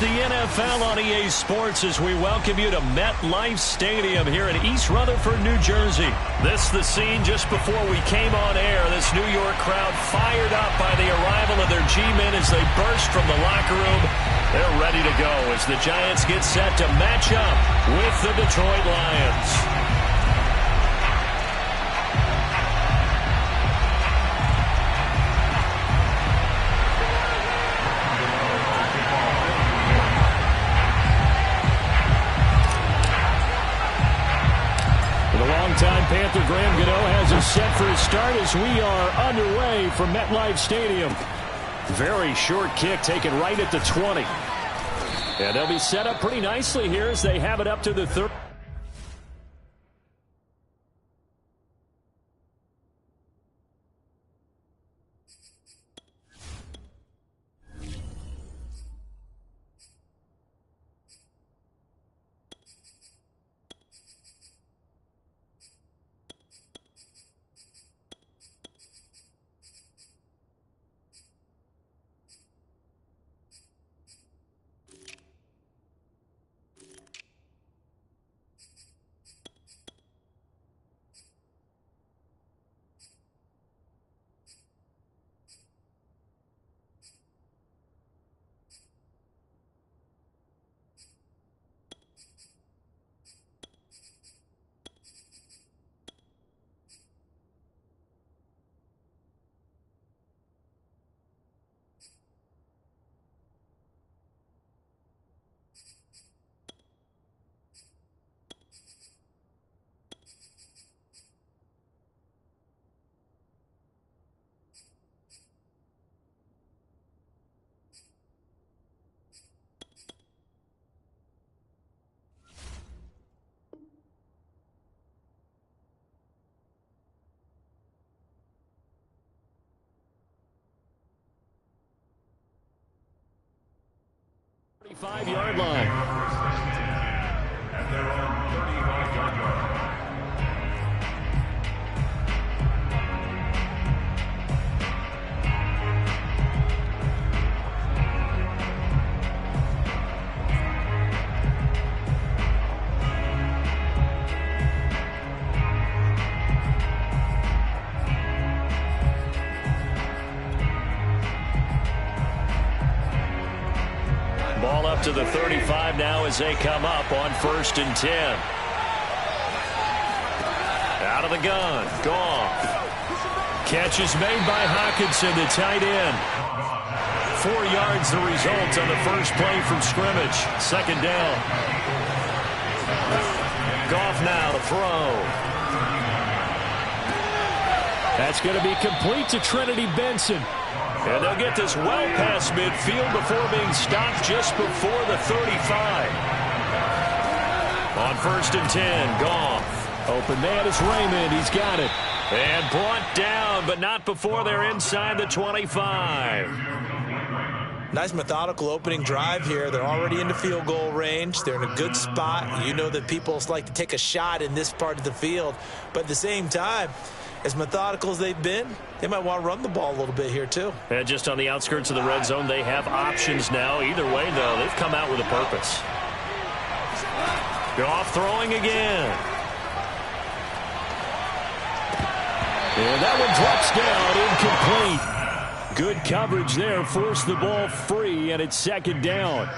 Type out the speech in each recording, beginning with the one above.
the NFL on EA Sports as we welcome you to MetLife Stadium here in East Rutherford, New Jersey. This is the scene just before we came on air. This New York crowd fired up by the arrival of their G-men as they burst from the locker room. They're ready to go as the Giants get set to match up with the Detroit Lions. Longtime Panther Graham Gano has us set for his start as we are underway from MetLife Stadium. Very short kick taken right at the 20. And they'll be set up pretty nicely here as they have it up to the 30. Five-yard line. And they're on 35-yard line. Ball up to the 35 now as they come up on 1st and 10. Out of the gun. Goff. Catch is made by Hockenson, the tight end. 4 yards the result on the first play from scrimmage. 2nd down. Goff now to throw. That's going to be complete to Trinity Benson. And they'll get this well past midfield before being stopped just before the 35. On 1st and 10, Goff. Open man is Raymond. He's got it. And brought down, but not before they're inside the 25. Nice methodical opening drive here. They're already into field goal range. They're in a good spot. You know that people like to take a shot in this part of the field. But at the same time, as methodical as they've been, they might want to run the ball a little bit here, too. And just on the outskirts of the red zone, they have options now. Either way, though, they've come out with a purpose. Goff throwing again. And that one drops down, incomplete. Good coverage there, forced the ball free, and it's 2nd down.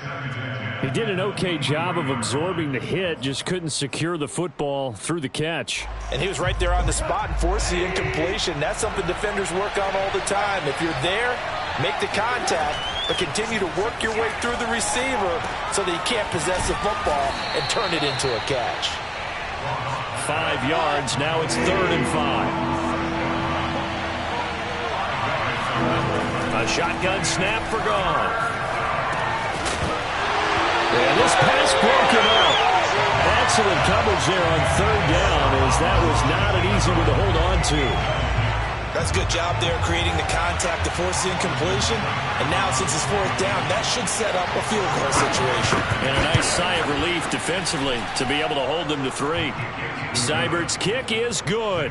He did an okay job of absorbing the hit, just couldn't secure the football through the catch. And he was right there on the spot and forced the incompletion. That's something defenders work on all the time. If you're there, make the contact, but continue to work your way through the receiver so that you can't possess the football and turn it into a catch. 5 yards, now it's 3rd and 5. A shotgun snap for Goff. And this pass broken up. Excellent coverage there on 3rd down as that was not an easy one to hold on to. That's a good job there creating the contact to force the incompletion. And now since it's 4th down, that should set up a field goal situation. And a nice sigh of relief defensively to be able to hold them to 3. Seibert's kick is good.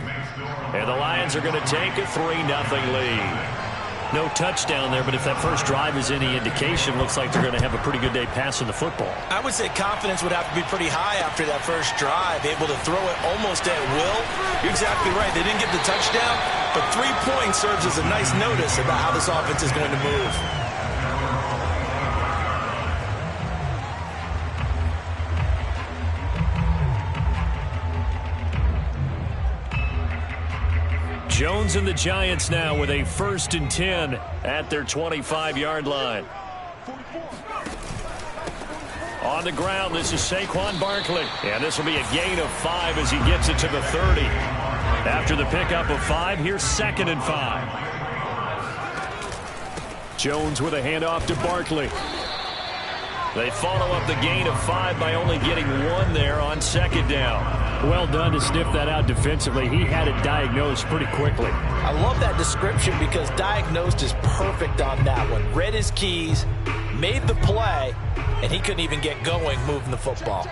And the Lions are going to take a 3-0 lead. No touchdown there, but if that first drive is any indication, looks like they're going to have a pretty good day passing the football. I would say confidence would have to be pretty high after that first drive, able to throw it almost at will. You're exactly right. They didn't get the touchdown, but 3 points serves as a nice notice about how this offense is going to move. Jones and the Giants now with a 1st and 10 at their 25-yard line. On the ground, this is Saquon Barkley. And this will be a gain of 5 as he gets it to the 30. After the pickup of 5, here's 2nd and 5. Jones with a handoff to Barkley. They follow up the gain of 5 by only getting 1 there on 2nd down. Well done to sniff that out defensively. He had it diagnosed pretty quickly. I love that description because diagnosed is perfect on that one. Read his keys, made the play, and he couldn't even get going moving the football.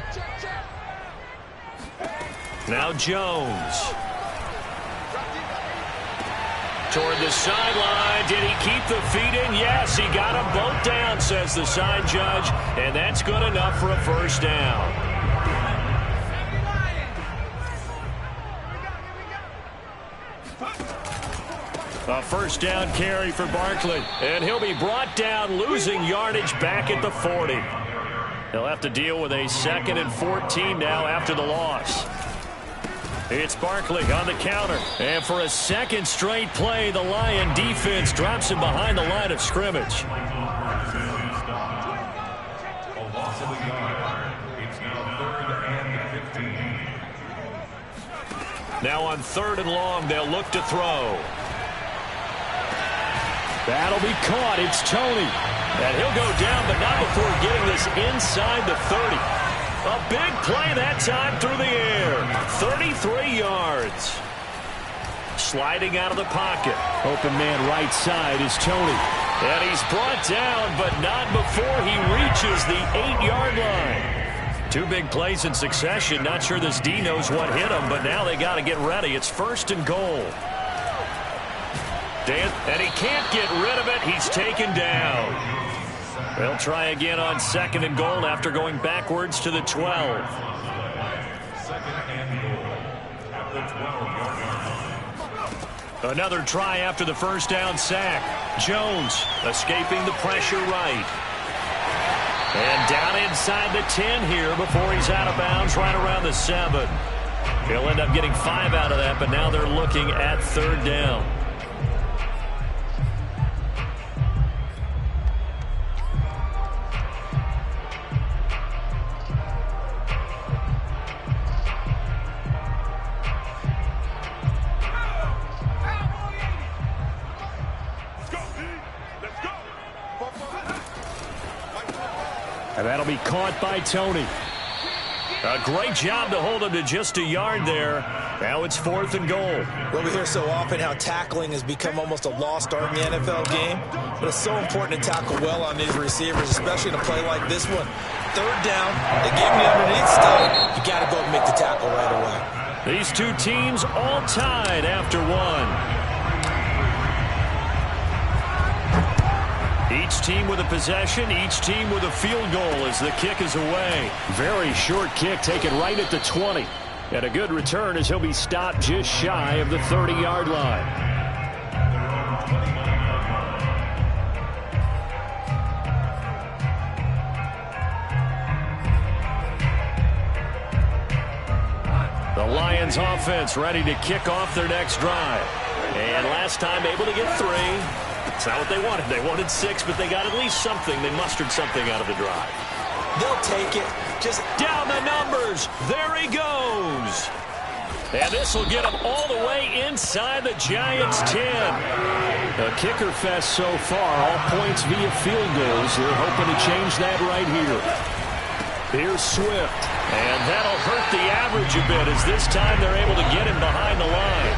Now Jones. Toward the sideline. Did he keep the feet in? Yes, he got them both down, says the side judge. And that's good enough for a 1st down. A 1st down carry for Barkley. And he'll be brought down, losing yardage back at the 40. He'll have to deal with a 2nd and 14 now after the loss. It's Barkley on the counter. And for a 2nd straight play, the Lion defense drops him behind the line of scrimmage. A loss of a yard. It's now 3rd and 15. Now on 3rd and long, they'll look to throw. That'll be caught. It's Tony. And he'll go down, but not before getting this inside the 30. A big play that time through the air. 33 yards. Sliding out of the pocket. Open man right side is Tony. And he's brought down, but not before he reaches the 8-yard line. 2 big plays in succession. Not sure this D knows what hit him, but now they got to get ready. It's 1st and goal. And he can't get rid of it. He's taken down. They'll try again on 2nd and goal after going backwards to the 12. 2nd and goal at the 12-yard line. Another try after the 1st down sack. Jones escaping the pressure right. And down inside the 10 here before he's out of bounds right around the 7. He'll end up getting 5 out of that, but now they're looking at 3rd down. And that'll be caught by Tony. A great job to hold him to just a yard there. Now it's 4th and goal. Well, we hear so often how tackling has become almost a lost art in the NFL game. But it's so important to tackle well on these receivers, especially in a play like this one. 3rd down, they gave me underneath stuff. You got to go and make the tackle right away. These 2 teams all tied after 1. Each team with a possession, each team with a field goal as the kick is away. Very short kick taken right at the 20. And a good return as he'll be stopped just shy of the 30-yard line. The Lions offense ready to kick off their next drive. And last time able to get 3. It's not what they wanted. They wanted 6, but they got at least something. They mustered something out of the drive. They'll take it. Just down the numbers. There he goes. And this will get him all the way inside the Giants' 10. A kicker fest so far. All points via field goals. They're hoping to change that right here. Here's Swift. And that'll hurt the average a bit as this time they're able to get him behind the line.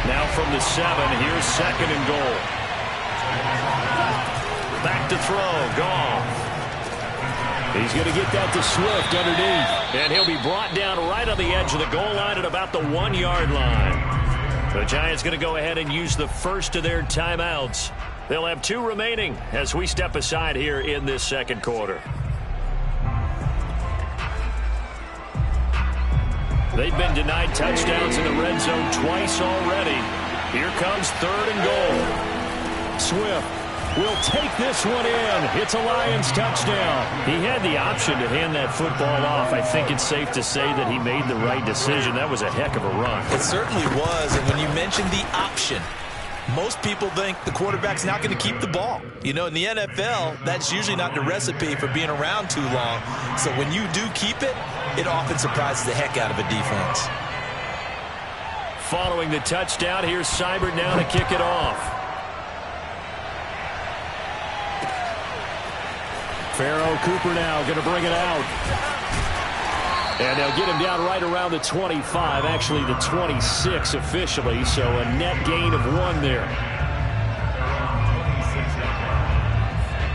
Now from the 7, here's 2nd and goal. Back to throw. Goff. He's going to get that to Swift underneath. And he'll be brought down right on the edge of the goal line at about the 1-yard line. The Giants going to go ahead and use the first of their timeouts They'll have 2 remaining as we step aside here in this second quarter. They've been denied touchdowns in the red zone twice already. Here comes 3rd and goal. Swift will take this one in. It's a Lions touchdown. He had the option to hand that football off. I think it's safe to say that he made the right decision. That was a heck of a run. It certainly was, and when you mentioned the option, most people think the quarterback's not going to keep the ball. You know, in the NFL, that's usually not the recipe for being around too long. So when you do keep it, it often surprises the heck out of a defense. Following the touchdown, here's Seibert now to kick it off. Pharaoh Cooper now going to bring it out. And they'll get him down right around the 25, actually the 26 officially, so a net gain of 1 there.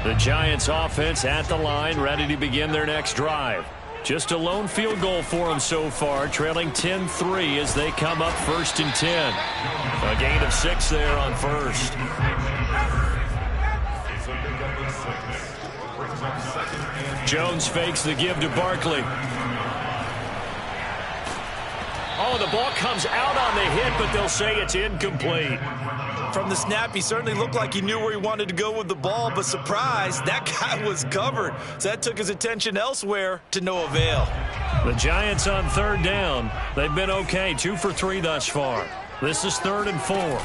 The Giants offense at the line, ready to begin their next drive. Just a lone field goal for them so far, trailing 10-3 as they come up 1st and 10. A gain of 6 there on 1st. Jones fakes the give to Barkley. Oh, the ball comes out on the hit, but they'll say it's incomplete. From the snap, he certainly looked like he knew where he wanted to go with the ball, but surprise, that guy was covered. So that took his attention elsewhere to no avail. The Giants on 3rd down. They've been okay, 2 for 3 thus far. This is 3rd and 4.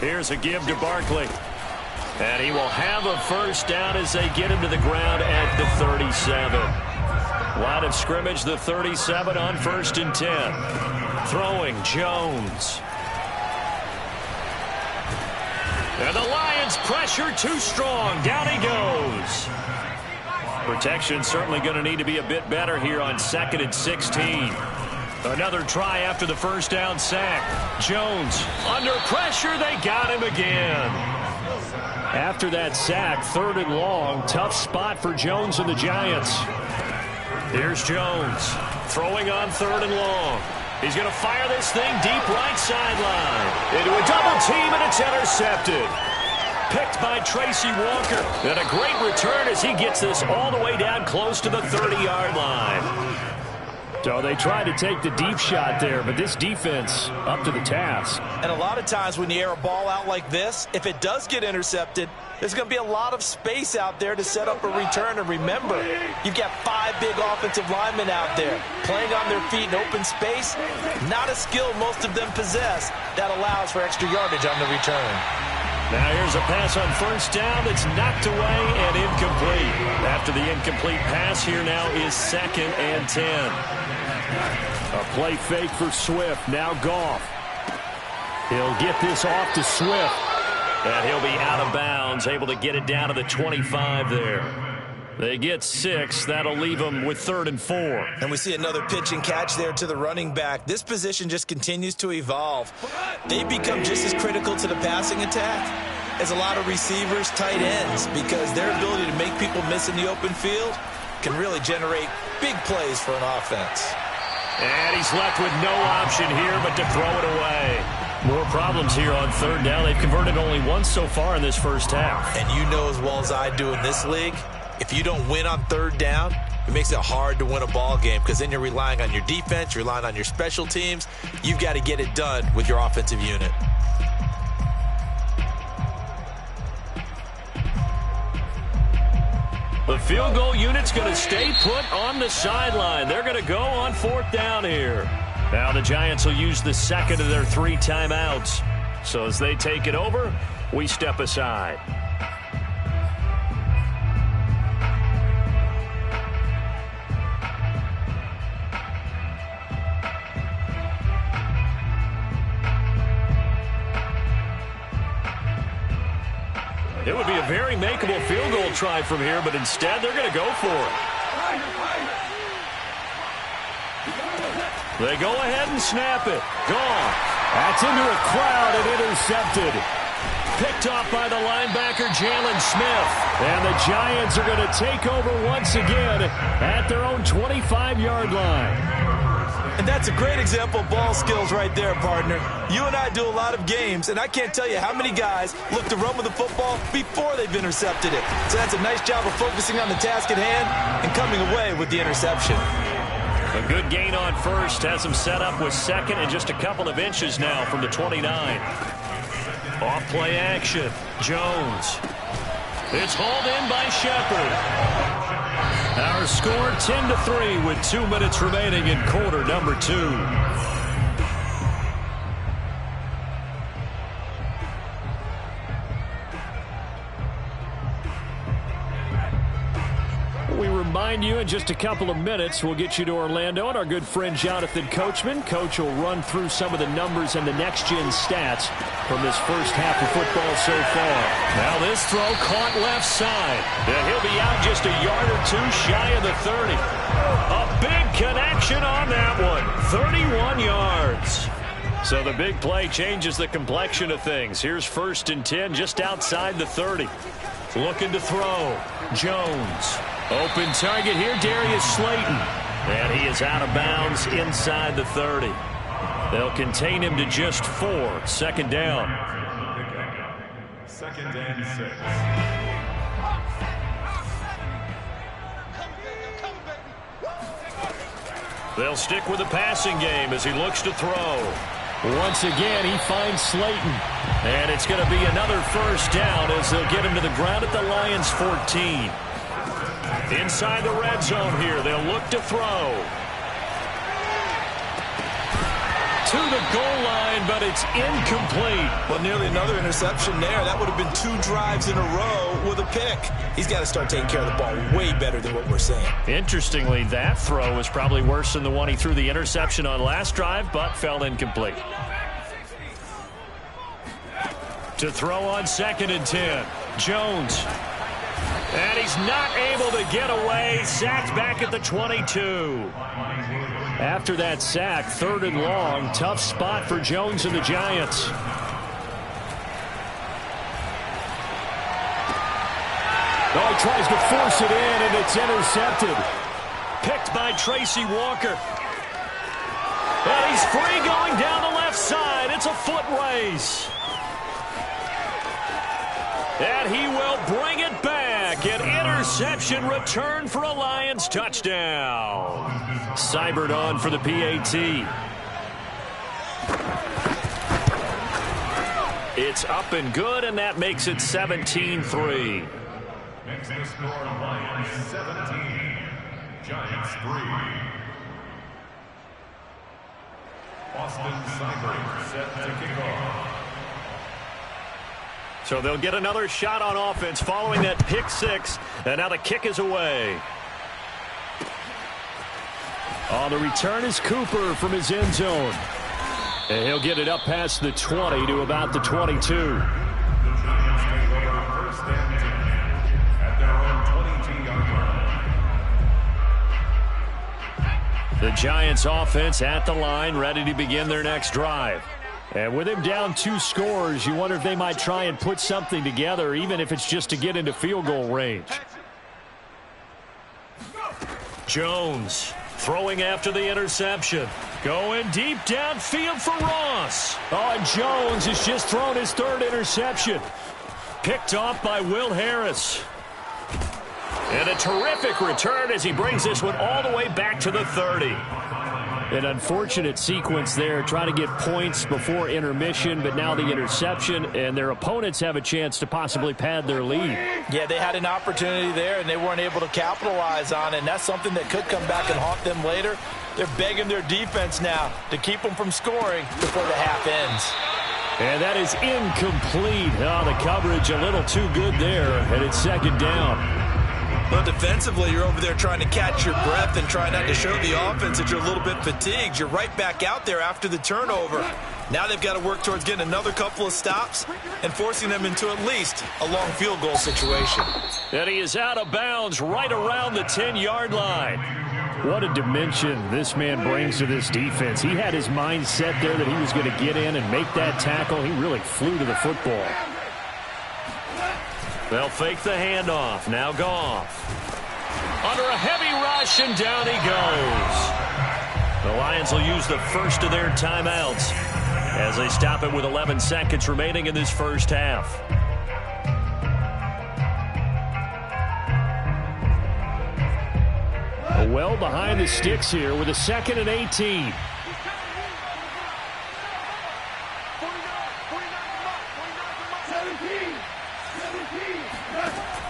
Here's a give to Barkley. And he will have a 1st down as they get him to the ground at the 37. Line of scrimmage, the 37 on 1st and 10. Throwing Jones. And the Lions pressure too strong. Down he goes. Protection certainly going to need to be a bit better here on 2nd and 16. Another try after the 1st down sack. Jones under pressure. They got him again. After that sack, 3rd and long. Tough spot for Jones and the Giants. Here's Jones throwing on 3rd and long. He's going to fire this thing deep right sideline. Into a double team, and it's intercepted. Picked by Tracy Walker. And a great return as he gets this all the way down close to the 30-yard line. So they tried to take the deep shot there, but this defense up to the task. And a lot of times when you air a ball out like this, if it does get intercepted, there's going to be a lot of space out there to set up a return. And remember, you've got 5 big offensive linemen out there playing on their feet in open space. Not a skill most of them possess that allows for extra yardage on the return. Now here's a pass on 1st down that's knocked away and incomplete. After the incomplete pass, here now is 2nd and 10. A play fake for Swift. Now Goff. He'll get this off to Swift. And he'll be out of bounds, able to get it down to the 25 there. They get 6. That'll leave them with 3rd and 4. And we see another pitch and catch there to the running back. This position just continues to evolve. They become just as critical to the passing attack as a lot of receivers, tight ends, because their ability to make people miss in the open field can really generate big plays for an offense. And he's left with no option here but to throw it away. More problems here on 3rd down. They've converted only once so far in this 1st half. And you know as well as I do in this league, if you don't win on 3rd down, it makes it hard to win a ball game because then you're relying on your defense, you're relying on your special teams. You've got to get it done with your offensive unit. The field goal unit's going to stay put on the sideline. They're going to go on 4th down here. Now the Giants will use the 2nd of their 3 timeouts. So as they take it over, we step aside. It would be a very makeable field goal try from here, but instead they're going to go for it. They go ahead and snap it. Gone. That's into a crowd and intercepted. Picked off by the linebacker, Jalen Smith. And the Giants are going to take over once again at their own 25-yard line. And that's a great example of ball skills right there, partner. You and I do a lot of games, and I can't tell you how many guys look to run with the football before they've intercepted it. So that's a nice job of focusing on the task at hand and coming away with the interception. A good gain on first has him set up with second and just a couple of inches now from the 29. Off play action. Jones. It's hauled in by Shepard. Our score 10-3 with 2 minutes remaining in quarter number 2. We remind you in just a couple of minutes we'll get you to Orlando and our good friend Jonathan Coachman. Coach will run through some of the numbers and the next-gen stats from this first half of football so far. Now this throw caught left side. And he'll be out just a yard or two shy of the 30. A big connection on that one. 31 yards. So the big play changes the complexion of things. Here's 1st and 10 just outside the 30. Looking to throw. Jones. Open target here, Darius Slayton. And he is out of bounds inside the 30. They'll contain him to just 4. 2nd down. 2nd and 6. They'll stick with the passing game as he looks to throw. Once again, he finds Slayton. And it's going to be another 1st down as they'll get him to the ground at the Lions' 14. Inside the red zone here, they'll look to throw. To the goal line, but it's incomplete. Well, nearly another interception there. That would have been 2 drives in a row with a pick. He's got to start taking care of the ball way better than what we're seeing. Interestingly, that throw was probably worse than the one he threw the interception on last drive, but fell incomplete. To throw on 2nd and 10. Jones. And he's not able to get away. Sacked back at the 22. After that sack, 3rd and long. Tough spot for Jones and the Giants. Oh, he tries to force it in, and it's intercepted. Picked by Tracy Walker. And he's free going down the left side. It's a foot race. And he will bring it back. An interception return for a Lions touchdown. Seibert on for the PAT. It's up and good, and that makes it 17-3. Makes the score Lions 17, Giants 3. Austin Seibert set to kick off. So they'll get another shot on offense following that pick 6, and now the kick is away. On the return is Cooper from his end zone. And he'll get it up past the 20 to about the 22. The Giants take over 1st and 10 at their own 22-yard line. The Giants offense at the line, ready to begin their next drive. And with him down 2 scores, you wonder if they might try and put something together, even if it's just to get into field goal range. Jones throwing after the interception. Going deep downfield for Ross. Oh, and Jones has just thrown his 3rd interception. Picked off by Will Harris. And a terrific return as he brings this one all the way back to the 30. An unfortunate sequence there, trying to get points before intermission, but now the interception, and their opponents have a chance to possibly pad their lead. Yeah, they had an opportunity there, and they weren't able to capitalize on it, and that's something that could come back and haunt them later. They're begging their defense now to keep them from scoring before the half ends. And that is incomplete. Oh, the coverage a little too good there, and it's 2nd down. Well, defensively, you're over there trying to catch your breath and try not to show the offense that you're a little bit fatigued. You're right back out there after the turnover. Now they've got to work towards getting another couple of stops and forcing them into at least a long field goal situation. And he is out of bounds right around the 10-yard line. What a dimension this man brings to this defense. He had his mind set there that he was going to get in and make that tackle. He really flew to the football. They'll fake the handoff. Now Goff. Under a heavy rush, and down he goes. The Lions will use the first of their timeouts as they stop it with 11 seconds remaining in this first half. Well behind the sticks here with a 2nd and 18.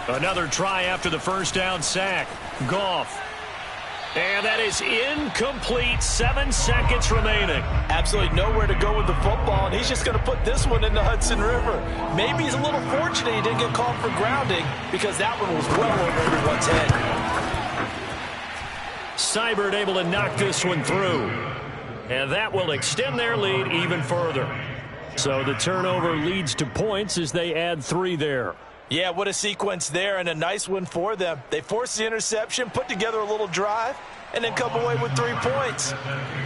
Another try after the first down sack. Goff. And that is incomplete. 7 seconds remaining. Absolutely nowhere to go with the football, and he's just going to put this one in the Hudson River. Maybe he's a little fortunate he didn't get called for grounding because that one was well over everyone's head. Seibert able to knock this one through. And that will extend their lead even further. So the turnover leads to points as they add 3 there. Yeah, what a sequence there, and a nice one for them. They forced the interception, put together a little drive, and then come away with 3 points.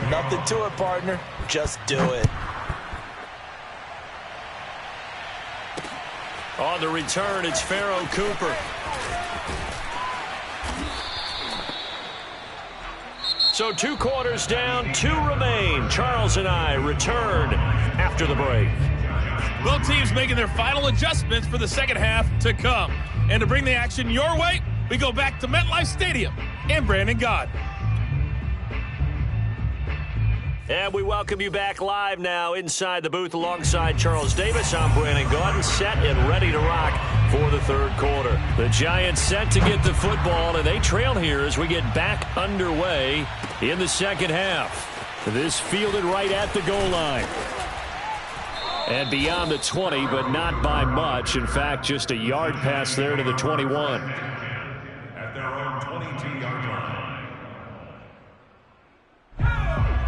Nothing to it, partner. Just do it. On the return, it's Pharaoh Cooper. So 2 quarters down, 2 remain. Charles and I return after the break. Both teams making their final adjustments for the second half to come. And to bring the action your way, we go back to MetLife Stadium in Brandon God. And we welcome you back live now inside the booth alongside Charles Davis. I'm Brandon Gaudin, set and ready to rock for the third quarter. The Giants set to get the football, and they trail here as we get back underway in the second half. This fielded right at the goal line. And beyond the 20, but not by much. In fact, just a yard pass there to the 21. At their own 22-yard line.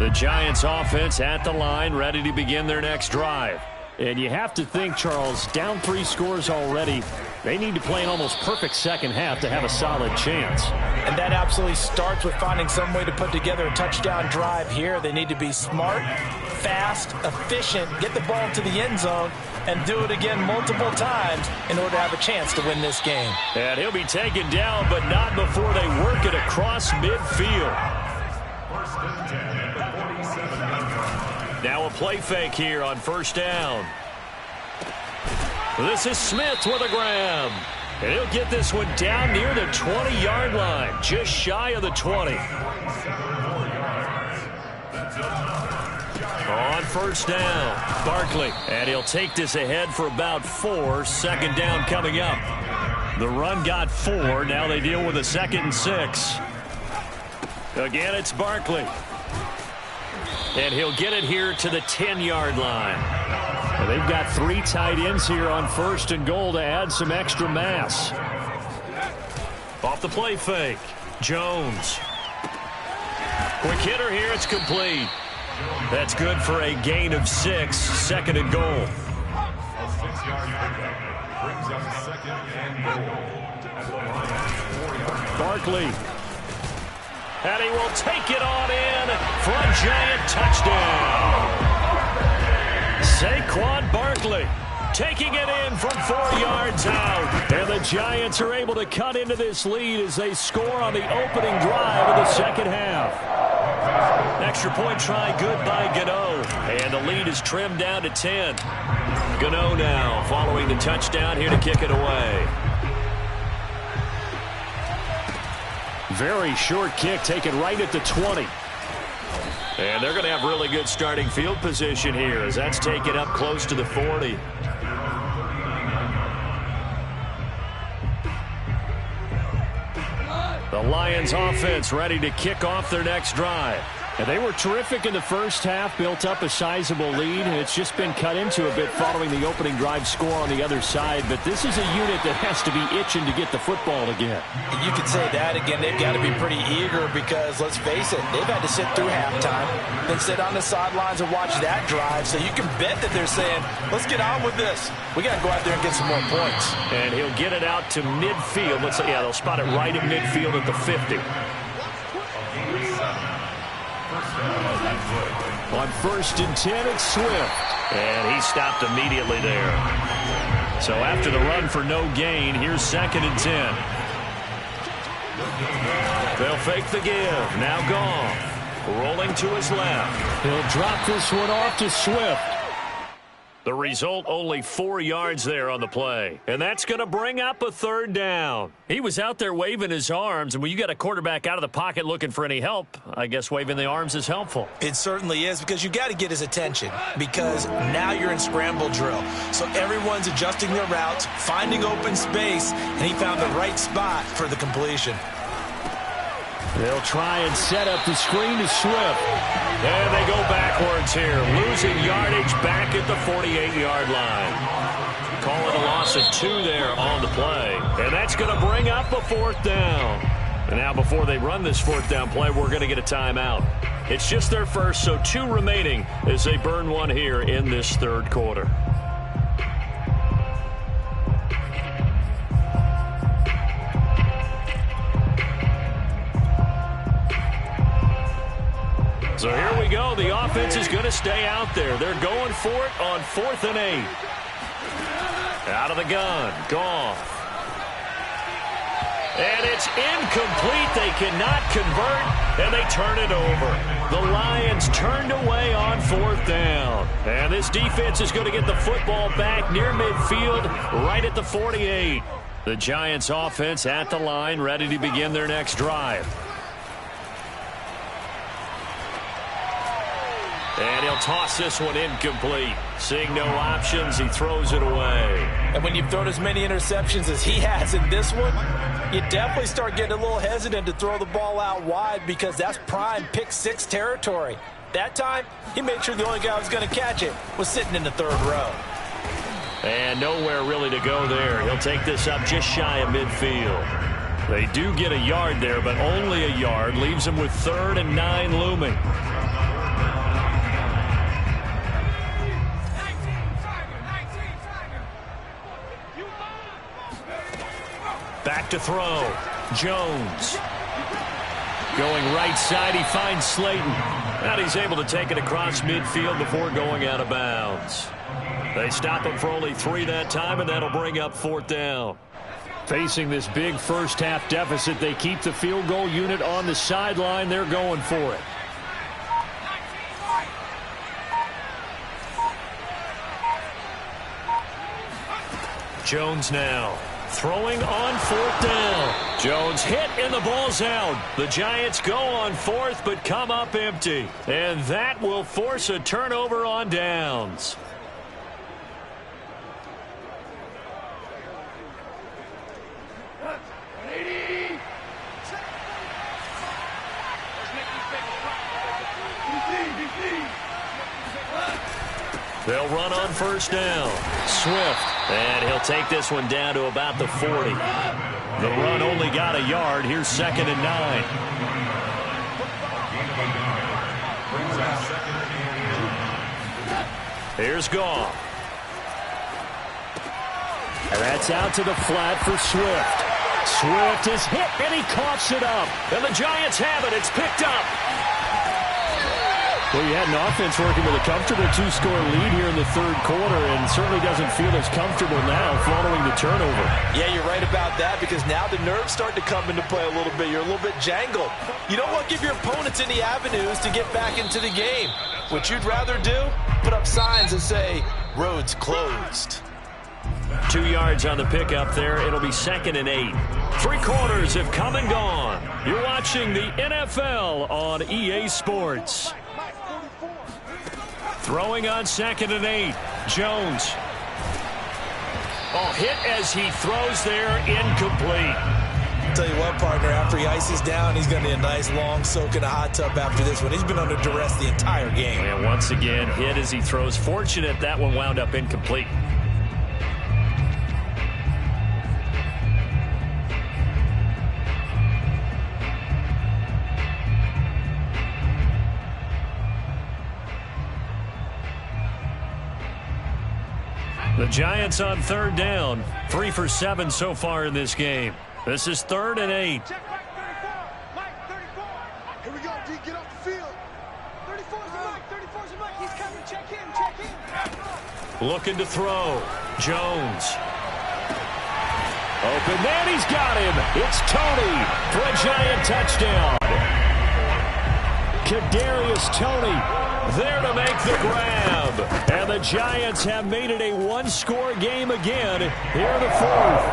The Giants offense at the line, ready to begin their next drive. And you have to think, Charles, down 3 scores already. They need to play an almost perfect second half to have a solid chance. And that absolutely starts with finding some way to put together a touchdown drive here. They need to be smart, fast, efficient, get the ball to the end zone, and do it again multiple times in order to have a chance to win this game. And he'll be taken down, but not before they work it across midfield. First and 10 at the 47-yard line. Now a play fake here on first down. This is Smith with a grab. And he'll get this one down near the 20-yard line, just shy of the 20. On first down, Barkley. And he'll take this ahead for about 4. Second down coming up. The run got 4. Now they deal with a 2nd and 6. Again, it's Barkley. And he'll get it here to the 10-yard line. And they've got 3 tight ends here on first and goal to add some extra mass. Off the play fake, Jones. Quick hitter here, it's complete. That's good for a gain of 6, 2nd and goal. A 6-yard pickup brings up 2nd and goal. At the line, 4 yards. Barkley. And he will take it on in for a giant touchdown. Saquon Barkley taking it in from 4 yards out. And the Giants are able to cut into this lead as they score on the opening drive of the second half. Extra point try good by Gano. And the lead is trimmed down to 10. Gano now following the touchdown here to kick it away. Very short kick taken right at the 20. And they're going to have really good starting field position here as that's taken up close to the 40. The Lions offense ready to kick off their next drive. And they were terrific in the first half, built up a sizable lead, and it's just been cut into a bit following the opening drive score on the other side. But this is a unit that has to be itching to get the football again. You could say that again. They've got to be pretty eager because, let's face it, they've had to sit through halftime, then sit on the sidelines and watch that drive. So you can bet that they're saying, let's get on with this. We got to go out there and get some more points. And he'll get it out to midfield. Let's say, yeah, they'll spot it right in midfield at the 50. On first and 10, it's Swift. And he stopped immediately there. So after the run for no gain, here's 2nd and 10. They'll fake the give. Now Goff. Rolling to his left. He'll drop this one off to Swift. The result, only 4 yards there on the play. And that's going to bring up a third down. He was out there waving his arms, and when you got a quarterback out of the pocket looking for any help, I guess waving the arms is helpful. It certainly is, because you got to get his attention, because now you're in scramble drill. So everyone's adjusting their routes, finding open space, and he found the right spot for the completion. They'll try and set up the screen to Swift. And they go backwards here, losing yardage back at the 48-yard line. Call it a loss of 2 there on the play. And that's going to bring up a 4th down. And now before they run this 4th down play, we're going to get a timeout. It's just their first, so 2 remaining as they burn one here in this third quarter. So here we go. The offense is going to stay out there. They're going for it on 4th and 8. Out of the gun. Goff. And it's incomplete. They cannot convert, and they turn it over. The Lions turned away on 4th down. And this defense is going to get the football back near midfield, right at the 48. The Giants offense at the line, ready to begin their next drive. And he'll toss this one incomplete. Seeing no options, he throws it away. And when you've thrown as many interceptions as he has in this one, you definitely start getting a little hesitant to throw the ball out wide, because that's prime pick 6 territory. That time, he made sure the only guy who was going to catch it was sitting in the 3rd row. And nowhere really to go there. He'll take this up just shy of midfield. They do get a yard there, but only a yard. Leaves them with 3rd and 9 looming. Back to throw. Jones. Going right side, he finds Slayton. And he's able to take it across midfield before going out of bounds. They stop him for only 3 that time, and that'll bring up 4th down. Facing this big first-half deficit, they keep the field goal unit on the sideline. They're going for it. Jones now. Throwing on 4th down. Jones hit and the ball's out. The Giants go on 4th but come up empty. And that will force a turnover on downs. They'll run on 1st down. Swift. And he'll take this one down to about the 40. The run only got a yard. Here's 2nd and 9. Here's Goff. And that's out to the flat for Swift. Swift is hit, and he coughs it up. And the Giants have it. It's picked up. Well, you had an offense working with a comfortable 2-score lead here in the 3rd quarter, and certainly doesn't feel as comfortable now following the turnover. Yeah, you're right about that, because now the nerves start to come into play a little bit. You're a little bit jangled. You don't want to give your opponents any avenues to get back into the game. What you'd rather do, put up signs that say, roads closed. 2 yards on the pickup there. It'll be 2nd and 8. 3 quarters have come and gone. You're watching the NFL on EA Sports. Throwing on 2nd and 8. Jones. Oh, hit as he throws there, incomplete. I'll tell you what, partner, after he ices down, he's going to need a nice long soak in a hot tub after this one. He's been under duress the entire game. And once again, hit as he throws. Fortunate that one wound up incomplete. The Giants on 3rd down. 3 for 7 so far in this game. This is 3rd and 8. Check Mike 34. Mike 34. Here we go, D. Get off the field. 34's the Mike. 34's the Mike. He's coming. Check in. Looking to throw. Jones. Open man. He's got him. It's Tony for a Giant touchdown. Kadarius Toney there to make the grab. And the Giants have made it a one-score game again here in the fourth.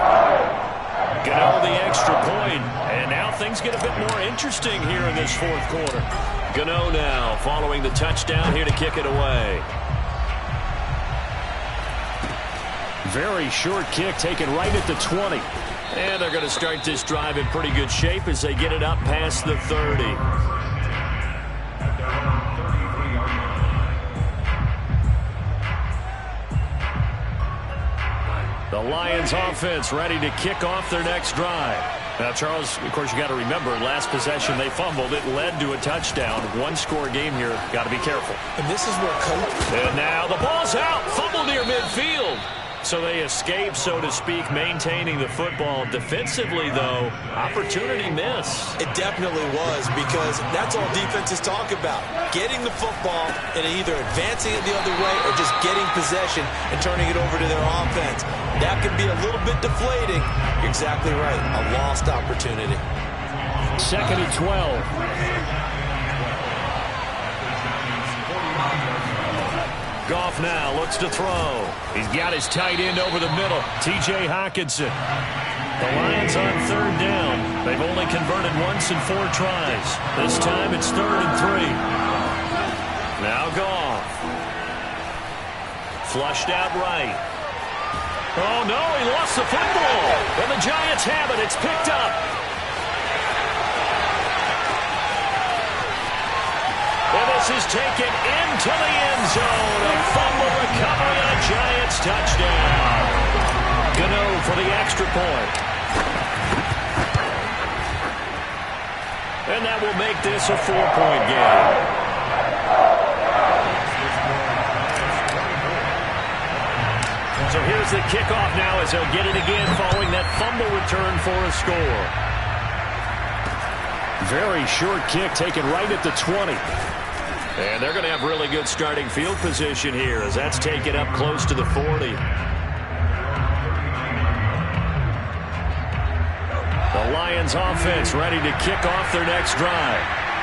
Gano the extra point, and now things get a bit more interesting here in this fourth quarter. Gano now following the touchdown here to kick it away. Very short kick taken right at the 20. And they're going to start this drive in pretty good shape as they get it up past the 30. The Lions offense ready to kick off their next drive. Now, Charles, of course, you got to remember, last possession they fumbled. It led to a touchdown. One-score game here. Got to be careful. And this is where And now the ball's out. Fumble near midfield. So they escape, so to speak, maintaining the football. Defensively, though, opportunity miss. It definitely was, because that's all defenses talk about. Getting the football and either advancing it the other way or just getting possession and turning it over to their offense. That can be a little bit deflating. You're exactly right. A lost opportunity. 2nd and 12. Goff now looks to throw. He's got his tight end over the middle, T.J. Hockenson. The Lions on 3rd down. They've only converted once in 4 tries. This time it's 3rd and 3. Now Goff. Flushed out right. Oh, no, he lost the football. And the Giants have it. It's picked up. And this is taken into the end zone. A fumble recovery and a Giants touchdown. Gano for the extra point. And that will make this a 4-point game. So here's the kickoff now as they'll get it again following that fumble return for a score. Very short kick taken right at the 20. And they're going to have really good starting field position here as that's taken up close to the 40. The Lions offense ready to kick off their next drive.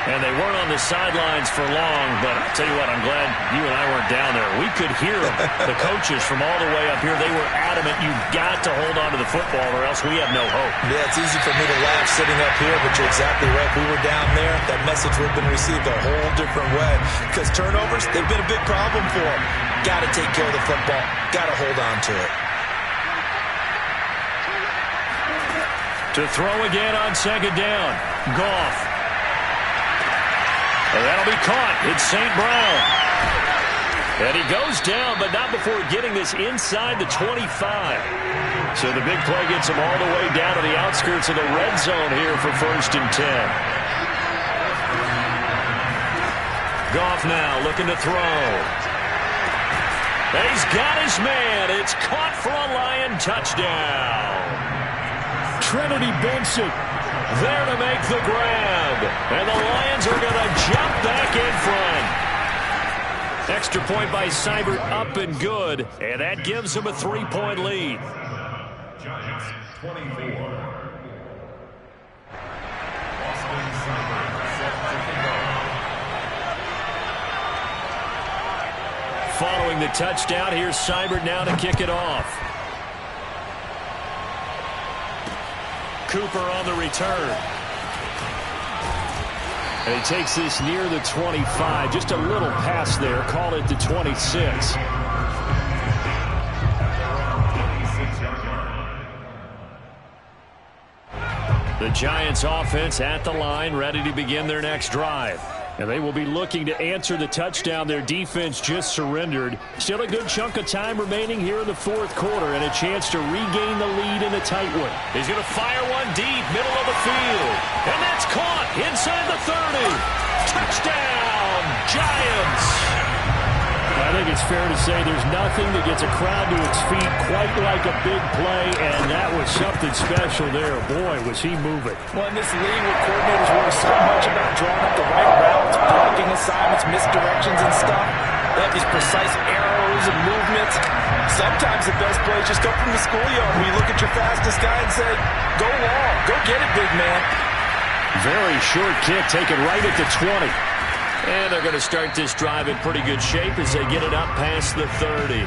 And they weren't on the sidelines for long, but I'll tell you what, I'm glad you and I weren't down there. We could hear them, the coaches from all the way up here. They were adamant, you've got to hold on to the football or else we have no hope. Yeah, it's easy for me to laugh sitting up here, but you're exactly right. If we were down there, that message would have been received a whole different way. Because turnovers, they've been a big problem for them. Got to take care of the football. Got to hold on to it. To throw again on 2nd down. Goff. And that'll be caught. It's St. Brown. And he goes down, but not before getting this inside the 25. So the big play gets him all the way down to the outskirts of the red zone here for 1st and 10. Goff now looking to throw. He's got his man. It's caught for a Lion touchdown. Trinity Benson there to make the grab. And the Lions are going to jump back in front. Extra point by Seibert up and good. And that gives them a 3-point lead. Giants 24. Following the touchdown, here's Seibert now to kick it off. Cooper on the return. And he takes this near the 25. Just a little pass there. Call it the 26. The Giants offense at the line, ready to begin their next drive. And they will be looking to answer the touchdown their defense just surrendered. Still a good chunk of time remaining here in the 4th quarter and a chance to regain the lead in a tight one. He's going to fire one deep, middle of the field. And that's caught inside the 30. Touchdown, Giants. I think it's fair to say there's nothing that gets a crowd to its feet quite like a big play, and that was something special there. Boy, was he moving. Well, in this league where coordinators worry so much about drawing up the right routes, blocking assignments, misdirections and stuff, they have these precise arrows and movements. Sometimes the best plays just go from the schoolyard where you look at your fastest guy and say, go long, go get it, big man. Very short kick taken right at the 20. And they're going to start this drive in pretty good shape as they get it up past the 30.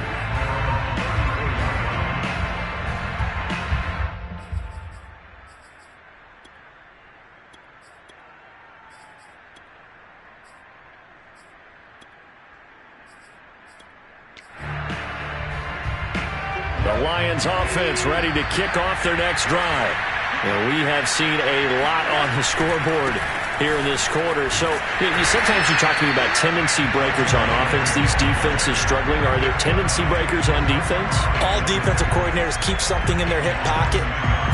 The Lions offense ready to kick off their next drive. And we have seen a lot on the scoreboard here in this quarter. So sometimes you talk to me about tendency breakers on offense. These defenses struggling. Are there tendency breakers on defense? All defensive coordinators keep something in their hip pocket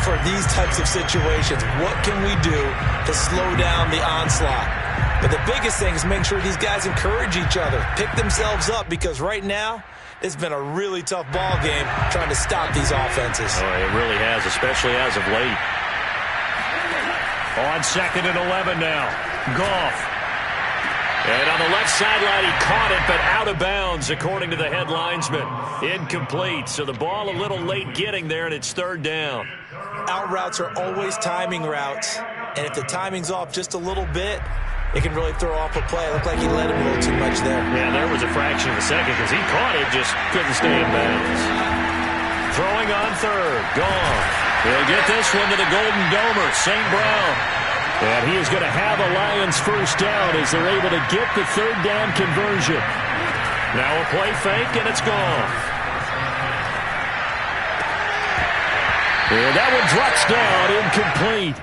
for these types of situations. What can we do to slow down the onslaught? But the biggest thing is make sure these guys encourage each other, pick themselves up, because right now it's been a really tough ball game trying to stop these offenses. Oh, it really has, especially as of late. On 2nd and 11 now. Goff. And on the left sideline, he caught it, but out of bounds, according to the head linesman. Incomplete. So the ball a little late getting there, and it's 3rd down. Out routes are always timing routes. And if the timing's off just a little bit, it can really throw off a play. It looked like he let him a little too much there. Yeah, there was a fraction of a second because he caught it, just couldn't stay in bounds. Throwing on 3rd. Goff. He'll get this one to the Golden Domer, St. Brown. And he is going to have a Lions first down as they're able to get the 3rd down conversion. Now a play fake, and it's gone. And that one drops down, incomplete.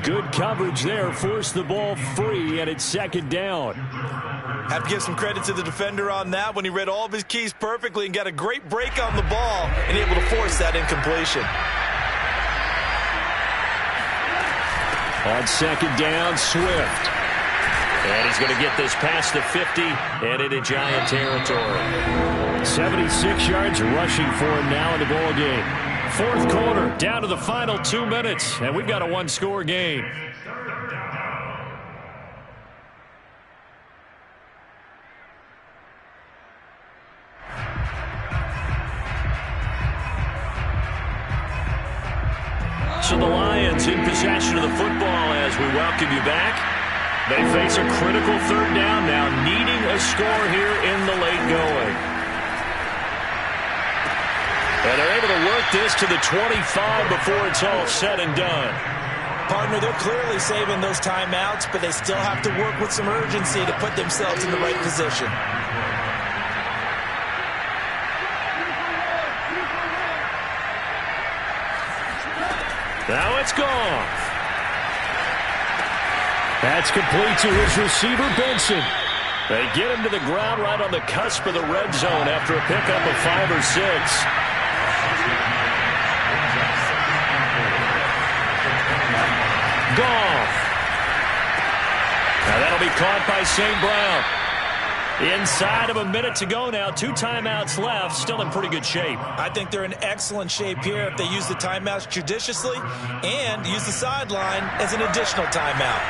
Good coverage there, forced the ball free, and it's 2nd down. Have to give some credit to the defender on that when he read all of his keys perfectly and got a great break on the ball and able to force that incompletion. On 2nd down, Swift. And he's going to get this past the 50 and into Giant territory. 76 yards rushing for him now in the ball game. 4th quarter, down to the final 2 minutes, and we've got a 1-score game. So the Lions in possession of the football as we welcome you back. They face a critical 3rd down now, needing a score here in the late going. And they're able to work this to the 25 before it's all said and done. Partner, they're clearly saving those timeouts, but they still have to work with some urgency to put themselves in the right position. Now it's gone. That's complete to his receiver, Benson. They get him to the ground right on the cusp of the red zone after a pickup of 5 or 6. Goff. Now that'll be caught by St. Brown. Inside of a minute to go now. 2 timeouts left. Still in pretty good shape. I think they're in excellent shape here if they use the timeouts judiciously and use the sideline as an additional timeout.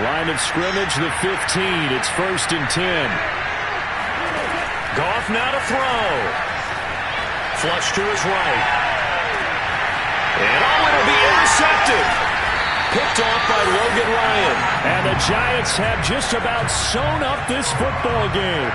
Line of scrimmage, the 15. It's 1st and 10. Goff now to throw. Flush to his right. And it'll be intercepted. Picked off by Logan Ryan. And the Giants have just about sewn up this football game.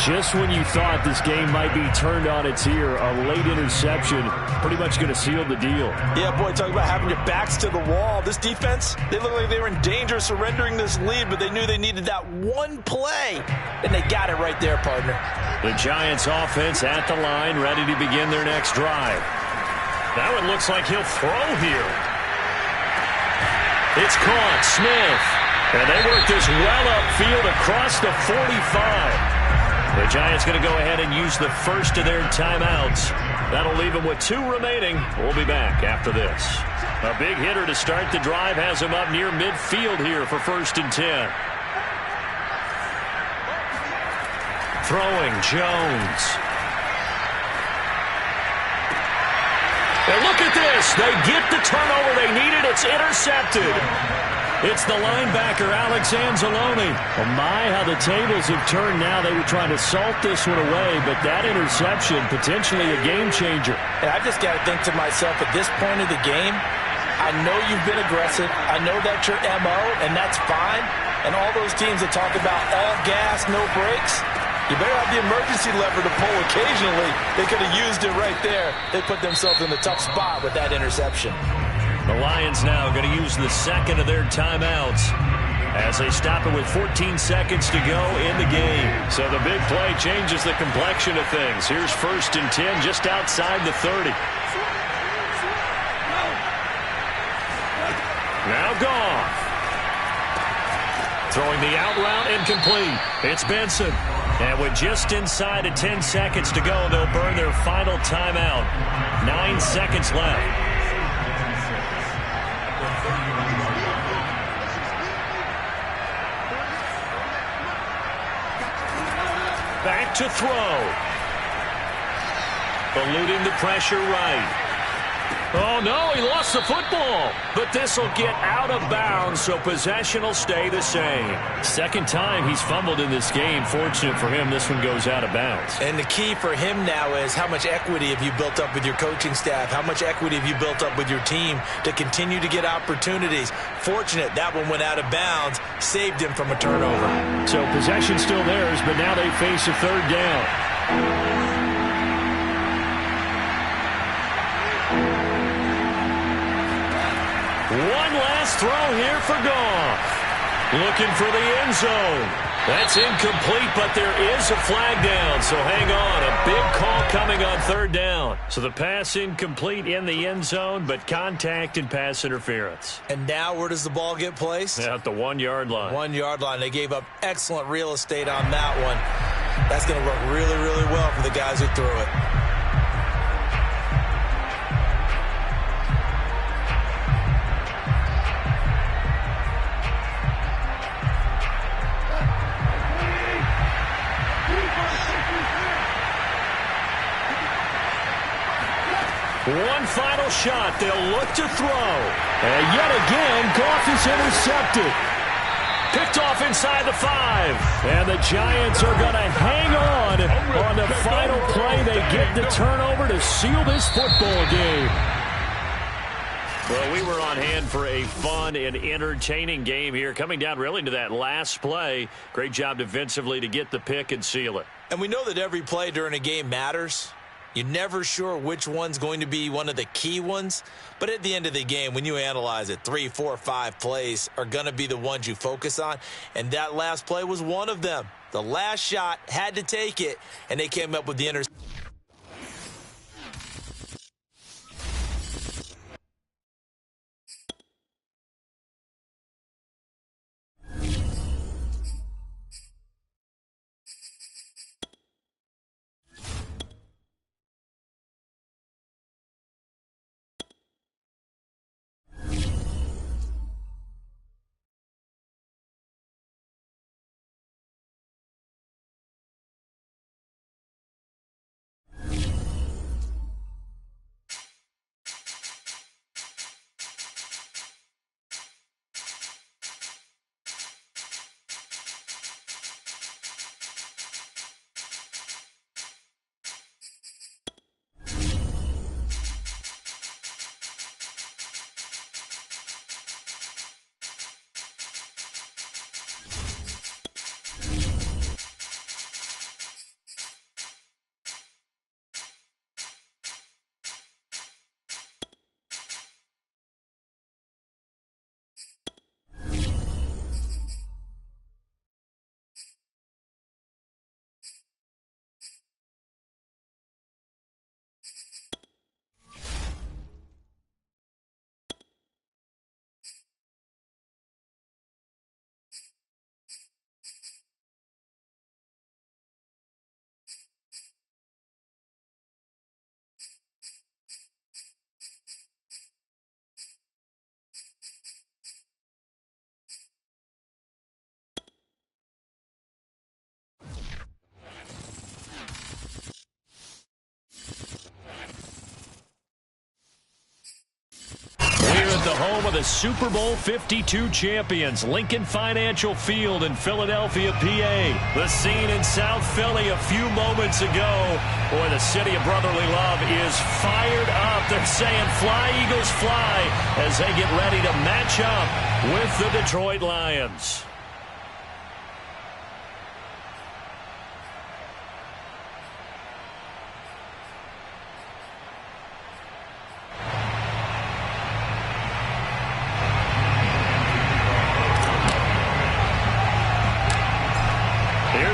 Just when you thought this game might be turned on its ear, a late interception pretty much going to seal the deal. Yeah, boy, talk about having your backs to the wall. This defense, they look like they were in danger of surrendering this lead, but they knew they needed that one play, and they got it right there, partner. The Giants offense at the line, ready to begin their next drive. That one looks like he'll throw here. It's caught, Smith. And they work this well upfield across the 45. The Giants going to go ahead and use the first of their timeouts. That'll leave them with 2 remaining. We'll be back after this. A big hitter to start the drive has him up near midfield here for 1st and 10. Throwing, Jones. And look at this. They get the turnover they needed. It's intercepted. It's the linebacker, Alex Anzalone. Oh my, how the tables have turned now. They were trying to salt this one away, but that interception, potentially a game changer. And I just got to think to myself, at this point of the game, I know you've been aggressive. I know that's your MO, and that's fine. And all those teams that talk about all gas, no brakes, you better have the emergency lever to pull occasionally. They could have used it right there. They put themselves in the tough spot with that interception. The Lions now going to use the second of their timeouts as they stop it with 14 seconds to go in the game. So the big play changes the complexion of things. Here's 1st and 10 just outside the 30. Now Goff. Throwing the out route incomplete. It's Benson. And with just inside of 10 seconds to go, they'll burn their final timeout. 9 seconds left. Back to throw. Eluding the pressure right. Oh, no, he lost the football. But this will get out of bounds, so possession will stay the same. Second time he's fumbled in this game. Fortunate for him, this one goes out of bounds. And the key for him now is how much equity have you built up with your coaching staff? How much equity have you built up with your team to continue to get opportunities? Fortunate that one went out of bounds, saved him from a turnover. So possession still theirs, but now they face a 3rd down. One last throw here for Goff. Looking for the end zone. That's incomplete, but there is a flag down, so hang on. A big call coming on 3rd down. So the pass incomplete in the end zone, but contact and pass interference. And now where does the ball get placed? At the 1-yard line. 1-yard line. They gave up excellent real estate on that one. That's going to work really, really well for the guys who threw it. One final shot. They'll look to throw. And yet again, Goff is intercepted. Picked off inside the 5. And the Giants are going to hang on the final play. They get the turnover to seal this football game. Well, we were on hand for a fun and entertaining game here. Coming down really to that last play. Great job defensively to get the pick and seal it. And we know that every play during a game matters. You're never sure which one's going to be one of the key ones. But at the end of the game, when you analyze it, 3, 4, 5 plays are going to be the ones you focus on. And that last play was one of them. The last shot had to take it, and they came up with the interception. The home of the Super Bowl 52 champions, Lincoln Financial Field in Philadelphia, PA. The scene in South Philly a few moments ago. Boy, the city of brotherly love is fired up. They're saying fly, Eagles, fly, as they get ready to match up with the Detroit Lions.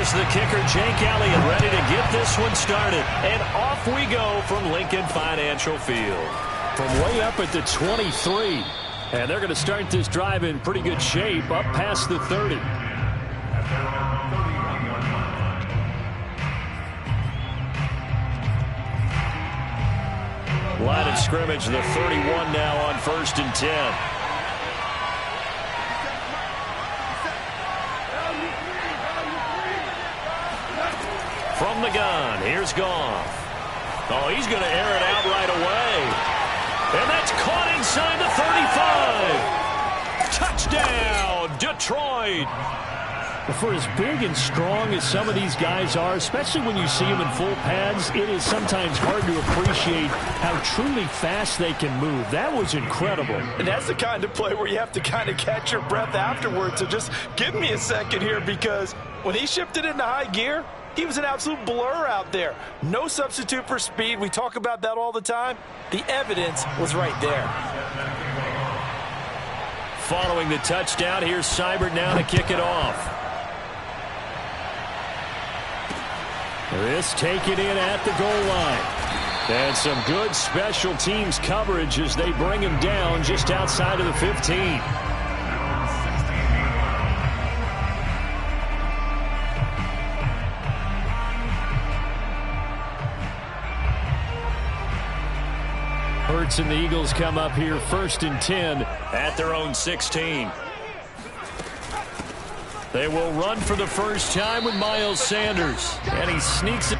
Here's the kicker, Jake Elliott, ready to get this one started. And off we go from Lincoln Financial Field. From way up at the 23. And they're going to start this drive in pretty good shape, up past the 30. Line of scrimmage, the 31 now on 1st and 10. From the gun, here's Goff. Oh, he's going to air it out right away. And that's caught inside the 35. Touchdown, Detroit. For as big and strong as some of these guys are, especially when you see them in full pads, it is sometimes hard to appreciate how truly fast they can move. That was incredible. And that's the kind of play where you have to kind of catch your breath afterwards. So just give me a second here, because when he shifted into high gear, he was an absolute blur out there. No substitute for speed. We talk about that all the time. The evidence was right there. Following the touchdown, here's Seibert now to kick it off. This taken in at the goal line. And some good special teams coverage as they bring him down just outside of the 15. Hurts and the Eagles come up here 1st and 10 at their own 16. They will run for the first time with Miles Sanders. And he sneaks it.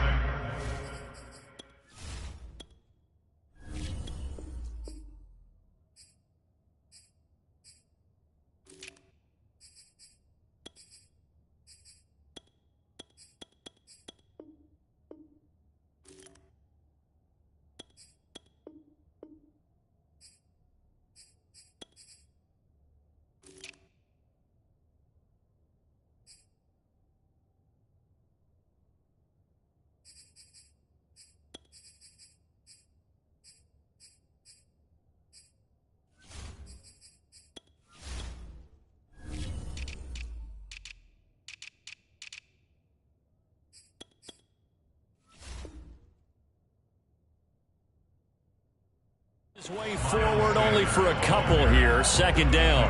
His way forward only for a couple here. 2nd down.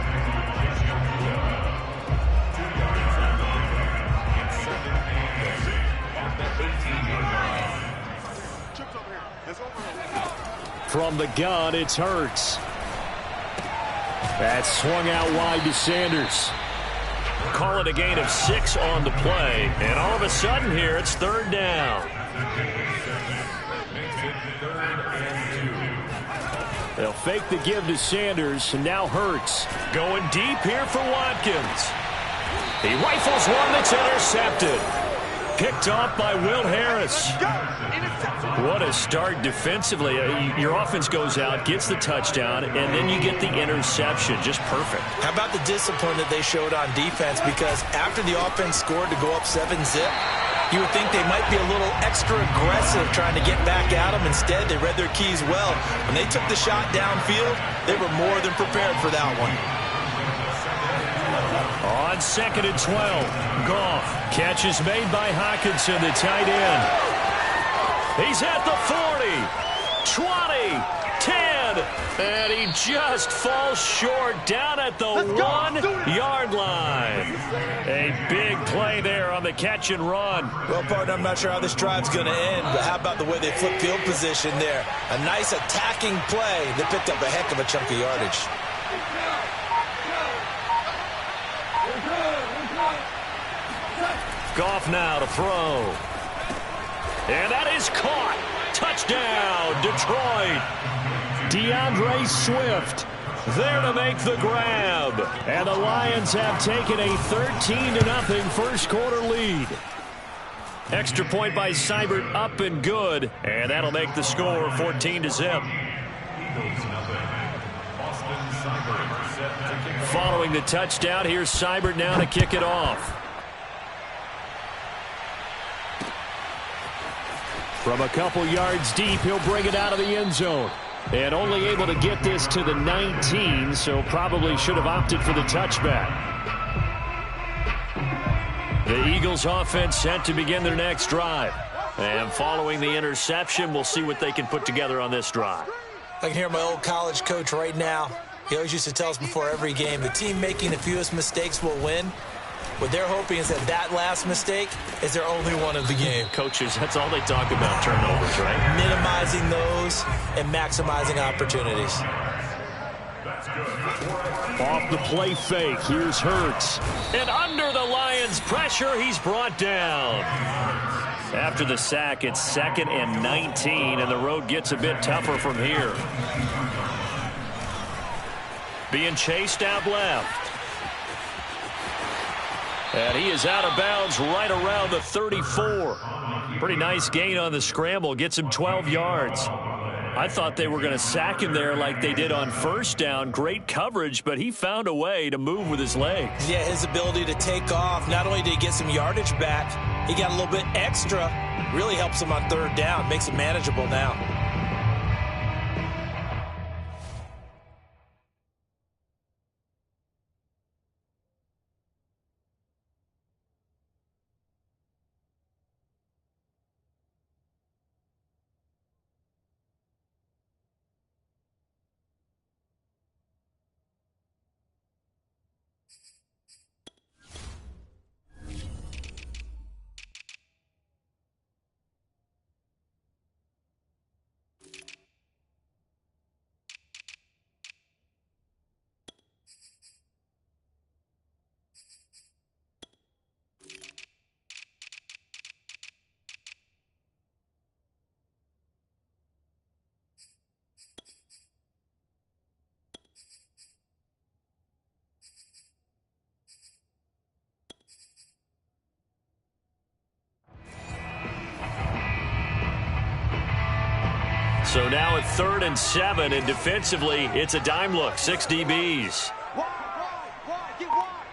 From the gun, it's Hurts. That's swung out wide to Sanders. Call it a gain of 6 on the play. And all of a sudden here, it's 3rd down. They'll fake the give to Sanders, and now Hurts. Going deep here for Watkins. He rifles one that's intercepted. Picked off by Will Harris. What a start defensively. Your offense goes out, gets the touchdown, and then you get the interception. Just perfect. How about the discipline that they showed on defense? Because after the offense scored to go up 7-zip, you would think they might be a little extra aggressive trying to get back at them. Instead, they read their keys well. When they took the shot downfield, they were more than prepared for that one. On 2nd and 12, Goff. Catch is made by Hockenson, the tight end. He's at the 40, 20, 10, and he just falls short down at the 1-yard line. A big play there on the catch and run. Well, partner, I'm not sure how this drive's going to end, but how about the way they flip field position there? A nice attacking play that picked up a heck of a chunk of yardage. Goff now to throw. And that is caught. Touchdown, Detroit. DeAndre Swift there to make the grab. And the Lions have taken a 13-0 first quarter lead. Extra point by Seibert, up and good. And that'll make the score 14-0. Following the touchdown, here's Seibert now to kick it off. From a couple yards deep, he'll bring it out of the end zone. And only able to get this to the 19, so probably should have opted for the touchback. The Eagles offense set to begin their next drive. And following the interception, we'll see what they can put together on this drive. I can hear my old college coach right now. He always used to tell us before every game, the team making the fewest mistakes will win. What they're hoping is that last mistake is their only one of the game. Coaches, that's all they talk about, turnovers, right? Minimizing those and maximizing opportunities. Off the play fake, here's Hurts. And under the Lions' pressure, he's brought down. After the sack, it's 2nd and 19, and the road gets a bit tougher from here. Being chased out left. And he is out of bounds right around the 34. Pretty nice gain on the scramble. Gets him 12 yards. I thought they were going to sack him there like they did on first down. Great coverage, but he found a way to move with his legs. Yeah, his ability to take off. Not only did he get some yardage back, he got a little bit extra. Really helps him on third down. Makes it manageable now. So now at 3rd and 7, and defensively, it's a dime look. 6 DBs. Get wide.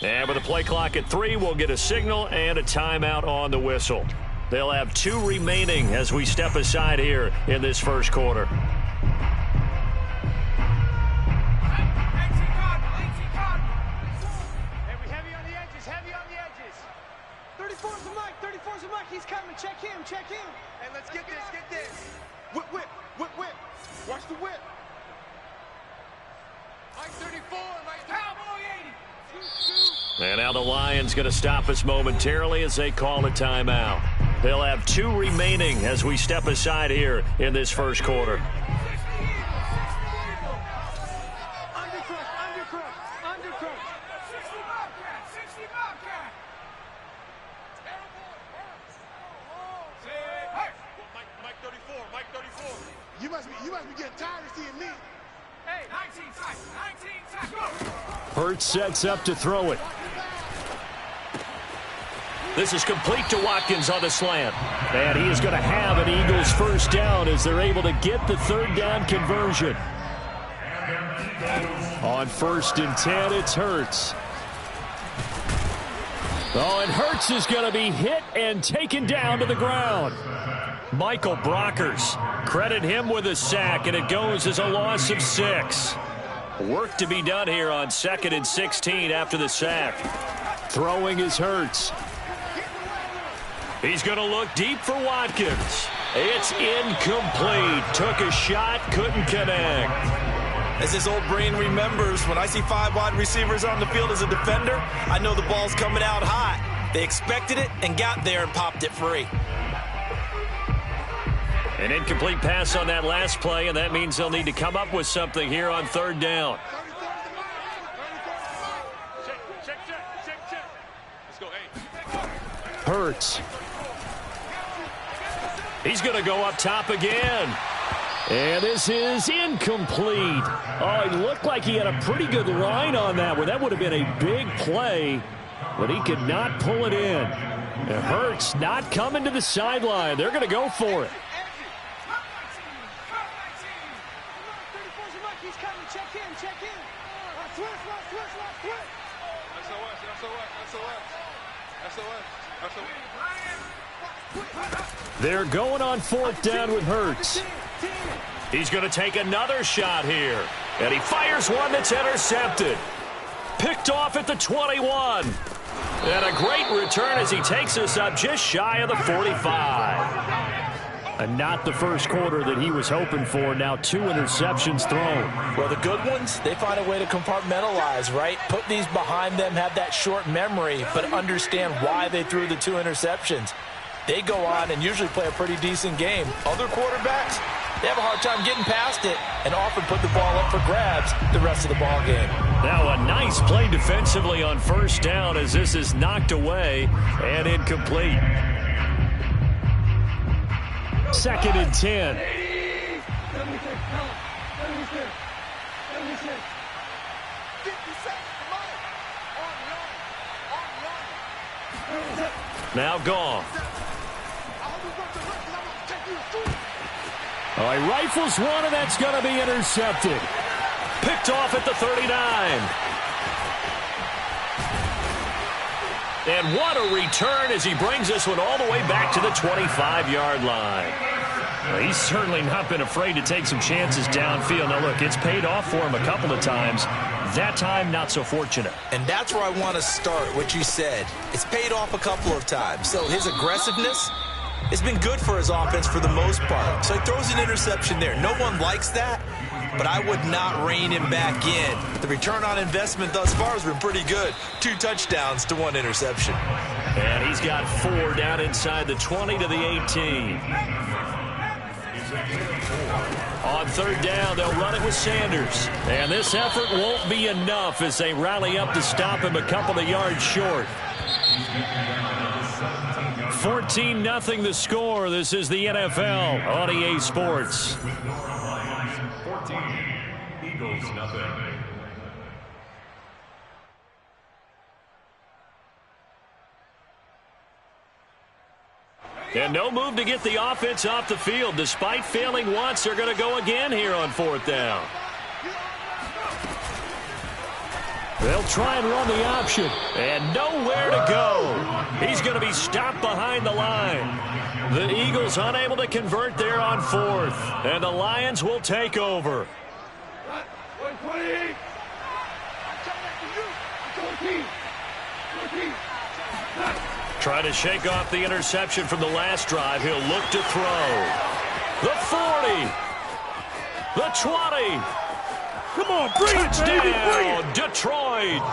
And with a play clock at 3, we'll get a signal and a timeout on the whistle. They'll have 2 remaining as we step aside here in this first quarter. He's coming. Check him. Hey, let's get this. Whip. Watch the whip. Mike 34, Mike Cowboy 80. And now the Lions going to stop us momentarily as they call a timeout. They'll have 2 remaining as we step aside here in this first quarter. Hurts sets up to throw it. This is complete to Watkins on the slant. And he is going to have an Eagles first down as they're able to get the 3rd down conversion. On 1st and 10, it's Hurts. Oh, and Hurts is going to be hit and taken down to the ground. Michael Brockers, credit him with a sack, and it goes as a loss of 6. Work to be done here on 2nd and 16 after the sack. Throwing is Hurts. He's going to look deep for Watkins. It's incomplete. Took a shot, couldn't connect. As his old brain remembers, when I see 5 wide receivers on the field as a defender, I know the ball's coming out hot. They expected it and got there and popped it free. An incomplete pass on that last play, and that means they'll need to come up with something here on 3rd down. Hurts. He's going to go up top again. And this is incomplete. Oh, it looked like he had a pretty good line on that one. That would have been a big play, but he could not pull it in. And Hurts not coming to the sideline. They're going to go for it. They're going on 4th down with Hurts. He's going to take another shot here. And he fires one that's intercepted. Picked off at the 21. And a great return as he takes us up just shy of the 45. And not the first quarter that he was hoping for. Now 2 interceptions thrown. Well, the good ones, they find a way to compartmentalize, right? Put these behind them, have that short memory, but understand why they threw the 2 interceptions. They go on and usually play a pretty decent game. Other quarterbacks, they have a hard time getting past it and often put the ball up for grabs the rest of the ball game. Now a nice play defensively on first down as this is knocked away and incomplete. 2nd and 10. Now gone. Oh, he rifles one, and that's going to be intercepted. Picked off at the 39. And what a return as he brings this one all the way back to the 25-yard line. Well, he's certainly not been afraid to take some chances downfield. Now, look, it's paid off for him a couple of times. That time, not so fortunate. And that's where I want to start, what you said. It's paid off a couple of times. So his aggressiveness has been good for his offense for the most part. So he throws an interception there. No one likes that, but I would not rein him back in. The return on investment thus far has been pretty good. 2 touchdowns to 1 interception. And he's got 4 down inside the 20 to the 18. On 3rd down, they'll run it with Sanders. And this effort won't be enough as they rally up to stop him a couple of yards short. 14-0 the score. This is the NFL on EA Sports. 14, Eagles nothing. And no move to get the offense off the field. Despite failing once, they're going to go again here on 4th down. They'll try and run the option. And nowhere to go. He's going to be stopped behind the line. The Eagles unable to convert there on 4th. And the Lions will take over. Try to shake off the interception from the last drive. He'll look to throw. The 40. The 20. Come on, bring it, baby, bring it. Detroit.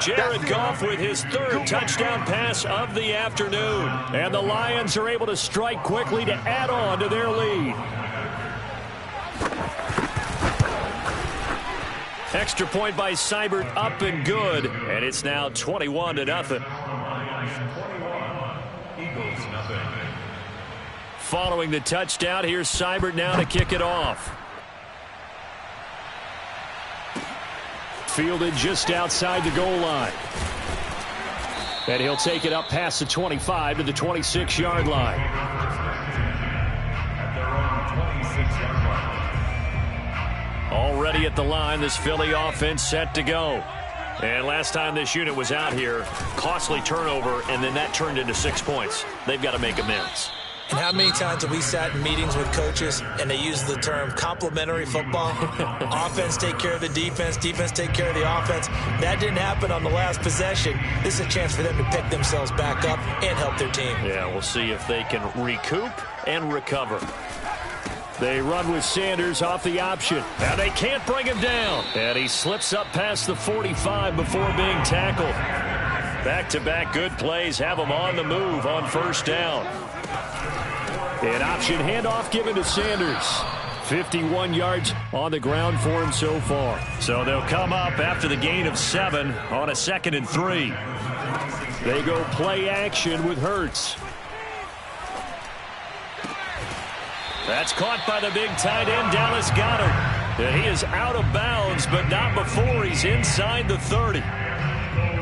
Jared Goff with his 3rd touchdown pass of the afternoon. And the Lions are able to strike quickly to add on to their lead. Extra point by Seibert up and good. And it's now 21-0. Following the touchdown, here's Seibert now to kick it off. Fielded just outside the goal line. And he'll take it up past the 25 to the 26-yard line. Already at the line, this Philly offense set to go. And last time this unit was out here, costly turnover, and then that turned into 6 points. They've got to make amends. And how many times have we sat in meetings with coaches and they use the term complementary football? Offense take care of the defense, defense take care of the offense. That didn't happen on the last possession. This is a chance for them to pick themselves back up and help their team. Yeah, we'll see if they can recoup and recover. They run with Sanders off the option. Now they can't bring him down. And he slips up past the 45 before being tackled. Back-to-back good plays have him on the move on 1st down. An option handoff given to Sanders. 51 yards on the ground for him so far. So they'll come up after the gain of 7 on a 2nd and 3. They go play action with Hurts. That's caught by the big tight end, Dallas Goedert. And he is out of bounds, but not before he's inside the 30.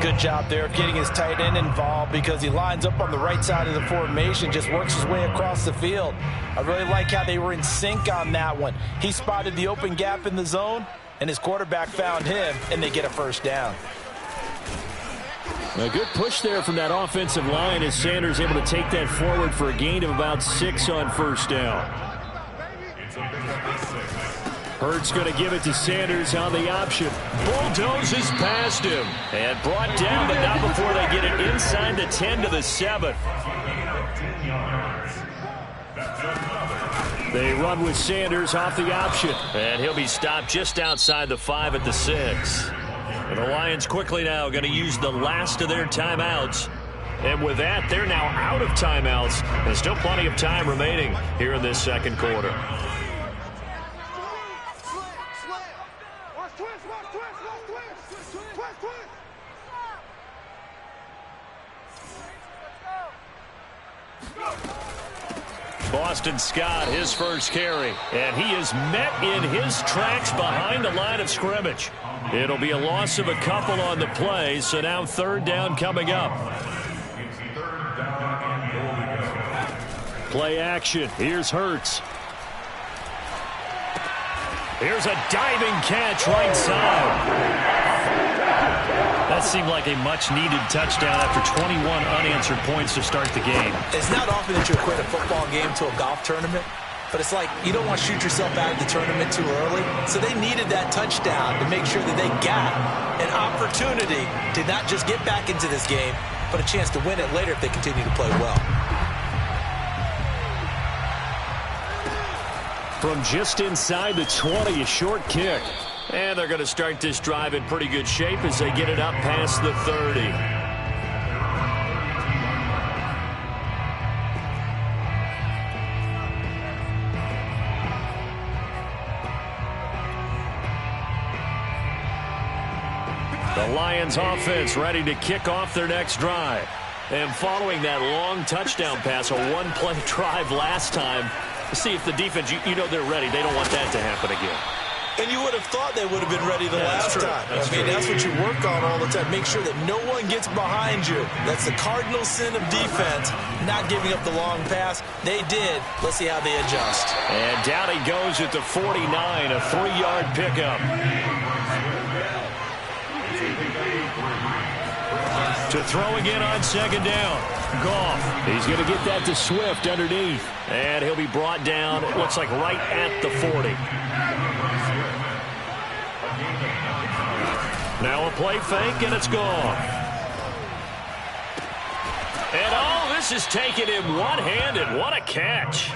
Good job there of getting his tight end involved because he lines up on the right side of the formation, just works his way across the field. I really like how they were in sync on that one. He spotted the open gap in the zone, and his quarterback found him, and they get a 1st down. A good push there from that offensive line as Sanders able to take that forward for a gain of about 6 on 1st down. It's a big 6. Hurts going to give it to Sanders on the option. Bulldozes past him. And brought down, but not before they get it inside the 10 to the 7. They run with Sanders off the option. And he'll be stopped just outside the 5 at the 6. And the Lions quickly now going to use the last of their timeouts. And with that, they're now out of timeouts. There's still plenty of time remaining here in this second quarter. Boston Scott, his first carry. And he is met in his tracks behind the line of scrimmage. It'll be a loss of a couple on the play, so now third down coming up. Play action. Here's Hurts. Here's a diving catch right side. That seemed like a much-needed touchdown after 21 unanswered points to start the game. It's not often that you equate a football game to a golf tournament, but it's like you don't want to shoot yourself out of the tournament too early. So they needed that touchdown to make sure that they got an opportunity to not just get back into this game, but a chance to win it later if they continue to play well. From just inside the 20, a short kick. And they're going to start this drive in pretty good shape as they get it up past the 30. The Lions offense ready to kick off their next drive. And following that long touchdown pass, a one-play drive last time, see if the defense, you know they're ready. They don't want that to happen again. And you would have thought they would have been ready the last time. That's what you work on all the time. Make sure that no one gets behind you. That's the cardinal sin of defense, not giving up the long pass. They did. Let's see how they adjust. And down he goes at the 49, a 3-yard pickup. To throw again on second down. Goff. He's going to get that to Swift underneath. And he'll be brought down, it looks like right at the 40. Now a play fake, and it's gone. And oh, this is taking him one-handed. What a catch.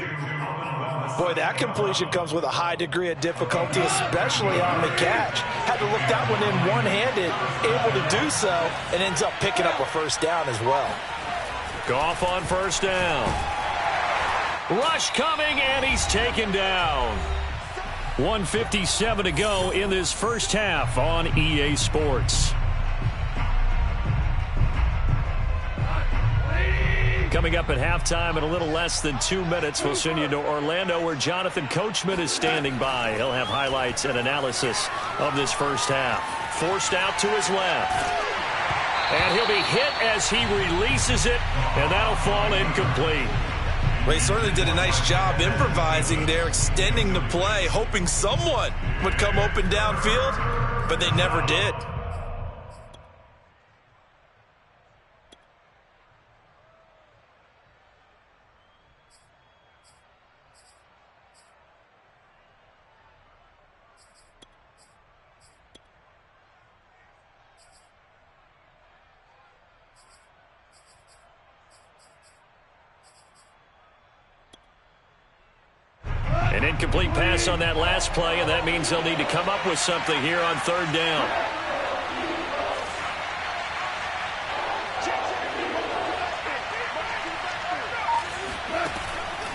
Boy, that completion comes with a high degree of difficulty, especially on the catch. Had to look that one in one-handed, able to do so, and ends up picking up a first down as well. Goff on first down. Rush coming, and he's taken down. 1:57 to go in this first half on EA Sports. Coming up at halftime in a little less than 2 minutes, we'll send you to Orlando where Jonathan Coachman is standing by. He'll have highlights and analysis of this first half. Forced out to his left. And he'll be hit as he releases it, and that'll fall incomplete. Well, he certainly did a nice job improvising there, extending the play, hoping someone would come open downfield, but they never did. An incomplete pass on that last play, and that means they'll need to come up with something here on third down.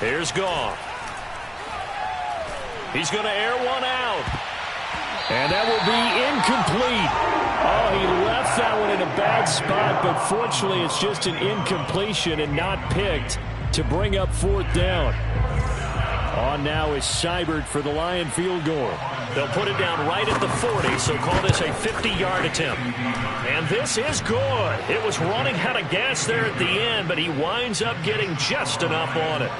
Here's Goff. He's going to air one out. And that will be incomplete. Oh, he left that one in a bad spot, but fortunately it's just an incompletion and not picked to bring up fourth down. On now is Seibert for the Lion field goal. They'll put it down right at the 40, so call this a 50-yard attempt. And this is good. It was running out of gas there at the end, but he winds up getting just enough on it.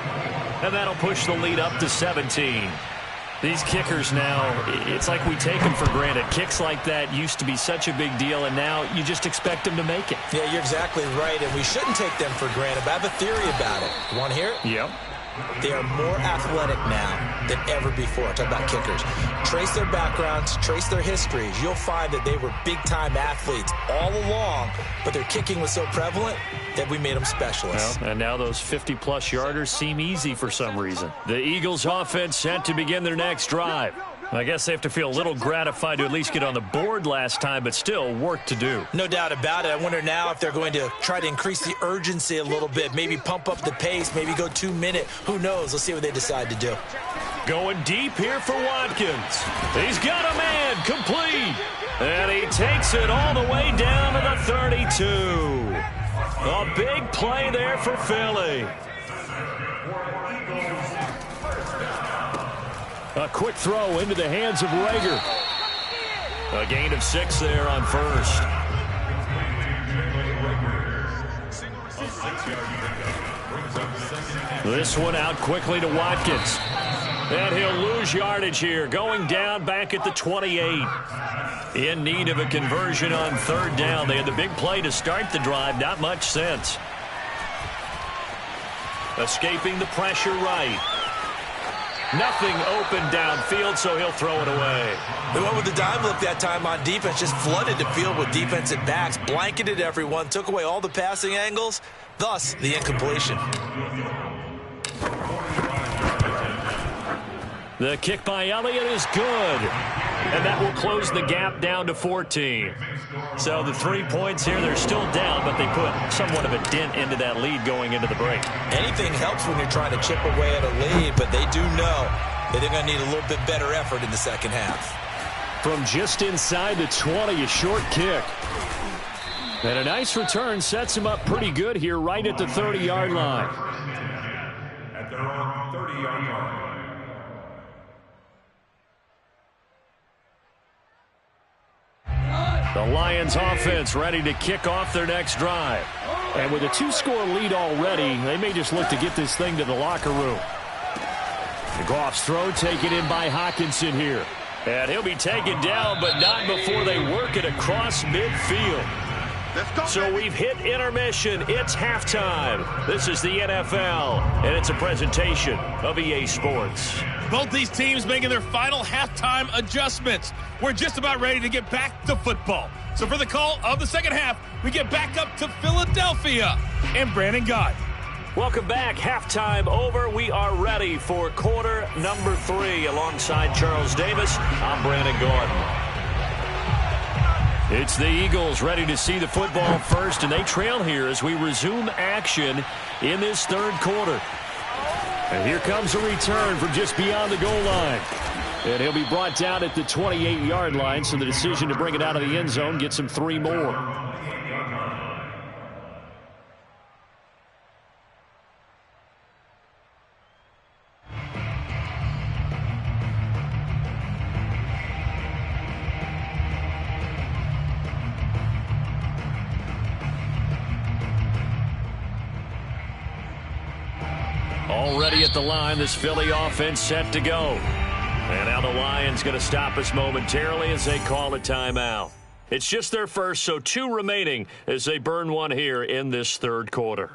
And that'll push the lead up to 17. These kickers now, it's like we take them for granted. Kicks like that used to be such a big deal, and now you just expect them to make it. Yeah, you're exactly right, and we shouldn't take them for granted, but I have a theory about it. You want to hear it? Yep. They are more athletic now than ever before. Talk about kickers. Trace their backgrounds, trace their histories. You'll find that they were big-time athletes all along, but their kicking was so prevalent that we made them specialists. Well, and now those 50-plus yarders seem easy for some reason. The Eagles offense set to begin their next drive. I guess they have to feel a little gratified to at least get on the board last time, but still work to do. No doubt about it. I wonder now if they're going to try to increase the urgency a little bit, maybe pump up the pace, maybe go 2-minute. Who knows? Let's see what they decide to do. Going deep here for Watkins. He's got a man, complete. And he takes it all the way down to the 32. A big play there for Philly. A quick throw into the hands of Rager. A gain of 6 there on first. This one out quickly to Watkins. And he'll lose yardage here, going down back at the 28. In need of a conversion on third down. They had the big play to start the drive, not much sense. Escaping the pressure right. Nothing open downfield, so he'll throw it away. They went with the dime look that time on defense, just flooded the field with defensive backs, blanketed everyone, took away all the passing angles, thus the incompletion. The kick by Elliott is good, and that will close the gap down to 14. So the 3 points here, they're still down, but they put somewhat of a dent into that lead going into the break. Anything helps when you're trying to chip away at a lead, but they do know that they're going to need a little bit better effort in the second half. From just inside the 20, a short kick. And a nice return sets him up pretty good here right at the 30-yard line. At their own 30-yard line. The Lions offense ready to kick off their next drive. And with a 2-score lead already, they may just look to get this thing to the locker room. Goff's throw taken in by Hockenson here. And he'll be taken down, but not before they work it across midfield. So we've hit intermission. It's halftime. This is the NFL, and it's a presentation of EA Sports. Both these teams making their final halftime adjustments. We're just about ready to get back to football. So for the call of the second half, we get back up to Philadelphia and Brandon Gott. Welcome back. Halftime over. We are ready for quarter number 3. Alongside Charles Davis, I'm Brandon Gordon. It's the Eagles ready to see the football first, and they trail here as we resume action in this third quarter. And here comes a return from just beyond the goal line. And he'll be brought down at the 28-yard line, so the decision to bring it out of the end zone gets him 3 more. Already at the line, this Philly offense set to go. And now the Lions going to stop us momentarily as they call a timeout. It's just their first, so 2 remaining as they burn one here in this third quarter.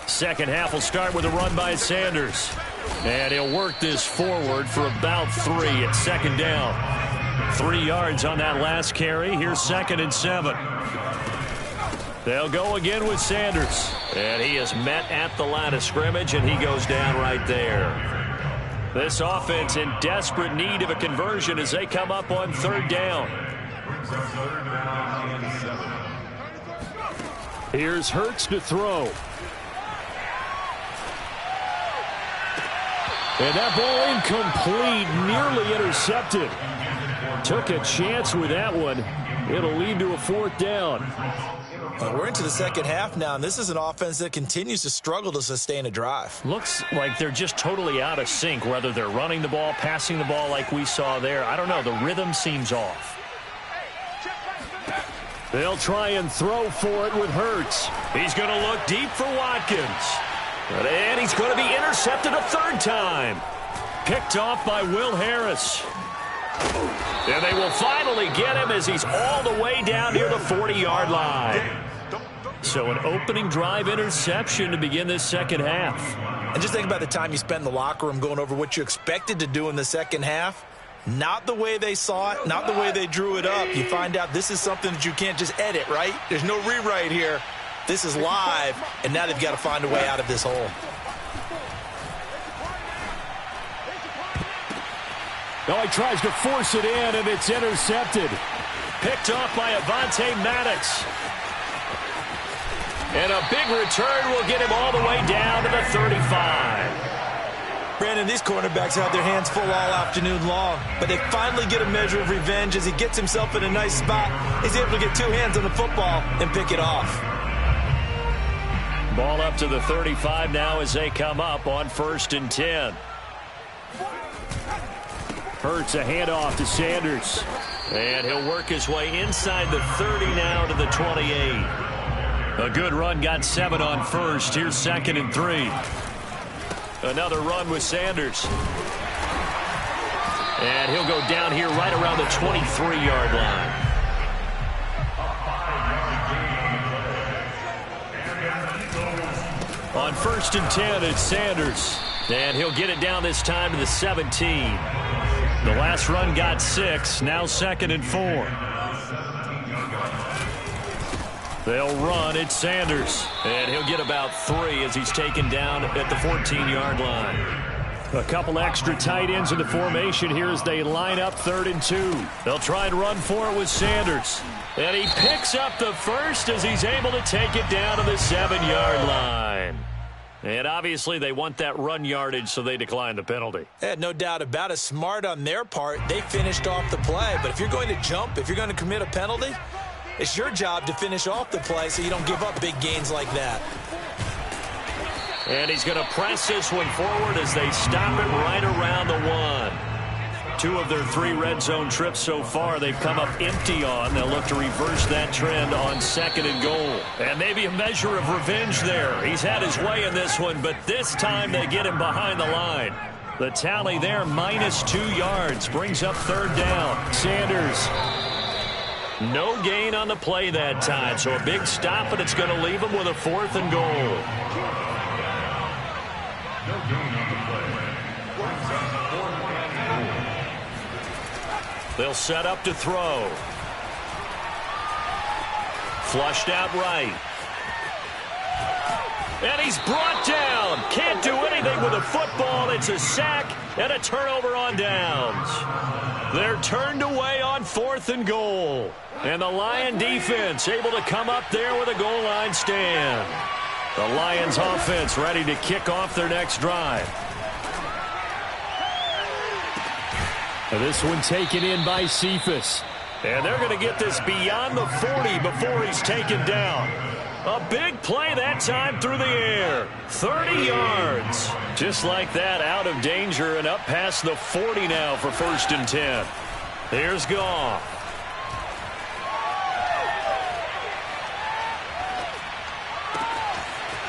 Second half will start with a run by Sanders. And he'll work this forward for about 3 at second down. 3 yards on that last carry. Here's 2nd and 7. They'll go again with Sanders. And he is met at the line of scrimmage, and he goes down right there. This offense in desperate need of a conversion as they come up on third down. Here's Hurts to throw. And that ball incomplete, nearly intercepted. Took a chance with that one. It'll lead to a 4th down. We're into the second half now, and this is an offense that continues to struggle to sustain a drive. Looks like they're just totally out of sync, whether they're running the ball, passing the ball like we saw there. I don't know. The rhythm seems off. They'll try and throw for it with Hurts. He's going to look deep for Watkins. And he's going to be intercepted a third time. Picked off by Will Harris. And they will finally get him as he's all the way down near the 40-yard line. So an opening drive interception to begin this second half. And just think about the time you spent in the locker room going over what you expected to do in the second half. Not the way they saw it, not the way they drew it up. You find out this is something that you can't just edit, right? There's no rewrite here. This is live, and now they've got to find a way out of this hole. Oh, he tries to force it in, and it's intercepted. Picked off by Avonte Maddox. And a big return will get him all the way down to the 35. Brandon, these cornerbacks have their hands full all afternoon long, but they finally get a measure of revenge as he gets himself in a nice spot. He's able to get two hands on the football and pick it off. Ball up to the 35 now as they come up on 1st and 10. Hurts a handoff to Sanders. And he'll work his way inside the 30 now to the 28. A good run, got 7 on 1st. Here's 2nd and 3. Another run with Sanders. And he'll go down here right around the 23-yard line. On 1st and 10, it's Sanders. And he'll get it down this time to the 17. The last run got 6. Now 2nd and 4. They'll run. It's Sanders. And he'll get about 3 as he's taken down at the 14-yard line. A couple extra tight ends in the formation here as they line up 3rd and 2. They'll try and run for it with Sanders. And he picks up the first as he's able to take it down to the 7-yard line. And obviously they want that run yardage, so they decline the penalty. No doubt about it. Smart on their part. They finished off the play. But if you're going to jump, if you're going to commit a penalty, it's your job to finish off the play so you don't give up big gains like that. And he's going to press this one forward as they stop it right around the 1. 2 of their 3 red zone trips so far they've come up empty on. They'll look to reverse that trend on 2nd and goal. And maybe a measure of revenge there. He's had his way in this one, but this time they get him behind the line. The tally there, minus 2 yards, brings up 3rd down. Sanders. No gain on the play that time, so a big stop, and it's going to leave him with a 4th and goal. No gain on the play. They'll set up to throw. Flushed out right. And he's brought down. Can't do anything with a football. It's a sack and a turnover on downs. They're turned away on 4th and goal. And the Lion defense able to come up there with a goal line stand. The Lions offense ready to kick off their next drive. This one taken in by Cephas. And they're going to get this beyond the 40 before he's taken down. A big play that time through the air. 30 yards. Just like that, out of danger and up past the 40 now for 1st and 10. Here's Goff.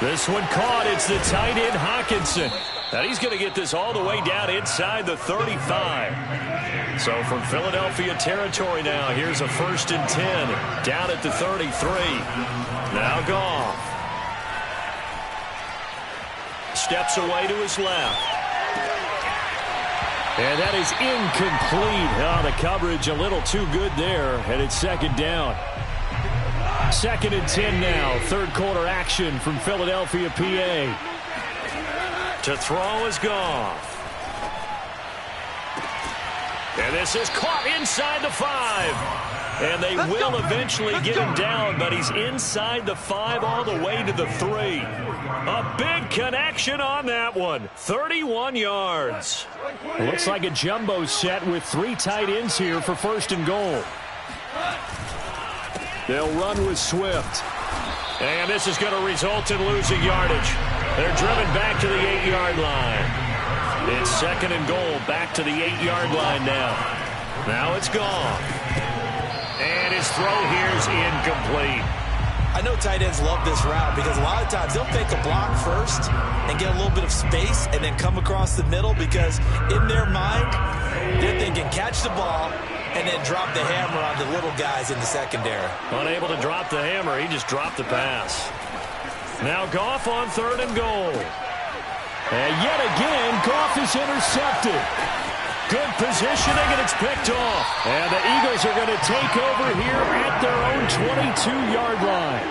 This one caught. It's the tight end Hockenson. And he's going to get this all the way down inside the 35. So from Philadelphia territory now, here's a 1st and 10 down at the 33. Now Goff. Steps away to his left. And that is incomplete. Oh, the coverage a little too good there, and it's 2nd down. 2nd and 10 now. 3rd quarter action from Philadelphia, PA. To throw is Goff. And this is caught inside the 5. And they will eventually get him down, but he's inside the 5 all the way to the 3. A big connection on that one. 31 yards. Looks like a jumbo set with 3 tight ends here for 1st and goal. They'll run with Swift. And this is going to result in losing yardage. They're driven back to the 8-yard line. It's 2nd and goal, back to the 8-yard line now. Now it's Goff. And his throw here's incomplete. I know tight ends love this route because a lot of times they'll fake a block first and get a little bit of space and then come across the middle because in their mind, they're thinking catch the ball and then drop the hammer on the little guys in the secondary. Unable to drop the hammer, he just dropped the pass. Now Goff on 3rd and goal. And yet again, Goff is intercepted. Good positioning, and it's picked off. And the Eagles are going to take over here at their own 22-yard line.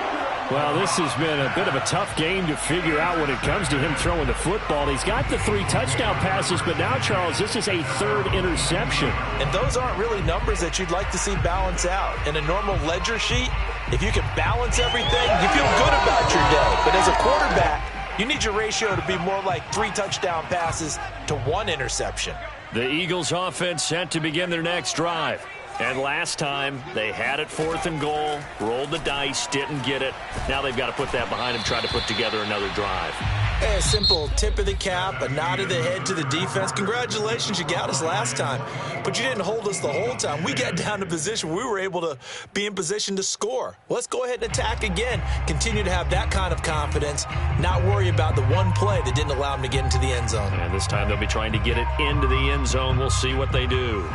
Well, this has been a bit of a tough game to figure out when it comes to him throwing the football. He's got the 3 touchdown passes, but now, Charles, this is a 3rd interception. And those aren't really numbers that you'd like to see balance out. In a normal ledger sheet, if you can balance everything, you feel good about your day. But as a quarterback, you need your ratio to be more like 3 touchdown passes to 1 interception. The Eagles offense set to begin their next drive. And last time, they had it 4th and goal, rolled the dice, didn't get it. Now they've got to put that behind them, try to put together another drive. A simple tip of the cap, a nod of the head to the defense. Congratulations, you got us last time, but you didn't hold us the whole time. We got down to position. We were able to be in position to score. Let's go ahead and attack again. Continue to have that kind of confidence, not worry about the one play that didn't allow them to get into the end zone. And this time they'll be trying to get it into the end zone. We'll see what they do.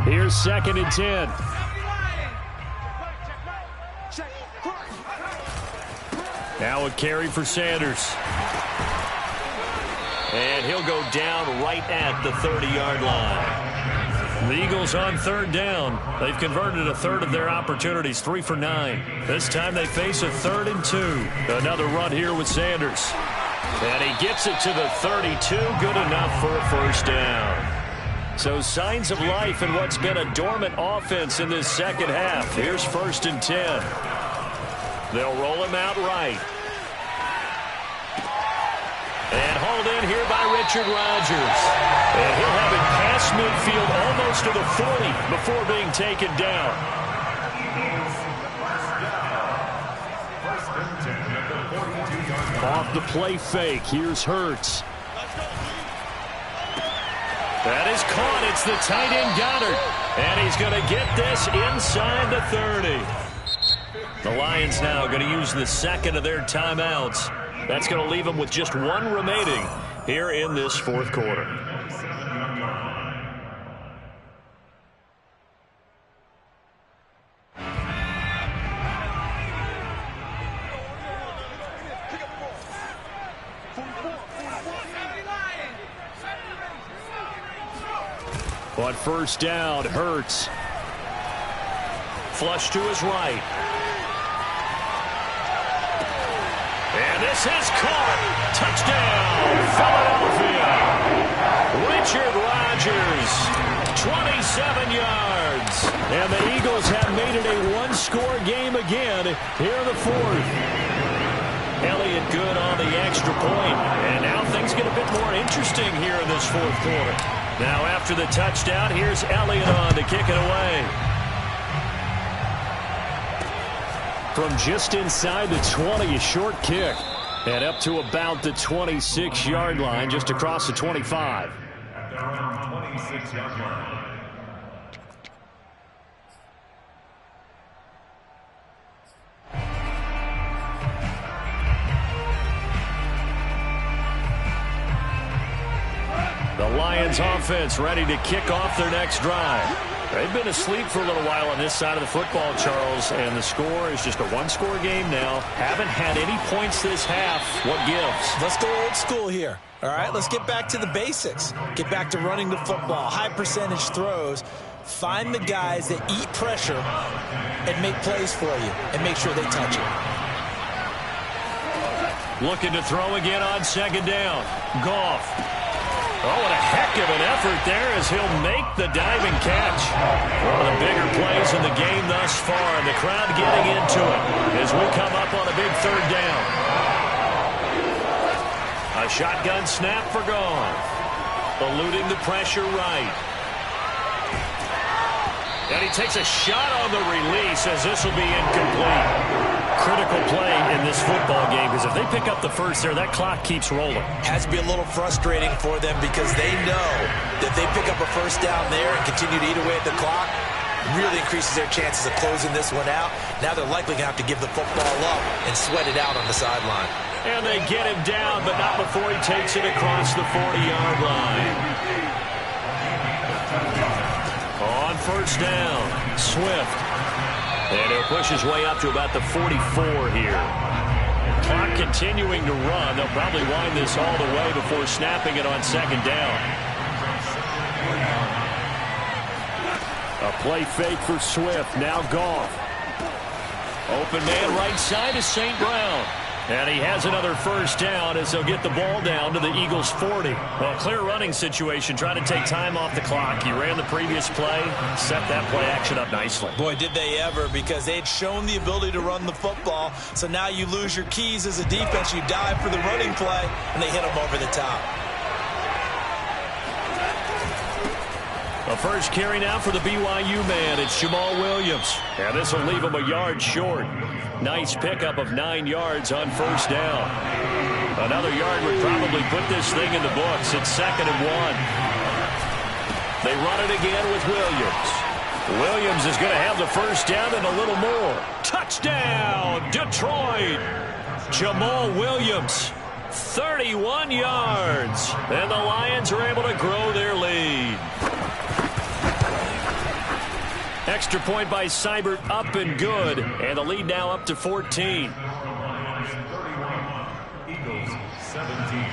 Here's 2nd and 10. Now a carry for Sanders. And he'll go down right at the 30-yard line. The Eagles on 3rd down. They've converted a 3rd of their opportunities, 3 for 9. This time they face a 3rd and 2. Another run here with Sanders. And he gets it to the 32. Good enough for a 1st down. So signs of life in what's been a dormant offense in this 2nd half. Here's 1st and 10. They'll roll him out right. And hauled in here by Richard Rodgers. And he'll have it past midfield almost to the 40 before being taken down. Off the play fake. Here's Hurts. That is caught. It's the tight end Goddard. And he's going to get this inside the 30. The Lions now going to use the 2nd of their timeouts. That's going to leave them with just 1 remaining here in this 4th quarter. On 1st down, Hurts. Flush to his right. And this is caught. Touchdown, Philadelphia. Richard Rodgers, 27 yards. And the Eagles have made it a 1-score game again here in the 4th. Elliott good on the extra point. And now things get a bit more interesting here in this 4th quarter. Now after the touchdown, here's Elliott on to kick it away. From just inside the 20, a short kick. And up to about the 26-yard line, just across the 25. At their own 26-yard line. The Lions offense ready to kick off their next drive. They've been asleep for a little while on this side of the football, Charles, and the score is just a 1-score game now. Haven't had any points this half. What gives? Let's go old school here. All right, let's get back to the basics. Get back to running the football, high percentage throws. Find the guys that eat pressure and make plays for you and make sure they touch it. Looking to throw again on 2nd down. Goff. Oh, what a heck of an effort there as he'll make the diving catch. One of the bigger plays in the game thus far, and the crowd getting into it as we come up on a big 3rd down. A shotgun snap for Goff. Eluding the pressure right. And he takes a shot on the release as this will be incomplete. Critical play in this football game because if they pick up the 1st there, that clock keeps rolling. Has to be a little frustrating for them because they know that they pick up a 1st down there and continue to eat away at the clock. really increases their chances of closing this one out. Now they're likely going to have to give the football up and sweat it out on the sideline. And they get him down, but not before he takes it across the 40-yard line. On first down, Swift. And he'll push his way up to about the 44 here. Clock continuing to run. They'll probably wind this all the way before snapping it on second down. A play fake for Swift. Now Goff. Open man right side is St. Brown. And he has another first down as they'll get the ball down to the Eagles' 40. Well, clear running situation. Trying to take time off the clock. He ran the previous play, set that play action up nicely. Boy, did they ever, because they'd shown the ability to run the football. So now you lose your keys as a defense. You dive for the running play, and they hit them over the top. A first carry now for the BYU man. It's Jamal Williams. And this will leave him a yard short. Nice pickup of 9 yards on first down. Another yard would probably put this thing in the books. It's 2nd and 1. They run it again with Williams. Williams is going to have the first down and a little more. Touchdown, Detroit. Jamal Williams, 31 yards. And the Lions are able to grow their lead. Extra point by Seibert, up and good. And the lead now up to 14. Eagles 17.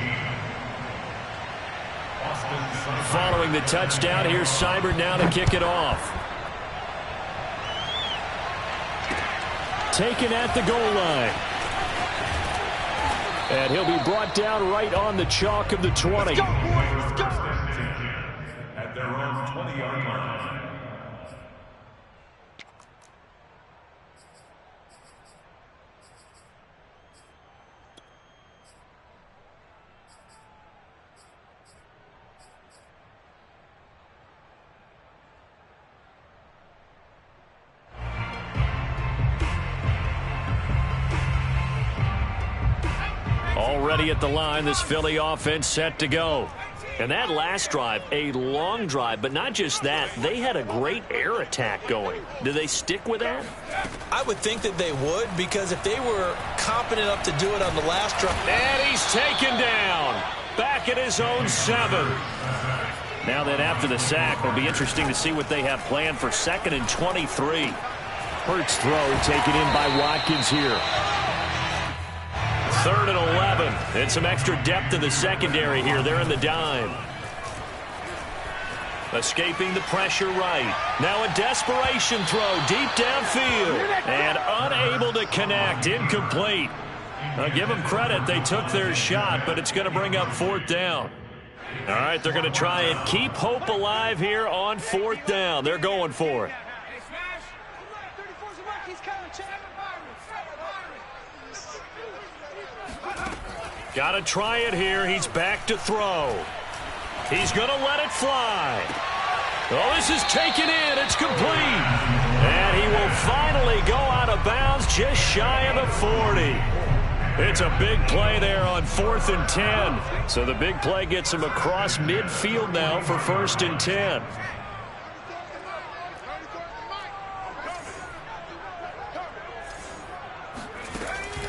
Following the touchdown, here's Seibert now to kick it off. Taken at the goal line. And he'll be brought down right on the chalk of the 20. Let's go, boys. Let's go. At their own 20-yard line. Already at the line, this Philly offense set to go. And that last drive, a long drive, but not just that, they had a great air attack going. Do they stick with that? I would think that they would, because if they were competent enough to do it on the last drive. And he's taken down. Back at his own 7. Now then, after the sack, it'll be interesting to see what they have planned for 2nd and 23. Hurts throw taken in by Watkins here. 3rd and 11. And some extra depth in the secondary here. They're in the dime. Escaping the pressure right. Now a desperation throw deep downfield. And unable to connect. Incomplete. I'll give them credit. They took their shot, but it's going to bring up 4th down. All right, they're going to try and keep hope alive here on 4th down. They're going for it. Got to try it here. He's back to throw. He's going to let it fly. Oh, this is taken in. It's complete. And he will finally go out of bounds just shy of the 40. It's a big play there on 4th and 10. So the big play gets him across midfield now for 1st and 10.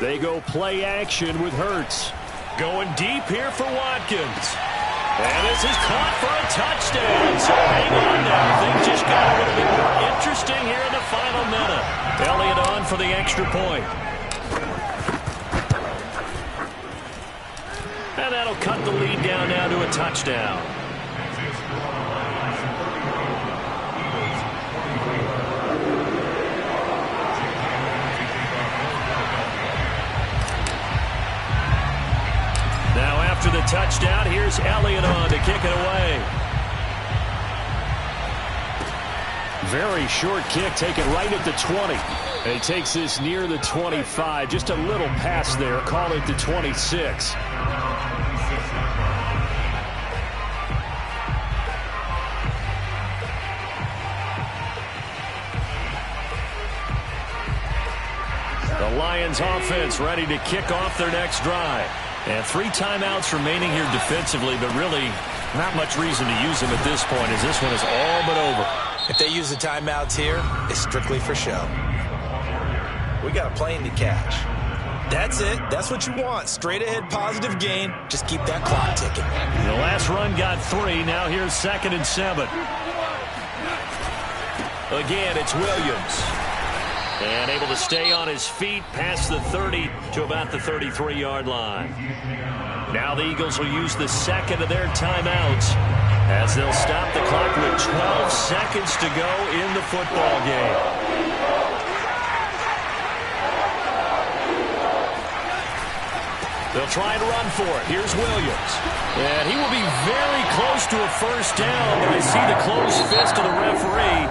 They go play action with Hurts. Going deep here for Watkins. And this is caught for a touchdown. So hang on now. Things just got a little bit more interesting here in the final minute. Elliott on for the extra point. And that'll cut the lead down now to a touchdown. After the touchdown, here's Elliott on to kick it away. Very short kick taken right at the 20. And he takes this near the 25. Just a little pass there. Call it the 26. The Lions offense ready to kick off their next drive. And 3 timeouts remaining here defensively, but really not much reason to use them at this point, as this one is all but over. If they use the timeouts here, it's strictly for show. We got a plane to catch. That's it. That's what you want. Straight ahead positive gain. Just keep that clock ticking. The last run got 3. Now here's 2nd and 7. Again, it's Williams. And able to stay on his feet past the 30 to about the 33-yard line. Now the Eagles will use the second of their timeouts as they'll stop the clock with 12 seconds to go in the football game. They'll try and run for it. Here's Williams. And he will be very close to a first down, but I see the closed fist of the referee,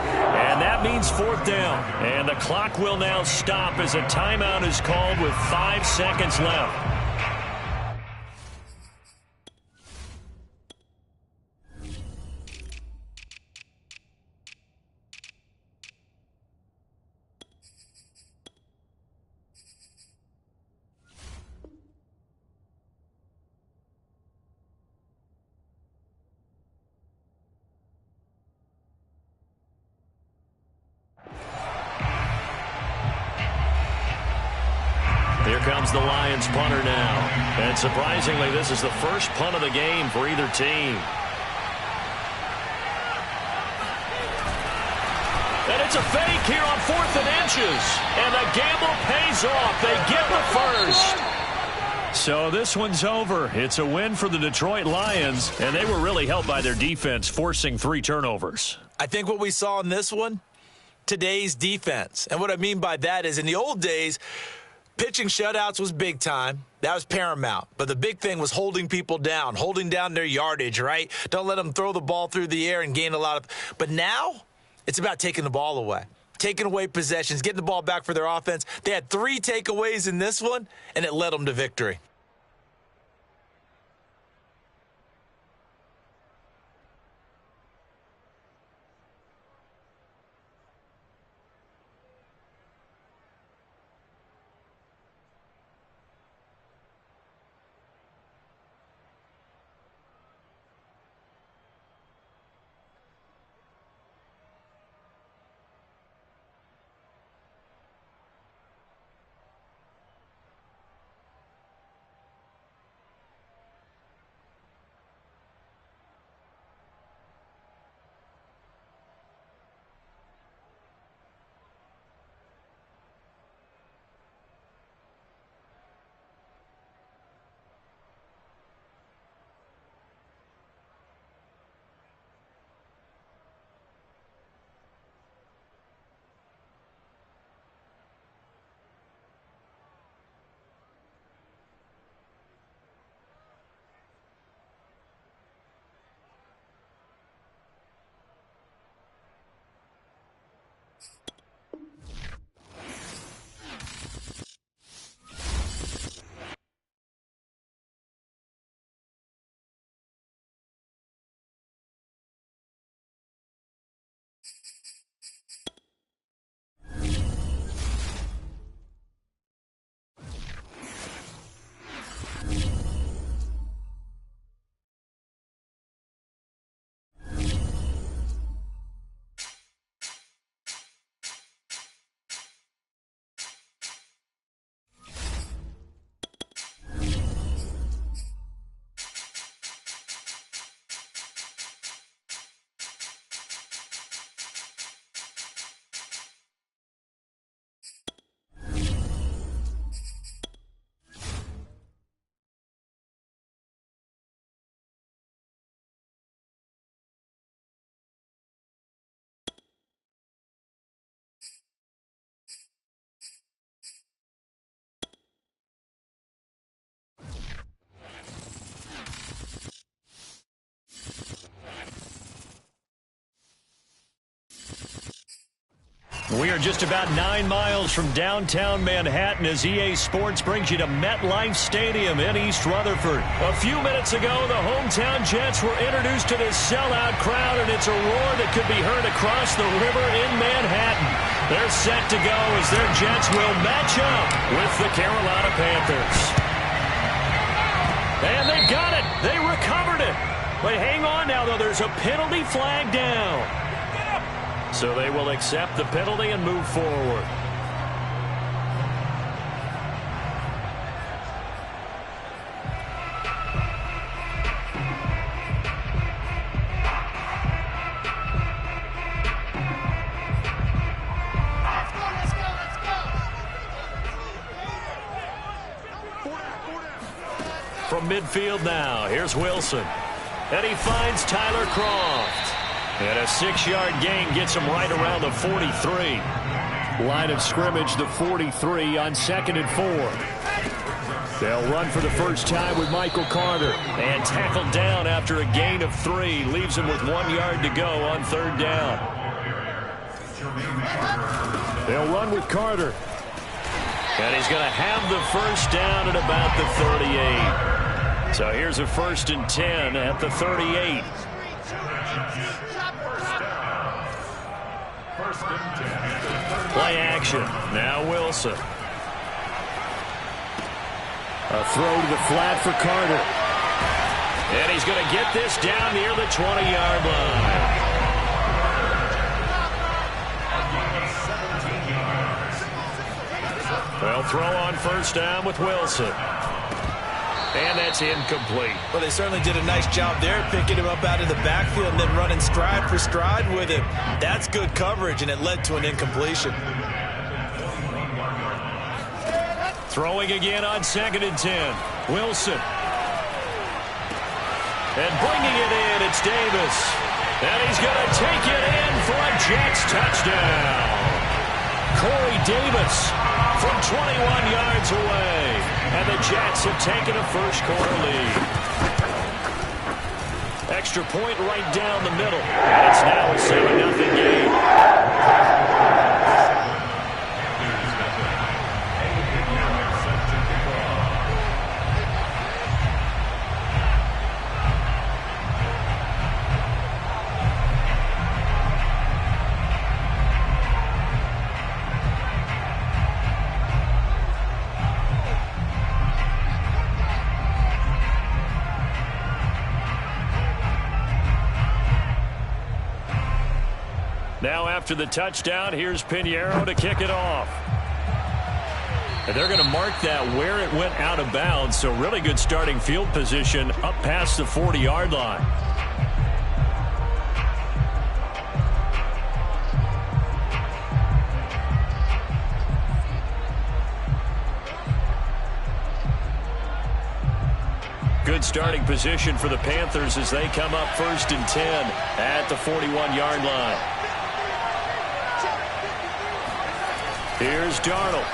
and that means 4th down. And the clock will now stop as a timeout is called with 5 seconds left. Here comes the Lions punter now. And surprisingly, this is the first punt of the game for either team. And it's a fake here on 4th and inches. And the gamble pays off. They get the first. So this one's over. It's a win for the Detroit Lions. And they were really helped by their defense, forcing 3 turnovers. I think what we saw in this one, today's defense. And what I mean by that is in the old days, pitching shutouts was big time. That was paramount. But the big thing was holding people down, holding down their yardage, right? Don't let them throw the ball through the air and gain a lot of. But now it's about taking the ball away, taking away possessions, getting the ball back for their offense. They had 3 takeaways in this one, and it led them to victory. We are just about 9 miles from downtown Manhattan as EA Sports brings you to MetLife Stadium in East Rutherford. A few minutes ago, the hometown Jets were introduced to this sellout crowd, and it's a roar that could be heard across the river in Manhattan. They're set to go as their Jets will match up with the Carolina Panthers. And they got it. They recovered it. But hang on now, though. There's a penalty flag down. So they will accept the penalty and move forward. From midfield now, here's Wilson. And he finds Tyler Croft. And a 6-yard gain gets him right around the 43. Line of scrimmage, the 43 on 2nd and 4. They'll run for the first time with Michael Carter. And tackled down after a gain of 3. Leaves him with 1 yard to go on 3rd down. They'll run with Carter. And he's going to have the first down at about the 38. So here's a 1st and 10 at the 38. Play action. Now Wilson. A throw to the flat for Carter. And he's going to get this down near the 20-yard line. They'll throw on 1st down with Wilson. And that's incomplete. Well, they certainly did a nice job there, picking him up out of the backfield and then running stride for stride with him. That's good coverage, and it led to an incompletion. Throwing again on 2nd and 10. Wilson. And bringing it in, it's Davis. And he's going to take it in for a Jets touchdown. Corey Davis from 21 yards away. And the Jets have taken a first-quarter lead. Extra point right down the middle. And it's now a 7-0 game. Now after the touchdown, here's Pinheiro to kick it off. And they're going to mark that where it went out of bounds, so really good starting field position up past the 40-yard line. Good starting position for the Panthers as they come up 1st and 10 at the 41-yard line. Here's Darnold.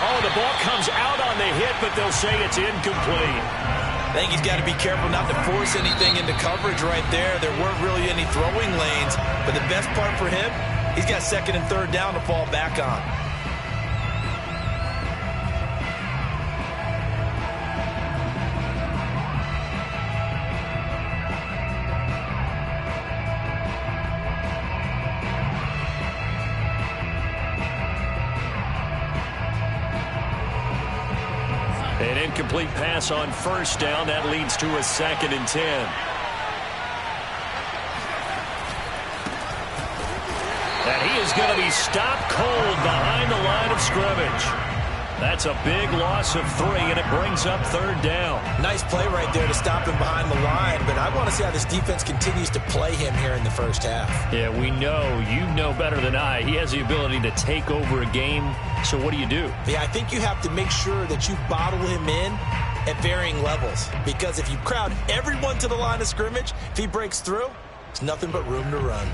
Oh, the ball comes out on the hit, but they'll say it's incomplete. I think he's got to be careful not to force anything into coverage right there. There weren't really any throwing lanes, but the best part for him, he's got 2nd and 3rd down to fall back on. An incomplete pass on 1st down. That leads to a 2nd and 10. And he is going to be stopped cold behind the line of scrimmage. That's a big loss of 3, and it brings up 3rd down. Nice play right there to stop him behind the line, but I want to see how this defense continues to play him here in the first half. Yeah, we know. You know better than I. He has the ability to take over a game. So what do you do? Yeah, I think you have to make sure that you bottle him in at varying levels. Because if you crowd everyone to the line of scrimmage, if he breaks through, it's nothing but room to run.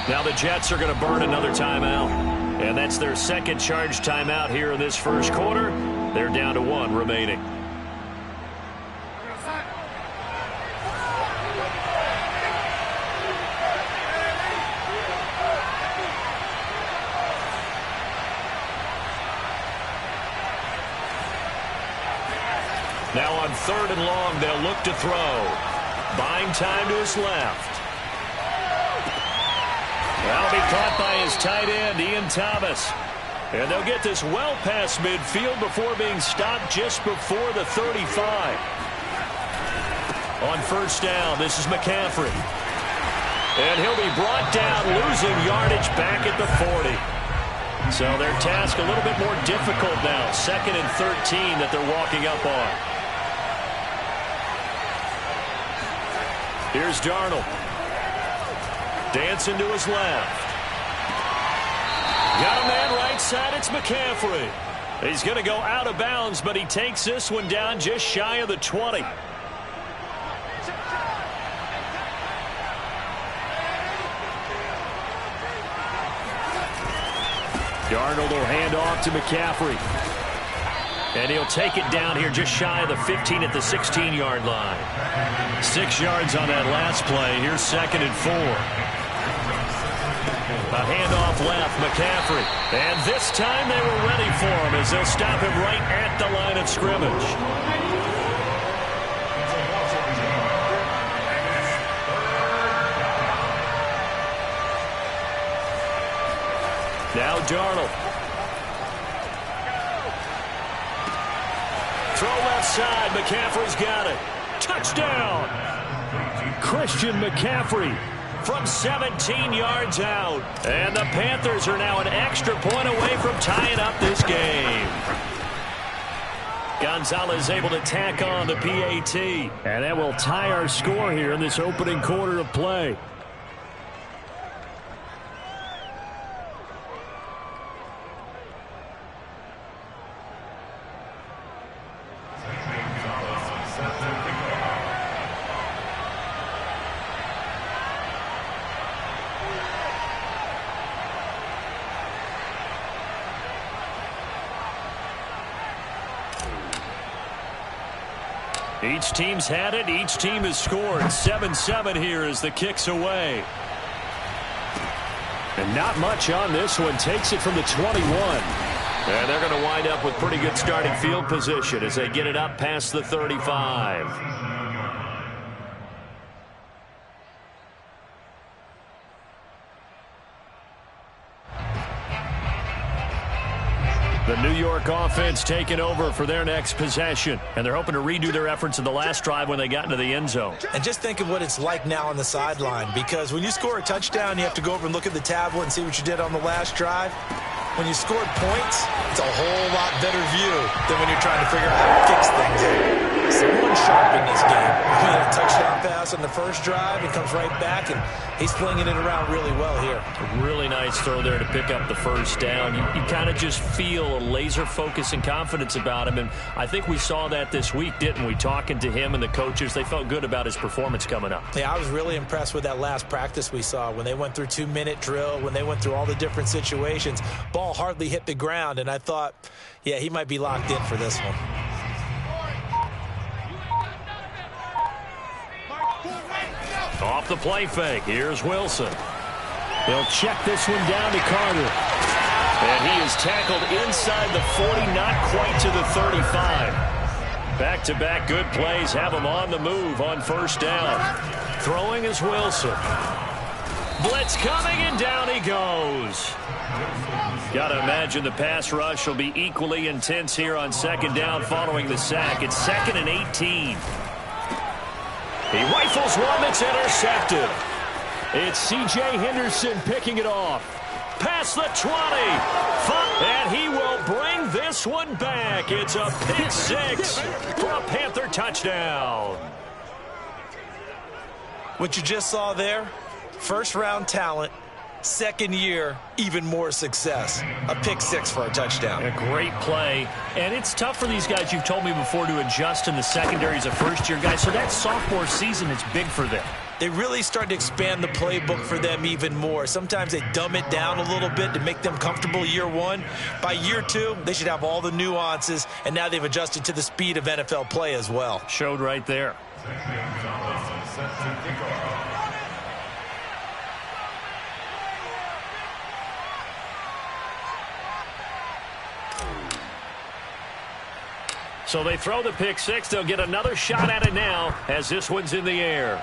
Now the Jets are going to burn another timeout. And that's their 2nd charge timeout here in this first quarter. They're down to 1 remaining. Now on 3rd and long, they'll look to throw. Buying time to his left. That'll be caught by his tight end, Ian Thomas. And they'll get this well past midfield before being stopped just before the 35. On 1st down, this is McCaffrey. And he'll be brought down, losing yardage back at the 40. So their task a little bit more difficult now. 2nd and 13 that they're walking up on. Here's Darnold. Dancing to his left. Got a man right side. It's McCaffrey. He's going to go out of bounds, but he takes this one down just shy of the 20. Darnold will hand off to McCaffrey. And he'll take it down here just shy of the 15 at the 16-yard line. 6 yards on that last play. Here's 2nd and 4. A handoff left, McCaffrey. And this time they were ready for him as they'll stop him right at the line of scrimmage. Now Darnold. Throw left side. McCaffrey's got it. Touchdown. Christian McCaffrey from 17 yards out. And the Panthers are now an extra point away from tying up this game. Gonzalez able to tack on the PAT. And that will tie our score here in this opening quarter of play. Each team's had it. Each team has scored. 7-7 here as the kick's away. And not much on this one. Takes it from the 21. And they're going to wind up with pretty good starting field position as they get it up past the 35. The New York offense taking over for their next possession. And they're hoping to redo their efforts in the last drive when they got into the end zone. And just think of what it's like now on the sideline, because when you score a touchdown, you have to go over and look at the tablet and see what you did on the last drive. When you scored points, it's a whole lot better view than when you're trying to figure out how to fix things. Someone's sharp in this game. He had a touchdown pass on the first drive. He comes right back, and he's flinging it around really well here. A really nice throw there to pick up the first down. You kind of just feel a laser focus and confidence about him, and I think we saw that this week, didn't we? Talking to him and the coaches, they felt good about his performance coming up. Yeah, I was really impressed with that last practice we saw when they went through 2-minute drill, when they went through all the different situations. Ball hardly hit the ground, and I thought, yeah, he might be locked in for this one. Off the play fake, here's Wilson. He'll check this one down to Carter. And he is tackled inside the 40, not quite to the 35. Back-to-back good plays have him on the move on first down. Throwing is Wilson. Blitz coming, and down he goes. Got to imagine the pass rush will be equally intense here on second down following the sack. It's 2nd and 18. He rifles one that's intercepted. It's C.J. Henderson picking it off. Past the 20. And he will bring this one back. It's a pick six for a Panther touchdown. What you just saw there, first-round talent, second year, even more success. A pick six for a touchdown. A great play. And it's tough for these guys, you've told me before, to adjust in the secondary as a first-year guy. So that sophomore season is big for them. They really start to expand the playbook for them even more. Sometimes they dumb it down a little bit to make them comfortable year one. By year two, they should have all the nuances, and now they've adjusted to the speed of NFL play as well. Showed right there. So they throw the pick six. They'll get another shot at it now as this one's in the air.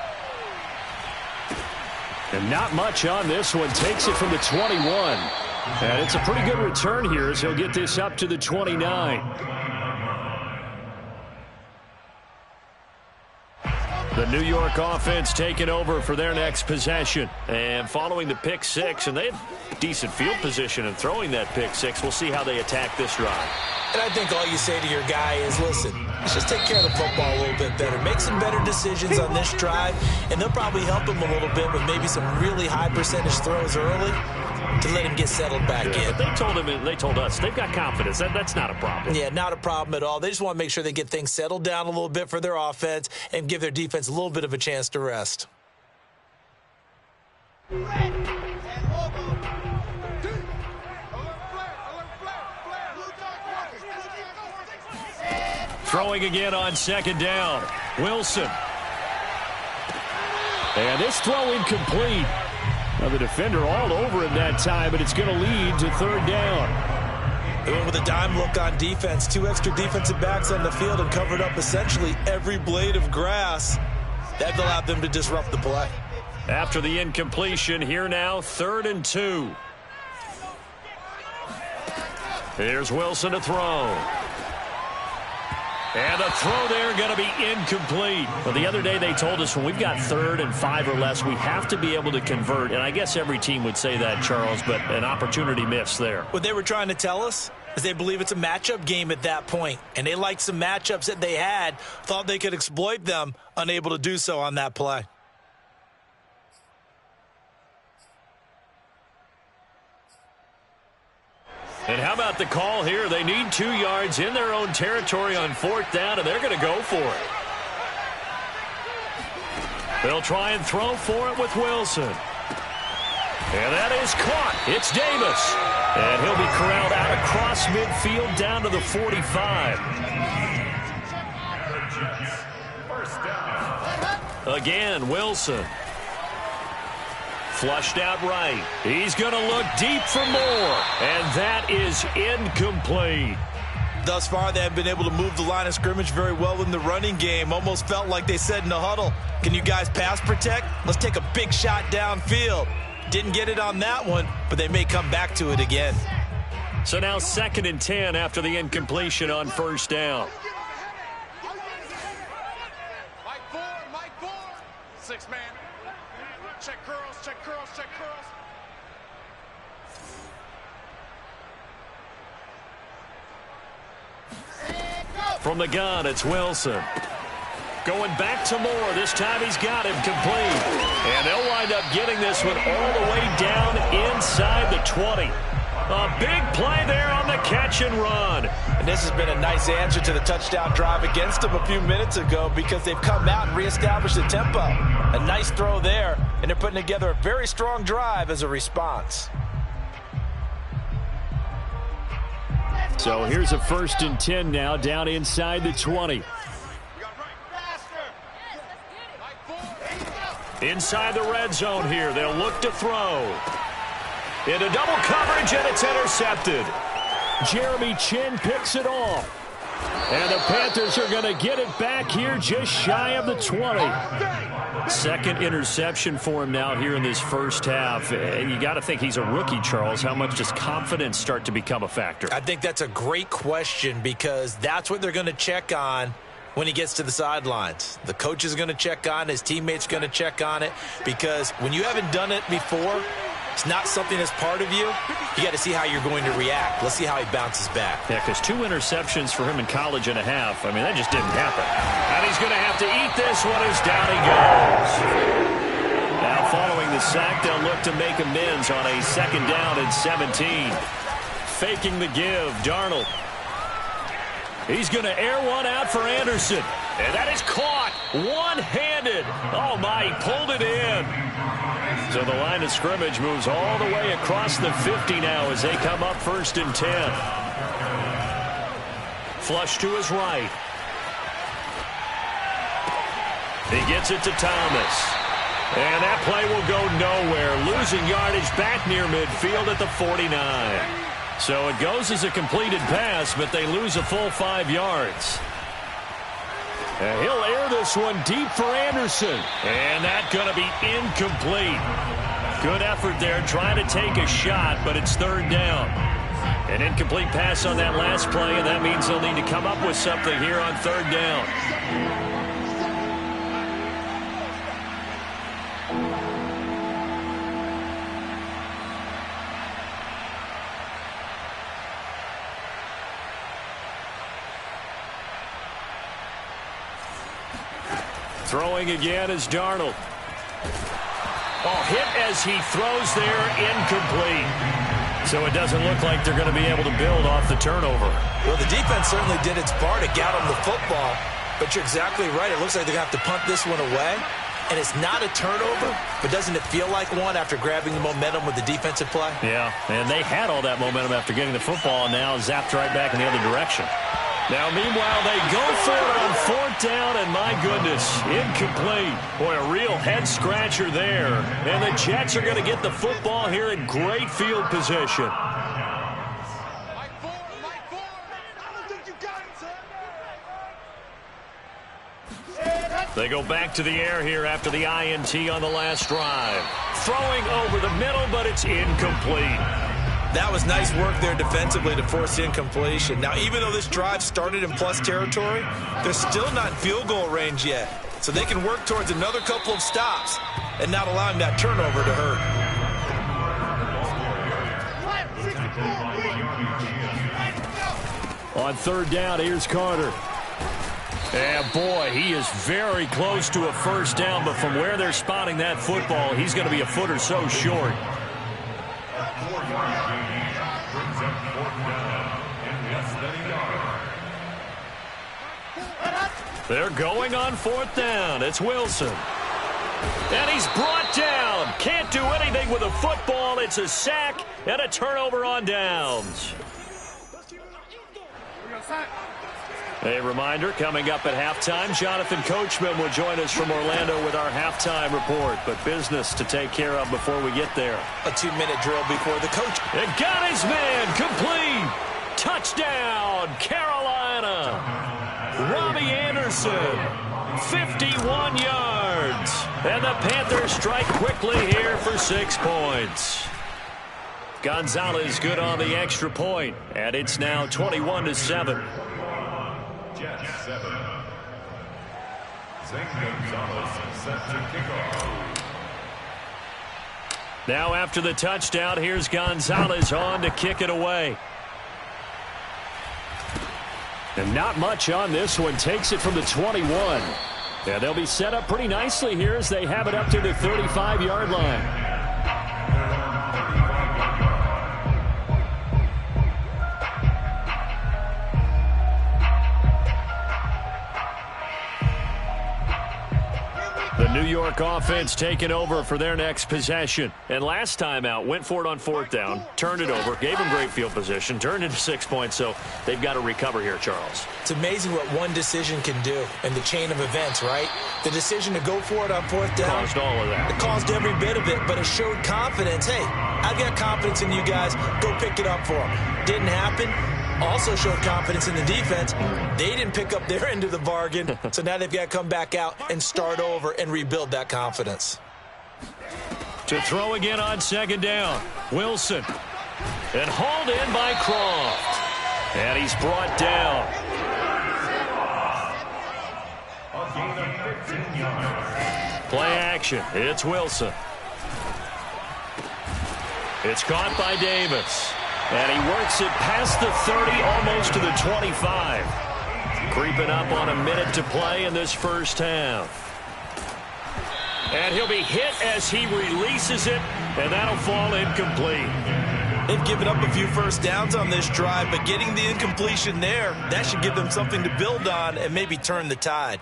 And not much on this one. Takes it from the 21. And it's a pretty good return here as he'll get this up to the 29. The New York offense taking over for their next possession. And following the pick six, and they have decent field position in throwing that pick six. We'll see how they attack this drive. And I think all you say to your guy is, listen, let's just take care of the football a little bit better. Make some better decisions on this drive, and they'll probably help him a little bit with maybe some really high percentage throws early to let him get settled back in. But they told us they've got confidence. That's not a problem. Yeah, not a problem at all. They just want to make sure they get things settled down a little bit for their offense and give their defense a little bit of a chance to rest. Throwing again on second down. Wilson. And this throw incomplete. Now the defender all over him that time, but it's going to lead to third down. They went with a dime look on defense. 2 extra defensive backs on the field and covered up essentially every blade of grass. That allowed them to disrupt the play. After the incompletion, here now, 3rd and 2. Here's Wilson to throw. And the throw there going to be incomplete. Well, the other day they told us when we've got 3rd and 5 or less, we have to be able to convert. And I guess every team would say that, Charles, but an opportunity missed there. What they were trying to tell us is they believe it's a matchup game at that point. And they liked some matchups that they had, thought they could exploit them, unable to do so on that play. And how about the call here? They need 2 yards in their own territory on 4th down, and they're going to go for it. They'll try and throw for it with Wilson. And that is caught. It's Davis. And he'll be corralled out across midfield down to the 45. Again, Wilson. Flushed out right. He's going to look deep for more. And that is incomplete. Thus far, they have been able to move the line of scrimmage very well in the running game. Almost felt like they said in the huddle, can you guys pass protect? Let's take a big shot downfield. Didn't get it on that one, but they may come back to it again. So now 2nd and 10 after the incompletion on 1st down. Mike 4. 6 man. Check curls, check curls, check curls. From the gun, it's Wilson. Going back to Moore. This time he's got him complete. And they'll wind up getting this one all the way down inside the 20. A big play there on the catch and run. And this has been a nice answer to the touchdown drive against them a few minutes ago because they've come out and reestablished the tempo. A nice throw there, and they're putting together a very strong drive as a response. So here's a 1st and 10 now down inside the 20. Inside the red zone here. They'll look to throw. Into double coverage, and it's intercepted. Jeremy Chin picks it off. And the Panthers are going to get it back here just shy of the 20. 2nd interception for him now here in this first half. And you got to think he's a rookie, Charles. How much does confidence start to become a factor? I think that's a great question because that's what they're going to check on when he gets to the sidelines. The coach is going to check on it. His teammates going to check on it because when you haven't done it before, it's not something that's part of you. You got to see how you're going to react. Let's see how he bounces back. Yeah, because 2 interceptions for him in college and a half. I mean, that just didn't happen. And he's going to have to eat this one as down he goes. Now, following the sack, they'll look to make amends on a 2nd down and 17. Faking the give, Darnold. He's going to air one out for Anderson. And that is caught one-handed. Oh, my, he pulled it in. So the line of scrimmage moves all the way across the 50 now as they come up 1st and 10. Flush to his right. He gets it to Thomas. And that play will go nowhere. Losing yardage back near midfield at the 49. So it goes as a completed pass, but they lose a full 5 yards. And he'll air this one deep for Anderson. And that's going to be incomplete. Good effort there trying to take a shot, but it's third down. An incomplete pass on that last play, and that means they'll need to come up with something here on third down. Throwing again is Darnold. Oh, hit as he throws there, incomplete. So it doesn't look like they're going to be able to build off the turnover. Well, the defense certainly did its part to get them the football, but you're exactly right. It looks like they're going to have to punt this one away, and it's not a turnover, but doesn't it feel like one after grabbing the momentum with the defensive play? Yeah, and they had all that momentum after getting the football, and now zapped right back in the other direction. Now, meanwhile, they go for it on fourth down, and my goodness, incomplete. Boy, a real head-scratcher there. And the Jets are going to get the football here in great field position. They go back to the air here after the INT on the last drive. Throwing over the middle, but it's incomplete. That was nice work there defensively to force incompletion. Now, even though this drive started in plus territory, they're still not in field goal range yet. So they can work towards another couple of stops and not allowing that turnover to hurt. On third down, here's Carter. And boy, he is very close to a first down, but from where they're spotting that football, he's going to be a foot or so short. They're going on fourth down. It's Wilson. And he's brought down. Can't do anything with a football. It's a sack and a turnover on downs. A reminder, coming up at halftime, Jonathan Coachman will join us from Orlando with our halftime report. But business to take care of before we get there. A 2-minute drill before the coach. It got his man. Complete. Touchdown, Carolina. Robbie Anderson, 51 yards. And the Panthers strike quickly here for 6 points. Gonzalez good on the extra point, and it's now 21-7. Jets 7. Zane Gonzalez set to kick off. Now after the touchdown, here's Gonzalez on to kick it away. And not much on this one. Takes it from the 21. Yeah, they'll be set up pretty nicely here as they have it up to the 35-yard line. The New York offense taking over for their next possession. And last time out, went for it on fourth down, turned it over, gave them great field position, turned into 6 points, so they've got to recover here, Charles. It's amazing what one decision can do in the chain of events, right? The decision to go for it on fourth down. Caused all of that. It caused every bit of it, but it showed confidence. Hey, I've got confidence in you guys. Go pick it up for them. Didn't happen. Also showed confidence in the defense. They didn't pick up their end of the bargain, so now they've got to come back out and start over and rebuild that confidence. To throw again on second down, Wilson. And hauled in by Croft. And he's brought down. A gain of 15 yards. Play action. It's Wilson. It's caught by Davis. And he works it past the 30, almost to the 25. Creeping up on a minute to play in this first half. And he'll be hit as he releases it, and that'll fall incomplete. They've given up a few first downs on this drive, but getting the incompletion there, that should give them something to build on and maybe turn the tide.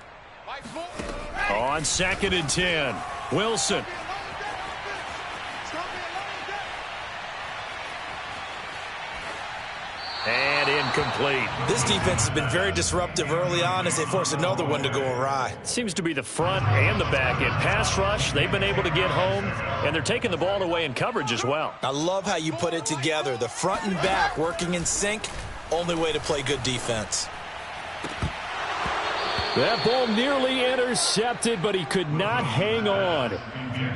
On 2nd and 10, Wilson. And incomplete. This defense has been very disruptive early on as they force another one to go awry. Seems to be the front and the back end. Pass rush, they've been able to get home, and they're taking the ball away in coverage as well. I love how you put it together. The front and back working in sync, only way to play good defense. That ball nearly intercepted, but he could not hang on.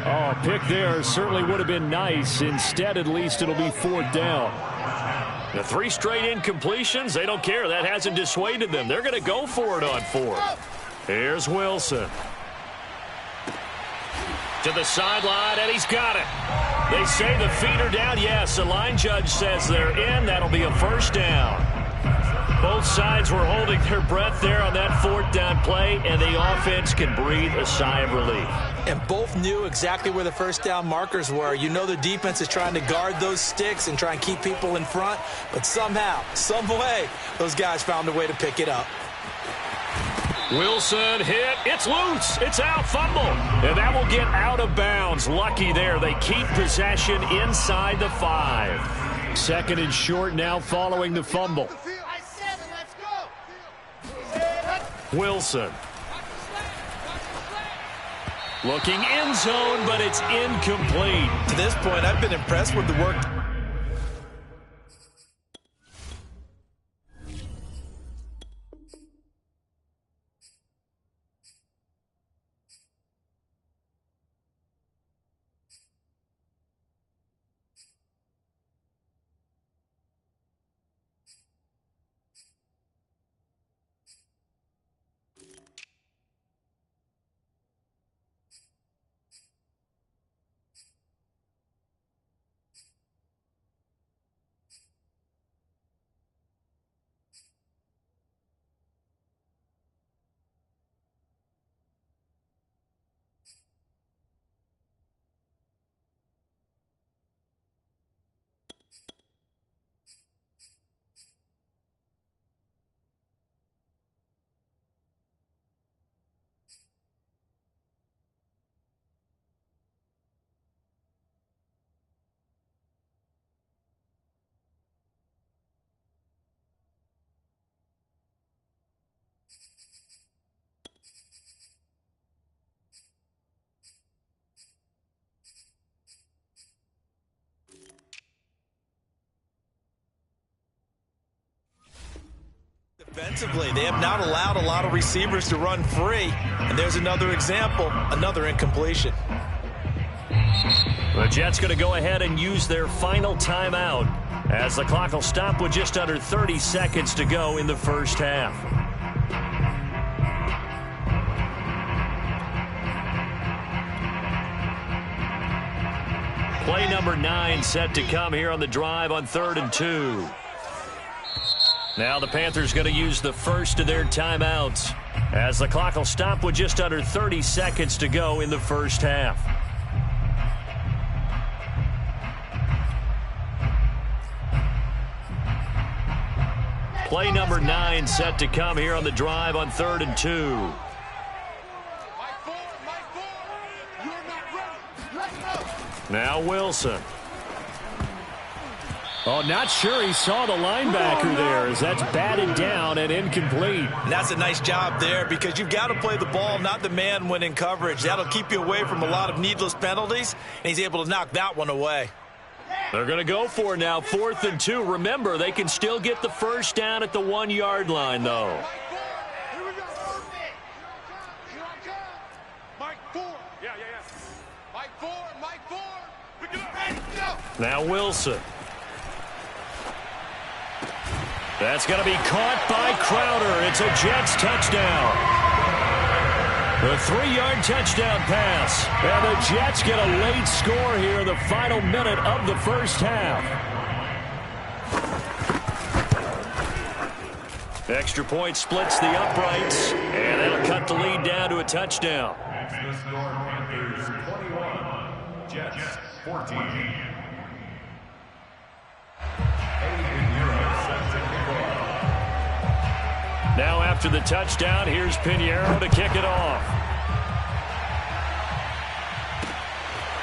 Oh, pick there certainly would have been nice. Instead, at least it'll be 4th down. The 3 straight incompletions, they don't care. That hasn't dissuaded them. They're going to go for it on 4th. Here's Wilson. To the sideline, and he's got it. They say the feet are down. Yes, the line judge says they're in. That'll be a 1st down. Both sides were holding their breath there on that 4th down play, and the offense can breathe a sigh of relief. And both knew exactly where the 1st down markers were. You know the defense is trying to guard those sticks and try and keep people in front, but somehow, some way, those guys found a way to pick it up. Wilson hit. It's loose. It's out. Fumble. And that will get out of bounds. Lucky there. They keep possession inside the 5. 2nd and short now following the fumble. Wilson. Looking end zone, but it's incomplete. To this point, I've been impressed with the work. Defensively, they have not allowed a lot of receivers to run free. And there's another example, another incompletion. The Jets going to go ahead and use their final timeout as the clock will stop with just under 30 seconds to go in the 1st half. Play number 9 set to come here on the drive on 3rd and 2. Now the Panthers going to use the first of their timeouts as the clock will stop with just under 30 seconds to go in the 1st half. Play number 9 set to come here on the drive on 3rd and 2. Now Wilson. Oh, not sure he saw the linebacker there as that's batted down and incomplete. And that's a nice job there because you've got to play the ball, not the man when in coverage. That'll keep you away from a lot of needless penalties, and he's able to knock that one away. They're going to go for it now, 4th and 2. Remember, they can still get the 1st down at the 1-yard line, though. Now Wilson. That's going to be caught by Crowder. It's a Jets touchdown. The 3-yard touchdown pass. And the Jets get a late score here in the final minute of the 1st half. Extra point splits the uprights, and that'll cut the lead down to a touchdown. The score, Panthers 21, Jets 14. Now after the touchdown, here's Pinheiro to kick it off.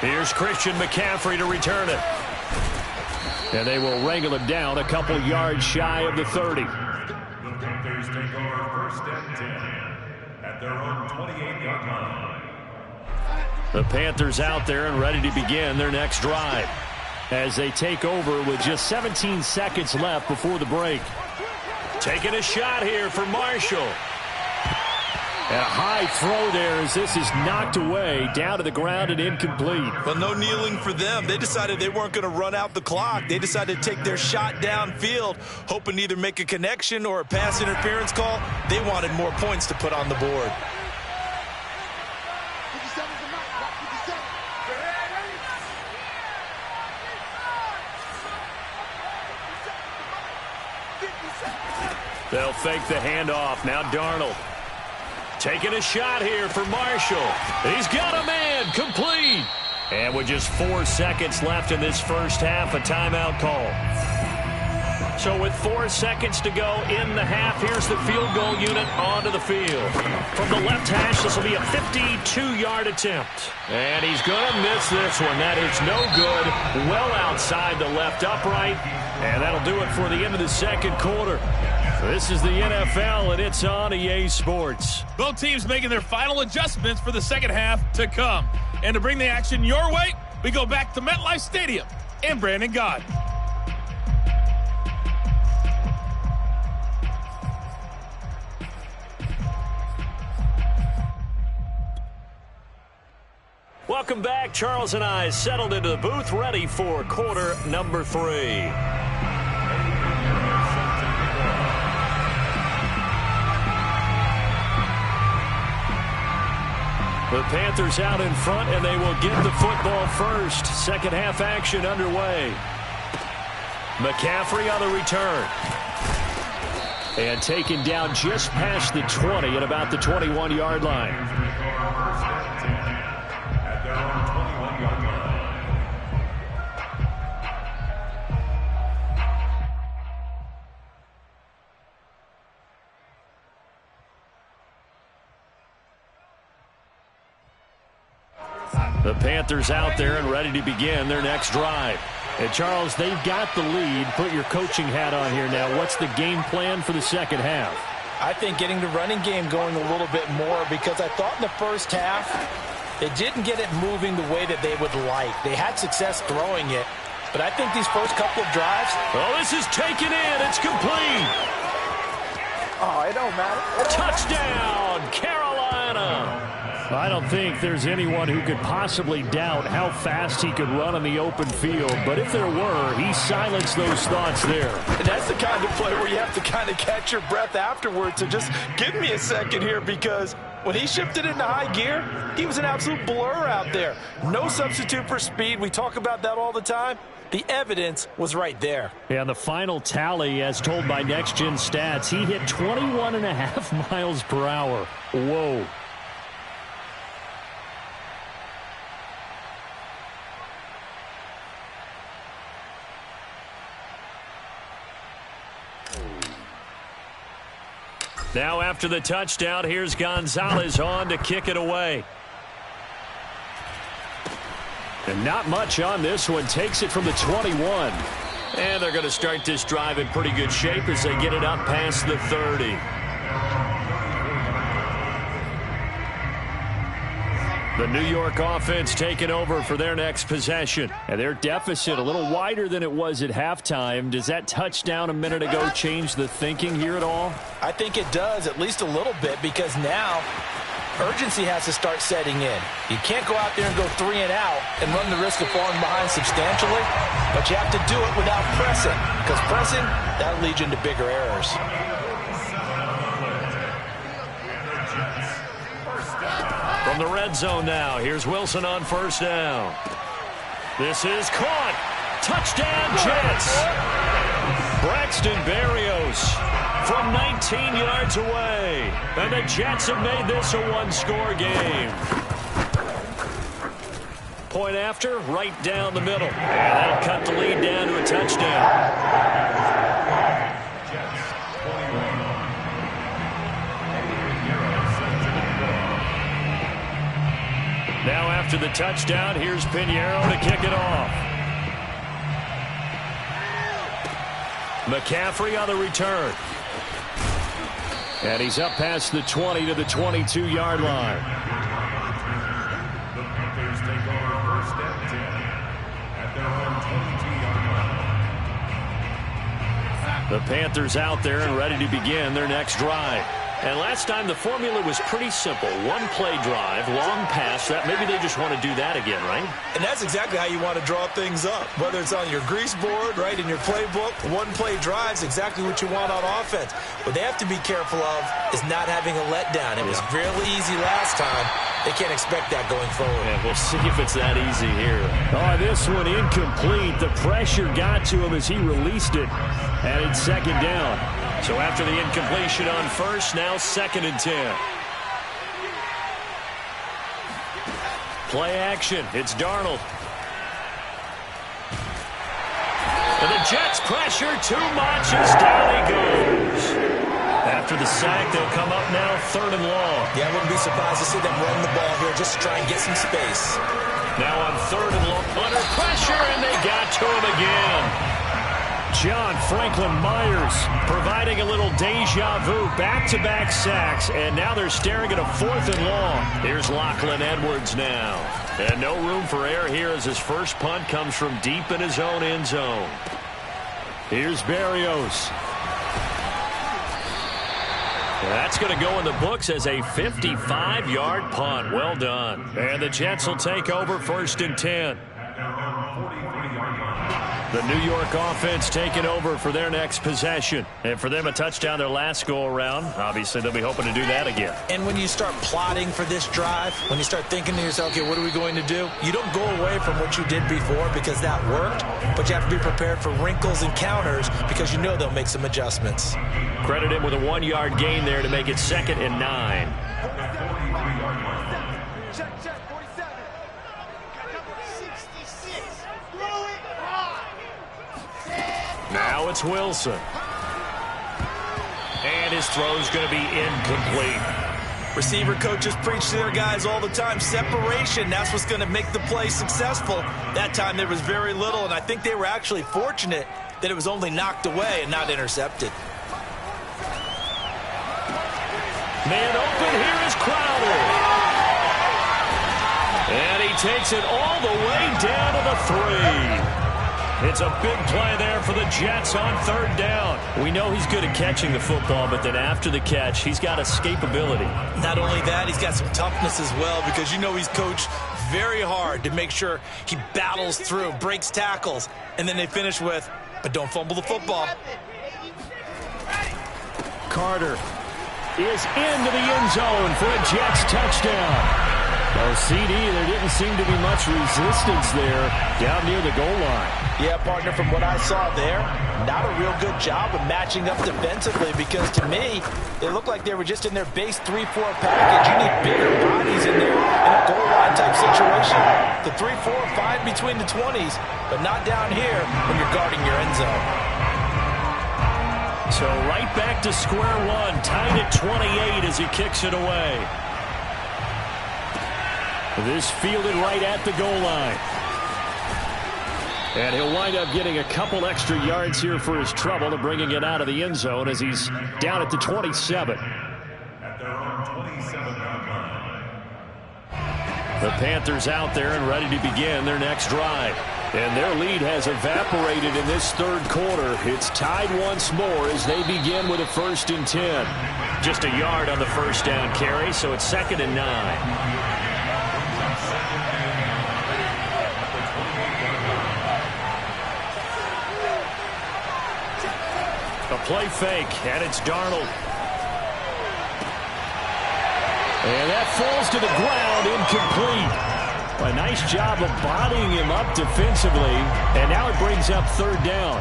Here's Christian McCaffrey to return it. And they will wrangle him down a couple yards shy of the 30. The Panthers take over 1st and 10 at their own 28-yard line. The Panthers out there and ready to begin their next drive as they take over with just 17 seconds left before the break. Taking a shot here for Marshall. And a high throw there as this is knocked away, down to the ground and incomplete. Well, no kneeling for them. They decided they weren't going to run out the clock. They decided to take their shot downfield, hoping to either make a connection or a pass interference call. They wanted more points to put on the board. They'll fake the handoff. Now Darnold. Taking a shot here for Marshall. He's got a man. Complete. And with just 4 seconds left in this first half, a timeout call. So with 4 seconds to go in the half, here's the field goal unit onto the field. From the left hash, this will be a 52-yard attempt. And he's going to miss this one. That is no good. Well outside the left upright. And that'll do it for the end of the second quarter. This is the NFL, and it's on EA Sports. Both teams making their final adjustments for the second half to come. And to bring the action your way, we go back to MetLife Stadium in Brandon Gott. Welcome back. Charles and I settled into the booth, ready for quarter number 3. The Panthers out in front, and they will get the football first. Second half action underway. McCaffrey on the return. And taken down just past the 20 at about the 21-yard line. The Panthers out there and ready to begin their next drive. And Charles, they've got the lead. Put your coaching hat on here now. What's the game plan for the second half? I think getting the running game going a little bit more, because I thought in the first half they didn't get it moving the way that they would like. They had success throwing it, but I think these first couple of drives... Oh, this is taken in. It's complete. Oh, it don't matter. Touchdown, Carolina. I don't think there's anyone who could possibly doubt how fast he could run on the open field. But if there were, he silenced those thoughts there. And that's the kind of play where you have to kind of catch your breath afterwards. So just give me a second here, because when he shifted into high gear, he was an absolute blur out there. No substitute for speed. We talk about that all the time. The evidence was right there. And the final tally, as told by Next Gen Stats, he hit 21.5 miles per hour. Whoa. Now after the touchdown, here's Gonzalez on to kick it away. And not much on this one. Takes it from the 21. And they're going to start this drive in pretty good shape as they get it up past the 30. The New York offense taking over for their next possession. And their deficit a little wider than it was at halftime. Does that touchdown a minute ago change the thinking here at all? I think it does, at least a little bit, because now urgency has to start setting in. You can't go out there and go 3 and out and run the risk of falling behind substantially, but you have to do it without pressing, because pressing, that leads you into bigger errors. From the red zone now, here's Wilson on first down. This is caught. Touchdown, Jets. Braxton Berrios from 19 yards away. And the Jets have made this a one-score game. Point after, right down the middle. And that'll cut the lead down to a touchdown. Now after the touchdown, here's Pinheiro to kick it off. McCaffrey on the return. And he's up past the 20 to the 22-yard line. The Panthers take over first and 10 at their own 22-yard line. The Panthers out there and ready to begin their next drive. And last time the formula was pretty simple. One play drive, long pass. That maybe they just want to do that again, right? And that's exactly how you want to draw things up. Whether it's on your grease board, right, in your playbook, one play drives exactly what you want on offense. What they have to be careful of is not having a letdown. It was really easy last time. They can't expect that going forward. And we'll see if it's that easy here. Oh, this one incomplete. The pressure got to him as he released it. And it's second down. So after the incompletion on first, now 2nd and 10. Play action. It's Darnold. And the Jets pressure too much as down he goes. After the sack, they'll come up now 3rd and long. Yeah, I wouldn't be surprised to see them run the ball here just to try and get some space. Now on 3rd and long, under pressure, and they got to him again. John Franklin Myers providing a little deja vu, back-to-back sacks, and now they're staring at a 4th and long. Here's Lachlan Edwards now. And no room for error here as his first punt comes from deep in his own end zone. Here's Berrios. That's going to go in the books as a 55-yard punt. Well done. And the Jets will take over 1st and 10. The New York offense taking over for their next possession. And for them, a touchdown their last go-around. Obviously, they'll be hoping to do that again. And when you start plotting for this drive, when you start thinking to yourself, okay, what are we going to do? You don't go away from what you did before because that worked, but you have to be prepared for wrinkles and counters because you know they'll make some adjustments. Credit him with a 1-yard gain there to make it 2nd and 9. Now it's Wilson. And his throw's going to be incomplete. Receiver coaches preach to their guys all the time. Separation, that's what's going to make the play successful. That time there was very little, and I think they were actually fortunate that it was only knocked away and not intercepted. Man open, here is Crowder. And he takes it all the way down to the 3. It's a big play there for the Jets on 3rd down. We know he's good at catching the football, but then after the catch, he's got escapability. Not only that, he's got some toughness as well because you know he's coached very hard to make sure he battles through, breaks tackles, and then they finish with, but don't fumble the football. Carter is into the end zone for a Jets touchdown. Oh, CD, there didn't seem to be much resistance there down near the goal line. Yeah, partner, from what I saw there, not a real good job of matching up defensively because to me, they looked like they were just in their base 3-4 package. You need bigger bodies in there in a goal line type situation. The 3-4 fine between the 20s, but not down here when you're guarding your end zone. So right back to square one, tied at 28 as he kicks it away. This fielded right at the goal line. And he'll wind up getting a couple extra yards here for his trouble and bringing it out of the end zone as he's down at the 27. The Panthers out there and ready to begin their next drive. And their lead has evaporated in this 3rd quarter. It's tied once more as they begin with a 1st and 10. Just a yard on the 1st down carry, so it's 2nd and 9. A play fake, and it's Darnold. And that falls to the ground, incomplete. A nice job of bodying him up defensively, and now it brings up 3rd down.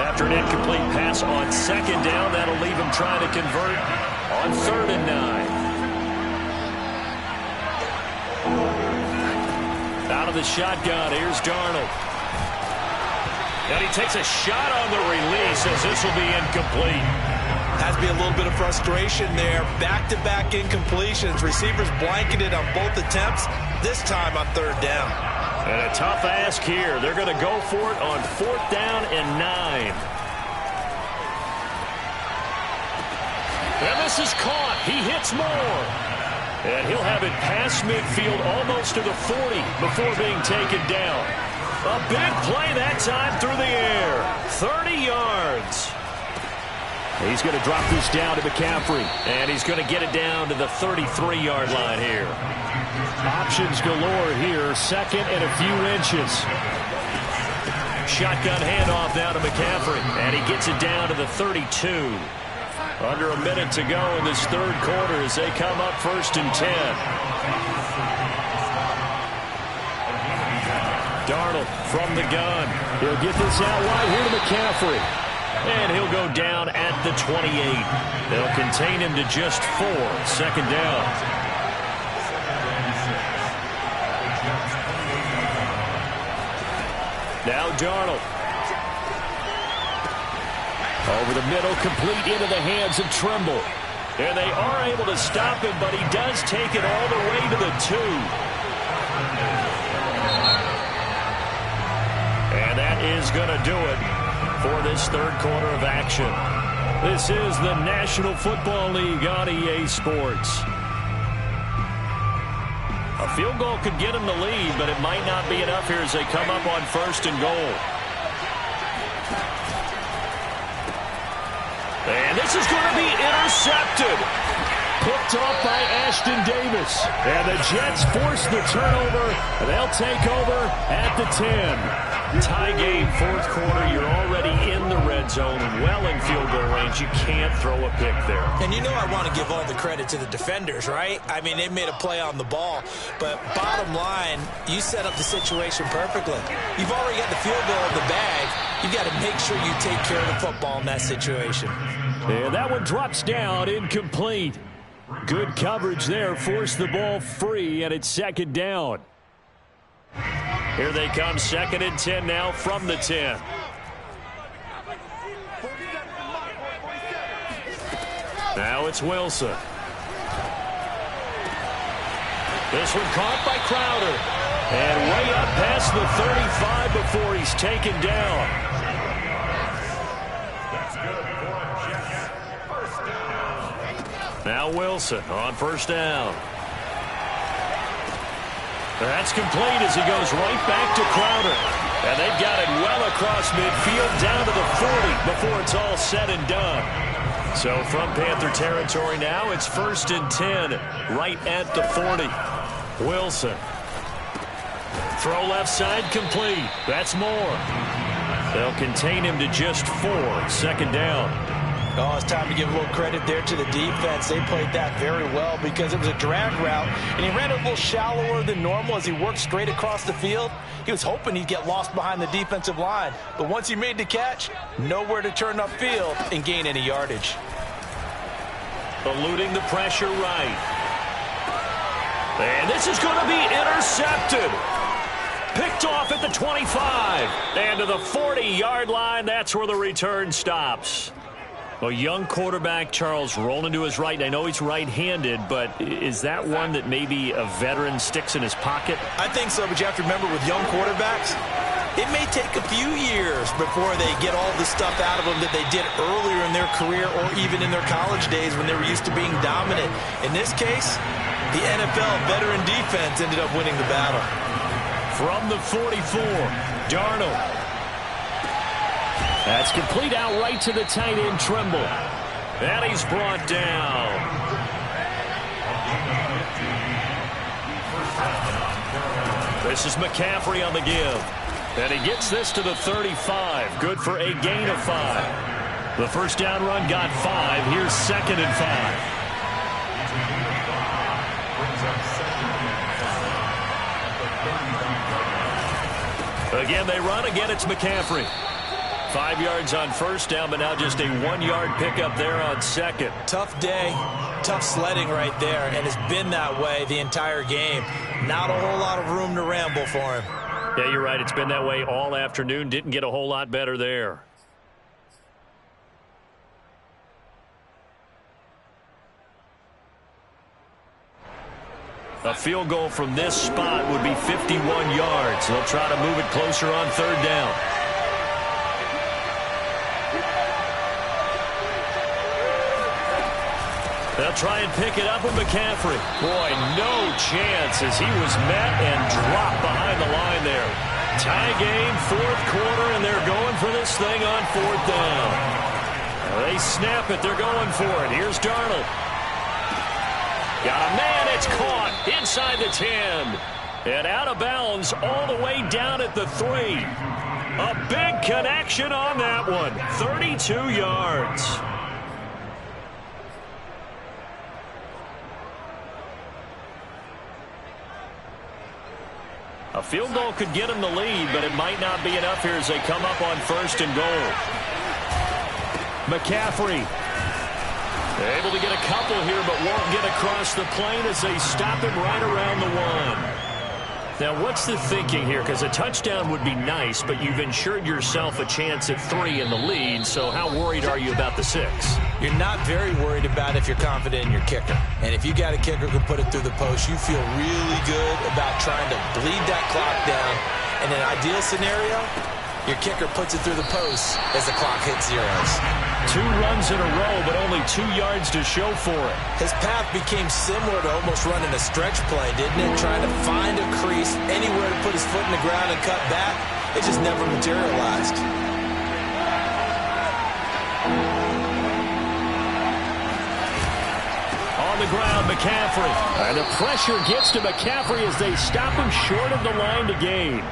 After an incomplete pass on 2nd down, that'll leave him trying to convert on 3rd and 9. Out of the shotgun, here's Darnold. And he takes a shot on the release as this will be incomplete. Has to be a little bit of frustration there. Back-to-back incompletions. Receivers blanketed on both attempts, this time on 3rd down. And a tough ask here. They're going to go for it on 4th down and 9. And this is caught. He hits more. And he'll have it past midfield almost to the 40 before being taken down. A big play that time through the air. 30 yards. He's going to drop this down to McCaffrey. And he's going to get it down to the 33-yard line here. Options galore here. Second and a few inches. Shotgun handoff now to McCaffrey. And he gets it down to the 32. Under a minute to go in this third quarter as they come up 1st and 10. Darnold from the gun. He'll get this out wide here to McCaffrey. And he'll go down at the 28. They'll contain him to just 4. Second down. Now Darnold. Over the middle, complete into the hands of Trimble. And they are able to stop him, but he does take it all the way to the 2. And that is going to do it for this third quarter of action. This is the National Football League on EA Sports. A field goal could get him the lead, but it might not be enough here as they come up on 1st and goal. And this is going to be intercepted. Picked off by Ashton Davis. And the Jets force the turnover. They'll take over at the 10. Tie game, fourth quarter. You're already in the red zone, well in field goal range. You can't throw a pick there. And you know I want to give all the credit to the defenders, right? I mean, they made a play on the ball. But bottom line, you set up the situation perfectly. You've already got the field goal in the bag. You've got to make sure you take care of the football in that situation. And that one drops down, incomplete. Good coverage there, forced the ball free, and it's second down. Here they come, 2nd and 10 now from the 10. Now it's Wilson. This one caught by Crowder. And way up past the 35 before he's taken down. Now Wilson on 1st down. That's complete as he goes right back to Crowder. And they've got it well across midfield down to the 40 before it's all said and done. So from Panther territory now, it's 1st and 10 right at the 40. Wilson. Throw left side complete. That's more. They'll contain him to just 4. Second down. Oh, it's time to give a little credit there to the defense. They played that very well because it was a drag route, and he ran it a little shallower than normal as he worked straight across the field. He was hoping he'd get lost behind the defensive line, but once he made the catch, nowhere to turn upfield and gain any yardage. Eluding the pressure right. And this is going to be intercepted. Picked off at the 25. And to the 40-yard line, that's where the return stops. A young quarterback, Charles, rolling to his right. I know he's right-handed, but is that one that maybe a veteran sticks in his pocket? I think so, but you have to remember with young quarterbacks, it may take a few years before they get all the stuff out of them that they did earlier in their career or even in their college days when they were used to being dominant. In this case, the NFL veteran defense ended up winning the battle. From the 44, Darnold. That's complete out right to the tight end, Trimble. And he's brought down. This is McCaffrey on the give. And he gets this to the 35. Good for a gain of 5. The first down run got 5. Here's 2nd and 5. Again, they run. Again, it's McCaffrey. 5 yards on 1st down, but now just a 1-yard pickup there on 2nd. Tough day, tough sledding right there, and it's been that way the entire game. Not a whole lot of room to ramble for him. Yeah, you're right. It's been that way all afternoon. Didn't get a whole lot better there. A field goal from this spot would be 51 yards. They'll try to move it closer on 3rd down. They'll try and pick it up with McCaffrey. Boy, no chance as he was met and dropped behind the line there. Tie game, 4th quarter, and they're going for this thing on 4th down. They snap it. They're going for it. Here's Darnold. Got a man. It's caught inside the 10. And out of bounds all the way down at the 3. A big connection on that one. 32 yards. A field goal could get them the lead, but it might not be enough here as they come up on 1st and goal. McCaffrey able to get a couple here, but won't get across the plane as they stop him right around the 1. Now, what's the thinking here? Because a touchdown would be nice, but you've ensured yourself a chance at 3 in the lead, so how worried are you about the 6? You're not very worried about if you're confident in your kicker. And if you got a kicker who can put it through the post, you feel really good about trying to bleed that clock down. In an ideal scenario, your kicker puts it through the post as the clock hits zeros. 2 runs in a row, but only 2 yards to show for it. His path became similar to almost running a stretch play, didn't it? Trying to find a crease, anywhere to put his foot in the ground and cut back. It just never materialized. On the ground, McCaffrey. And the pressure gets to McCaffrey as they stop him short of the line to gain.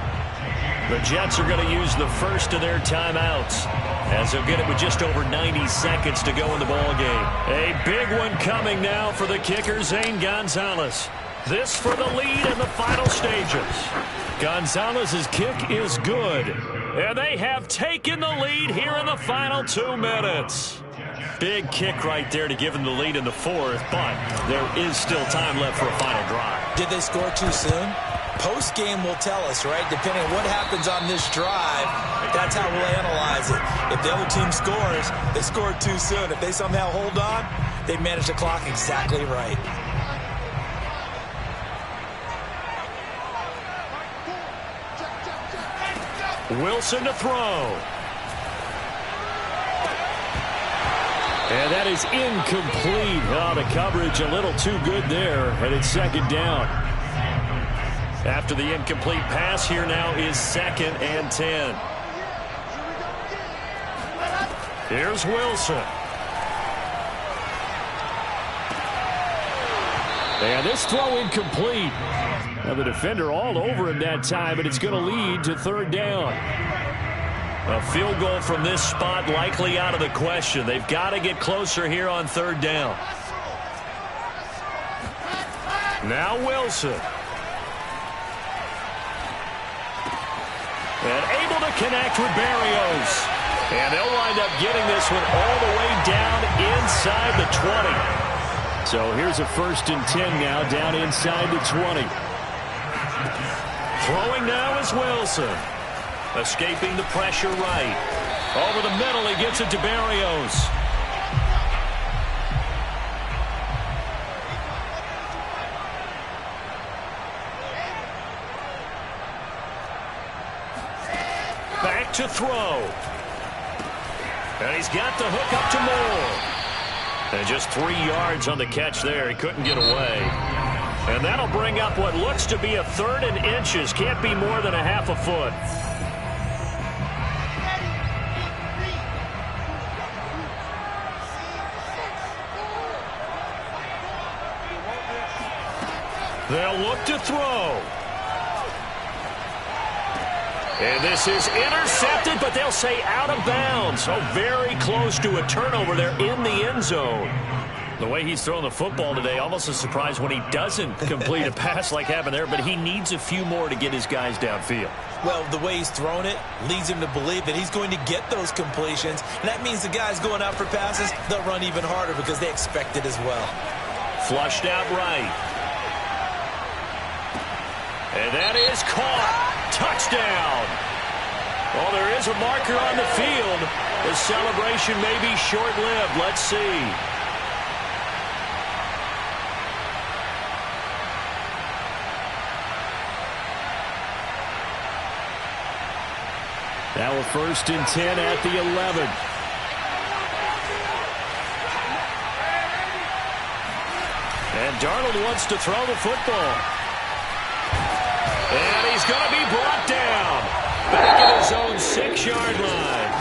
The Jets are going to use the first of their timeouts, as they'll get it with just over 90 seconds to go in the ballgame. A big one coming now for the kicker, Zane Gonzalez. This for the lead in the final stages. Gonzalez's kick is good, and they have taken the lead here in the final 2 minutes. Big kick right there to give them the lead in the 4th, but there is still time left for a final drive. Did they score too soon? Post-game will tell us, right? Depending on what happens on this drive, that's how we'll analyze it. If the other team scores, they scored too soon. If they somehow hold on, they manage the clock exactly right. Wilson to throw. And that is incomplete. Oh, the coverage a little too good there, and it's 2nd down. After the incomplete pass, here now is 2nd and 10. Here's Wilson. And this throw incomplete. Now the defender all over him that time, but it's going to lead to 3rd down. A field goal from this spot likely out of the question. They've got to get closer here on 3rd down. Now Wilson. And able to connect with Berrios. And they'll wind up getting this one all the way down inside the 20. So here's a 1st and 10 now down inside the 20. Throwing now is Wilson. Escaping the pressure right. Over the middle, he gets it to Berrios. Back to throw. And he's got the hook up to Moore. And just 3 yards on the catch there. He couldn't get away. And that'll bring up what looks to be a 3rd and inches. Can't be more than a half a foot. They'll look to throw. And this is intercepted, but they'll say out of bounds. So very close to a turnover there in the end zone. The way he's throwing the football today, almost a surprise when he doesn't complete a pass like happened there, but he needs a few more to get his guys downfield. Well, the way he's thrown it leads him to believe that he's going to get those completions. And that means the guys going out for passes, they'll run even harder because they expect it as well. Flushed out right. And that is caught. Touchdown. Well, there is a marker on the field. The celebration may be short-lived. Let's see. Now a 1st and 10 at the 11. And Darnold wants to throw the football. And he's going to be brought down. Back at his own 6-yard line.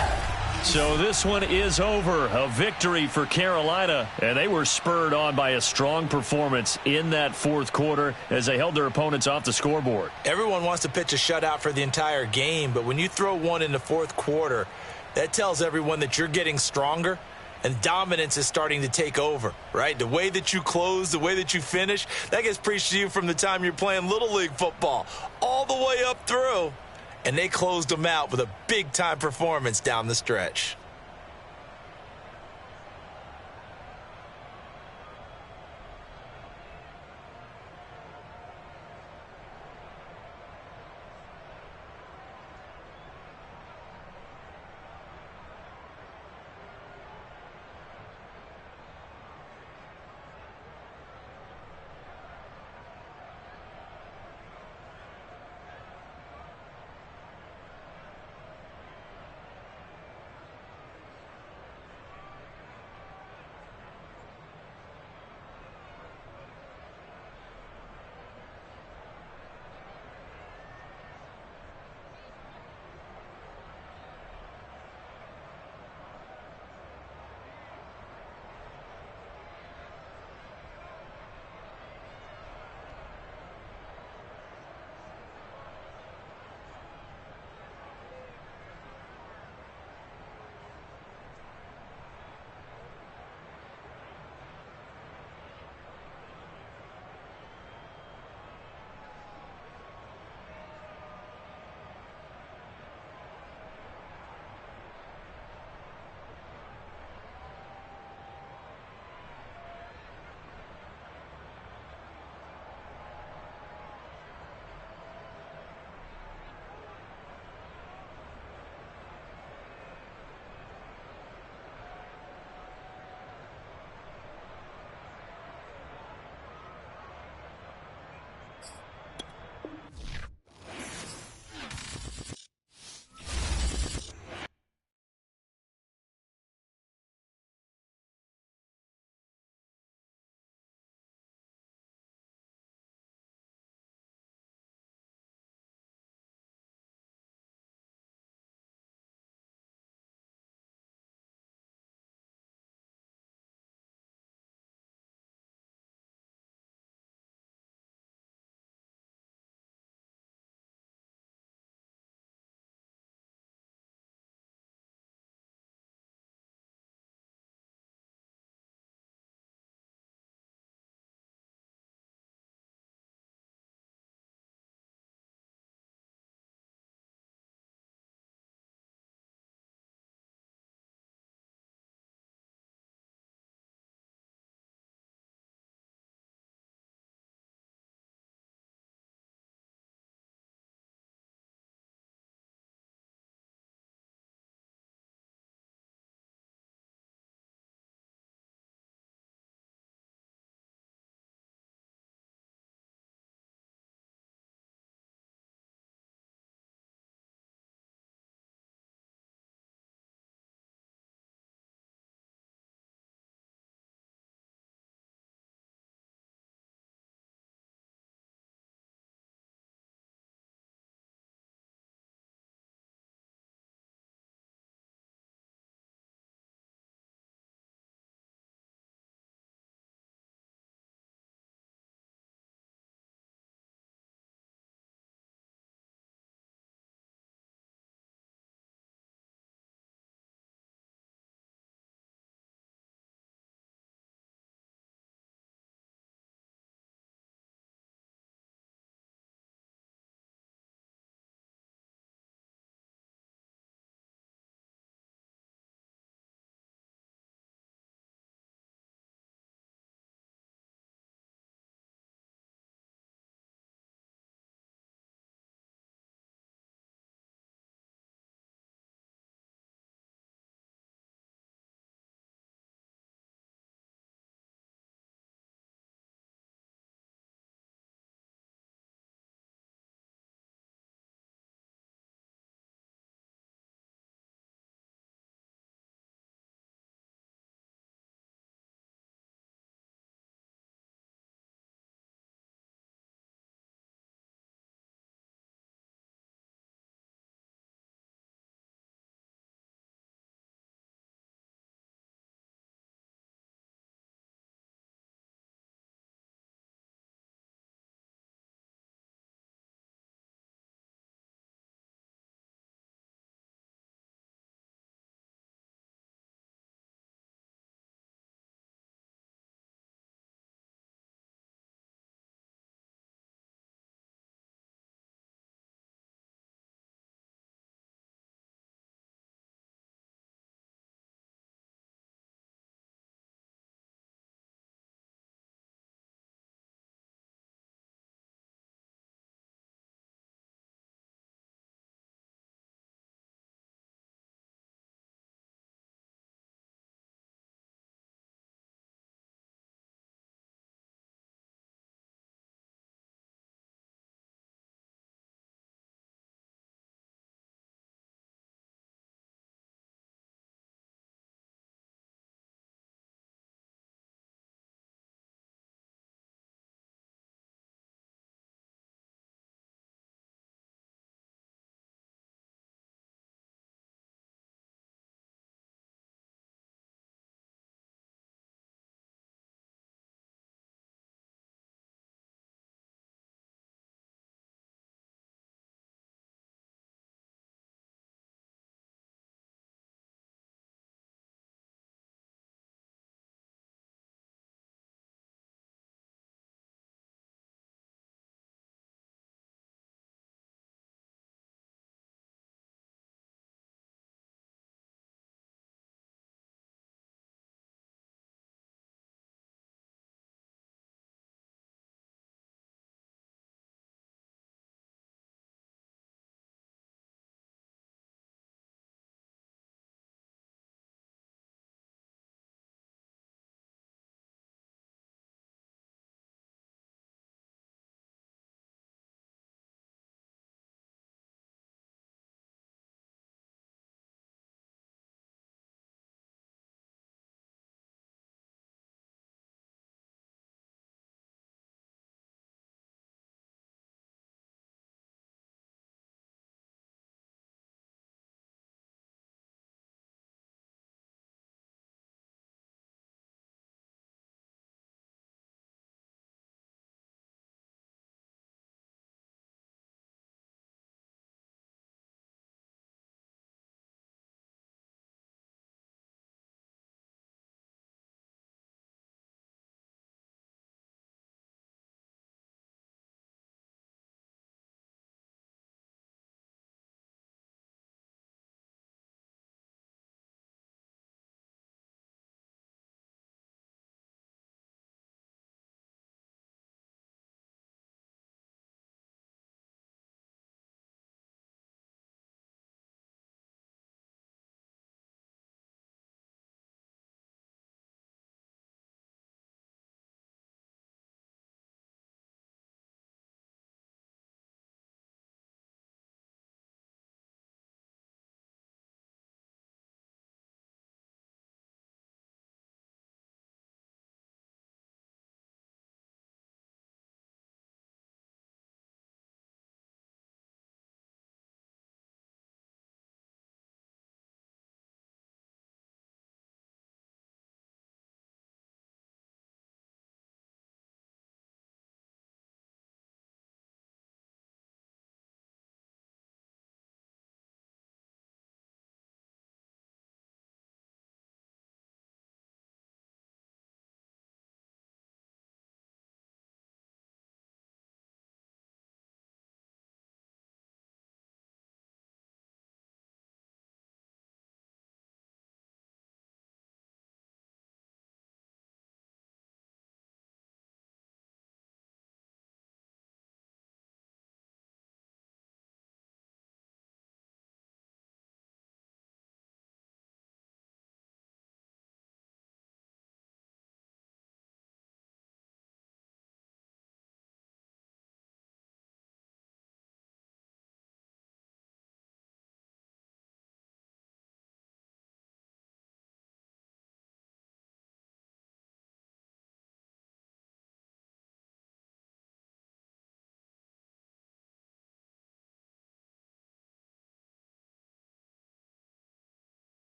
So this one is over. A victory for Carolina, and they were spurred on by a strong performance in that fourth quarter as they held their opponents off the scoreboard. Everyone wants to pitch a shutout for the entire game, but when you throw one in the fourth quarter, that tells everyone that you're getting stronger and dominance is starting to take over, right? The way that you close, the way that you finish, that gets preached to you from the time you're playing Little League football all the way up through. And they closed them out with a big-time performance down the stretch.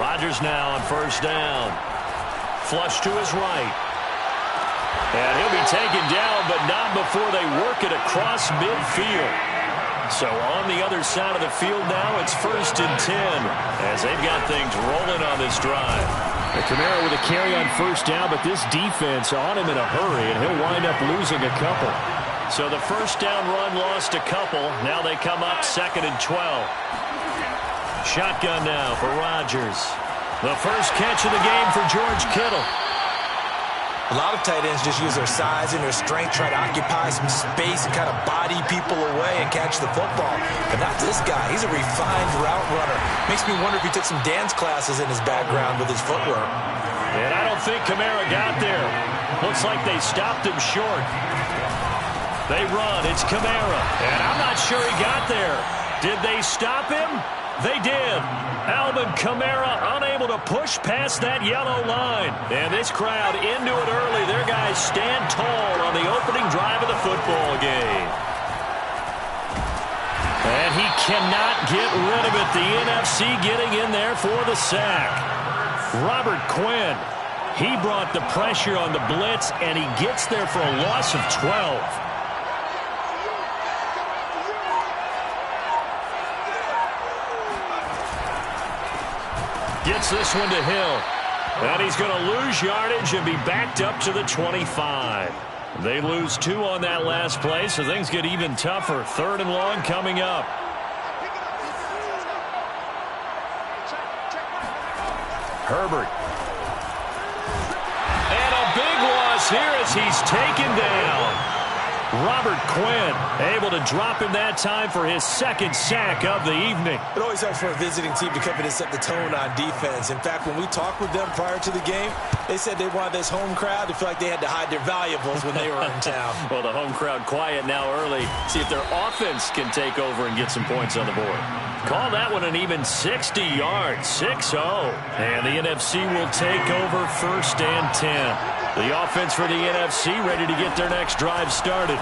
Rodgers now on first down. Flush to his right. And he'll be taken down, but not before they work it across midfield. So on the other side of the field now, it's 1st and 10 as they've got things rolling on this drive. Kamara with a carry on first down, but this defense on him in a hurry, and he'll wind up losing a couple. So the first down run lost a couple. Now they come up 2nd and 12. Shotgun now for Rodgers. The first catch of the game for George Kittle. A lot of tight ends just use their size and their strength, try to occupy some space and kind of body people away and catch the football. But not this guy. He's a refined route runner. Makes me wonder if he took some dance classes in his background with his footwork. And I don't think Kamara got there. Looks like they stopped him short. They run. It's Kamara. And I'm not sure he got there. Did they stop him? They did. Alvin Kamara unable to push past that yellow line. And this crowd into it early. Their guys stand tall on the opening drive of the football game. And he cannot get rid of it. The NFC getting in there for the sack. Robert Quinn. He brought the pressure on the blitz, and he gets there for a loss of 12. Gets this one to Hill. And he's going to lose yardage and be backed up to the 25. They lose 2 on that last play, so things get even tougher. 3rd and long coming up. Herbert. And a big loss here as he's taken down. Robert Quinn able to drop him that time for his 2nd sack of the evening. It always helps for a visiting team to come in and set the tone on defense. In fact, when we talked with them prior to the game, they said they wanted this home crowd to feel like they had to hide their valuables when they were in town. Well, the home crowd quiet now early. See if their offense can take over and get some points on the board. Call that one an even 60 yards, 6-0. And the NFC will take over 1st and 10. The offense for the NFC ready to get their next drive started.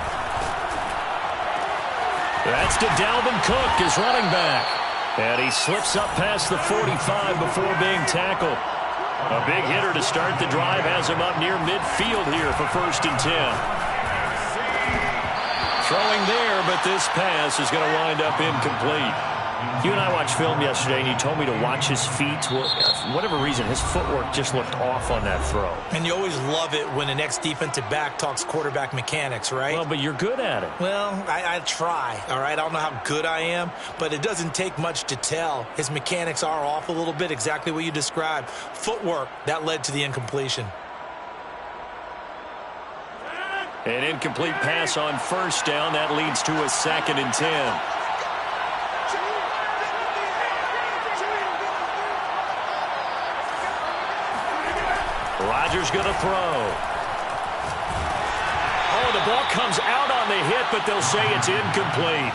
That's to Dalvin Cook, his running back. And he slips up past the 45 before being tackled. A big hitter to start the drive has him up near midfield here for 1st and 10. Throwing there, but this pass is going to wind up incomplete. You and I watched film yesterday, and you told me to watch his feet. For whatever reason, his footwork just looked off on that throw. And you always love it when an ex-defensive back talks quarterback mechanics, right? Well, but you're good at it. Well, I try, all right? I don't know how good I am, but it doesn't take much to tell. His mechanics are off a little bit, exactly what you described. Footwork, that led to the incompletion. An incomplete pass on 1st down. That leads to a 2nd and 10. Rodgers going to throw. Oh, the ball comes out on the hit, but they'll say it's incomplete.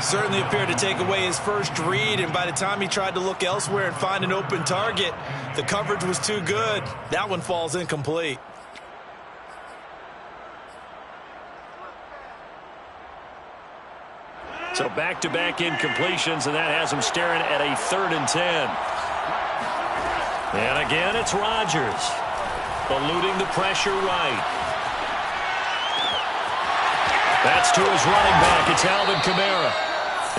Certainly appeared to take away his first read, and by the time he tried to look elsewhere and find an open target, the coverage was too good. That one falls incomplete. So back-to-back incompletions, and that has him staring at a 3rd and 10. And again, it's Rodgers. Eluding the pressure right. That's to his running back. It's Alvin Kamara.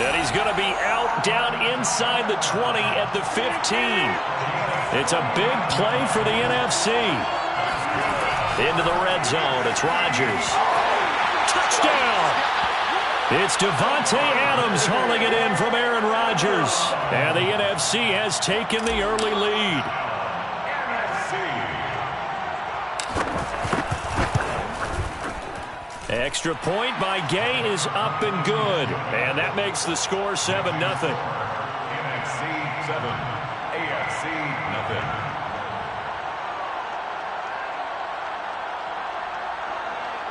And he's going to be out down inside the 20 at the 15. It's a big play for the NFC. Into the red zone. It's Rodgers. Touchdown! It's Devontae Adams hauling it in from Aaron Rodgers. And the NFC has taken the early lead. Extra point by Gay is up and good. And that makes the score 7-0. NFC 7, AFC nothing.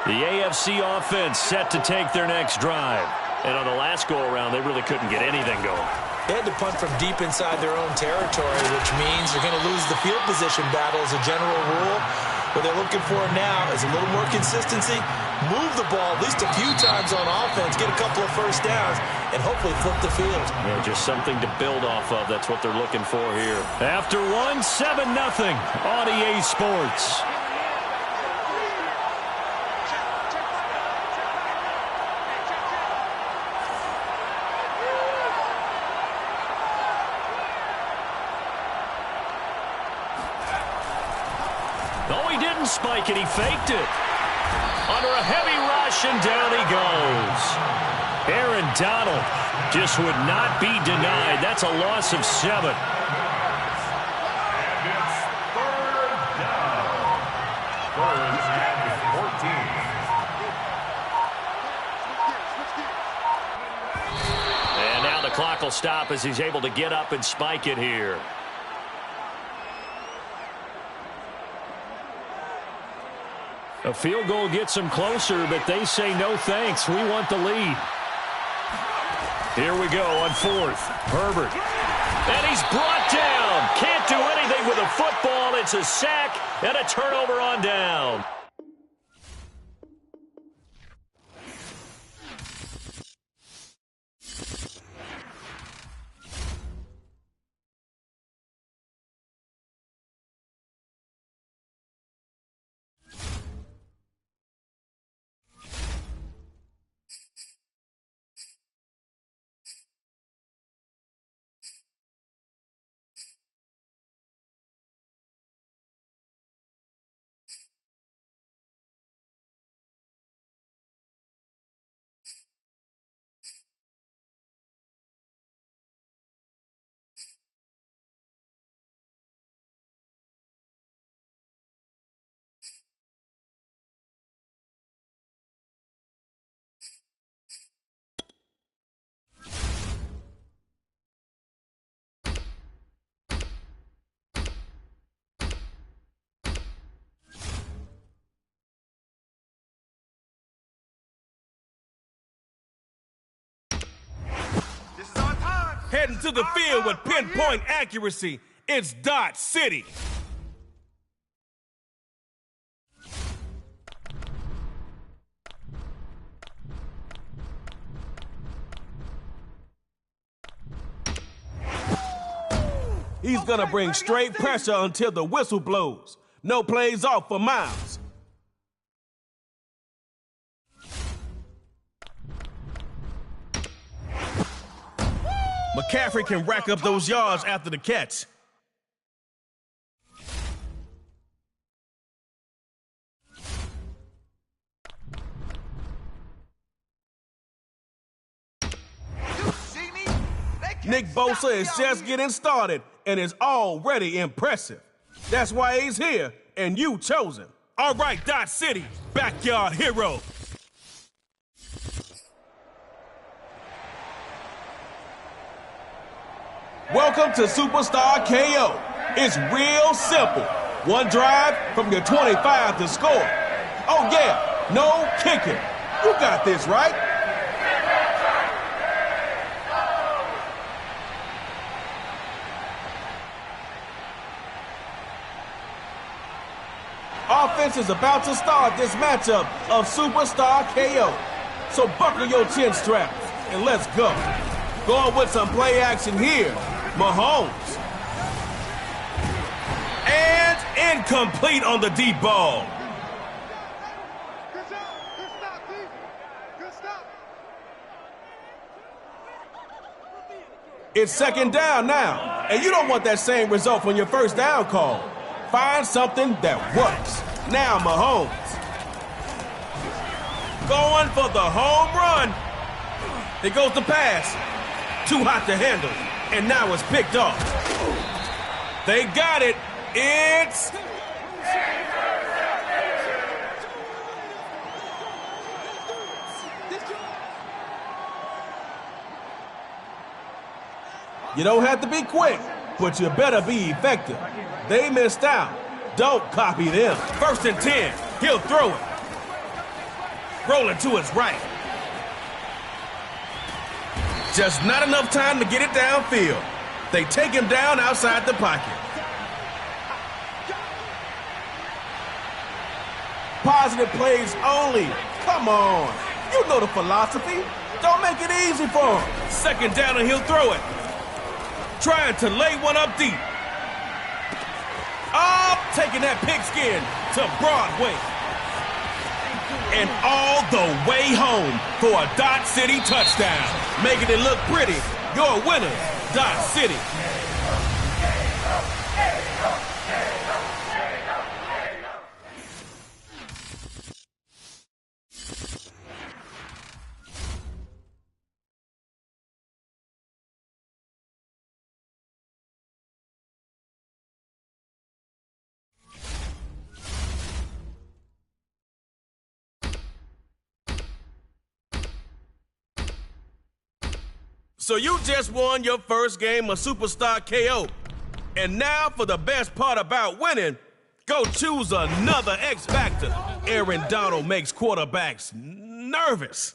The AFC offense set to take their next drive. And on the last go-around, they really couldn't get anything going. They had to punt from deep inside their own territory, which means they're going to lose the field position battle as a general rule. What they're looking for now is a little more consistency, move the ball at least a few times on offense, get a couple of first downs, and hopefully flip the field. Yeah, just something to build off of. That's what they're looking for here. After one, 7-0 on EA Sports. No, he didn't spike it. He faked it. Under a heavy rush, and down he goes. Aaron Donald just would not be denied. That's a loss of 7. And it's third down. Third and 14. And now the clock will stop as he's able to get up and spike it here. A field goal gets them closer, but they say no thanks. We want the lead. Here we go on 4th. Herbert. And he's brought down. Can't do anything with a football. It's a sack and a turnover on down. Heading to the field with pinpoint accuracy, it's Dot City. He's gonna bring straight pressure until the whistle blows. No plays off for Miles. McCaffrey can rack up those yards after the catch. Nick Bosa is just getting started and is already impressive. That's why he's here, and you chose him. All right, Dot City, backyard hero. Welcome to Superstar KO. It's real simple. One drive from your 25 to score. Oh, yeah, no kicking. You got this, right? Offense is about to start this matchup of Superstar KO. So buckle your chin straps and let's go. Going with some play action here. Mahomes. And incomplete on the deep ball. Good job. Good stop, D. Good stop. It's second down now, and you don't want that same result from your first down call. Find something that works. Now Mahomes. Going for the home run. Here goes the pass. Too hot to handle. And now it's picked off. They got it. It's... You don't have to be quick, but you better be effective. They missed out. Don't copy them. 1st and 10. He'll throw it. Rolling to his right. Just not enough time to get it downfield. They take him down outside the pocket. Positive plays only. Come on. You know the philosophy. Don't make it easy for him. Second down and he'll throw it. Trying to lay one up deep. Up, taking that pigskin to Broadway. And all the way home for a Dot City touchdown. Making it look pretty. Your winner, Dot City. So you just won your first game of Superstar KO. And now for the best part about winning, go choose another X Factor. Aaron Donald makes quarterbacks nervous.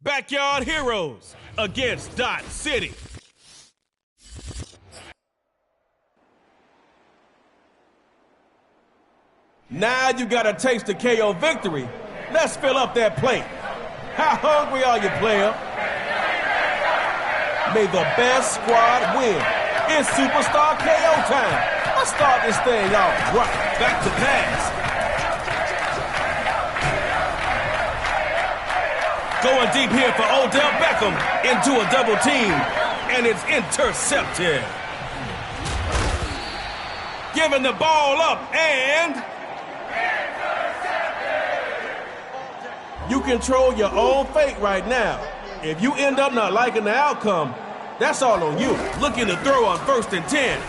Backyard Heroes against Dot City. Now you got a taste of KO victory. Let's fill up that plate. How hungry are you, player? May the best squad win. It's Superstar KO time. Let's start this thing off right. Back to pass. Going deep here for Odell Beckham into a double team, and it's intercepted. Giving the ball up, and you control your own fate right now. If you end up not liking the outcome, that's all on you. Looking to throw on 1st and 10.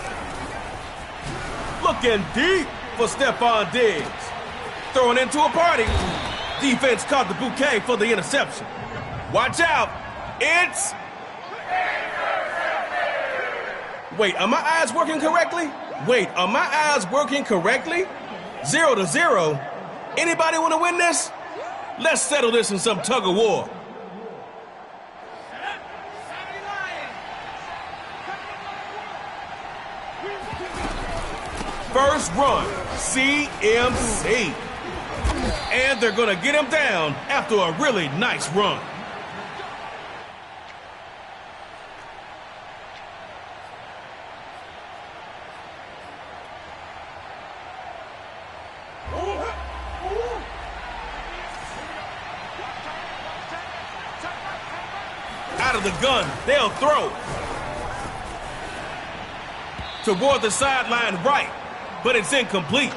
Looking deep for Stephon Diggs. Throwing into a party. Defense caught the bouquet for the interception. Watch out. It's... Wait, are my eyes working correctly? 0-0. Anybody want to win this? Let's settle this in some tug of war. First run, CMC. And they're going to get him down after a really nice run. Out of the gun, they'll throw. Toward the sideline right, but it's incomplete.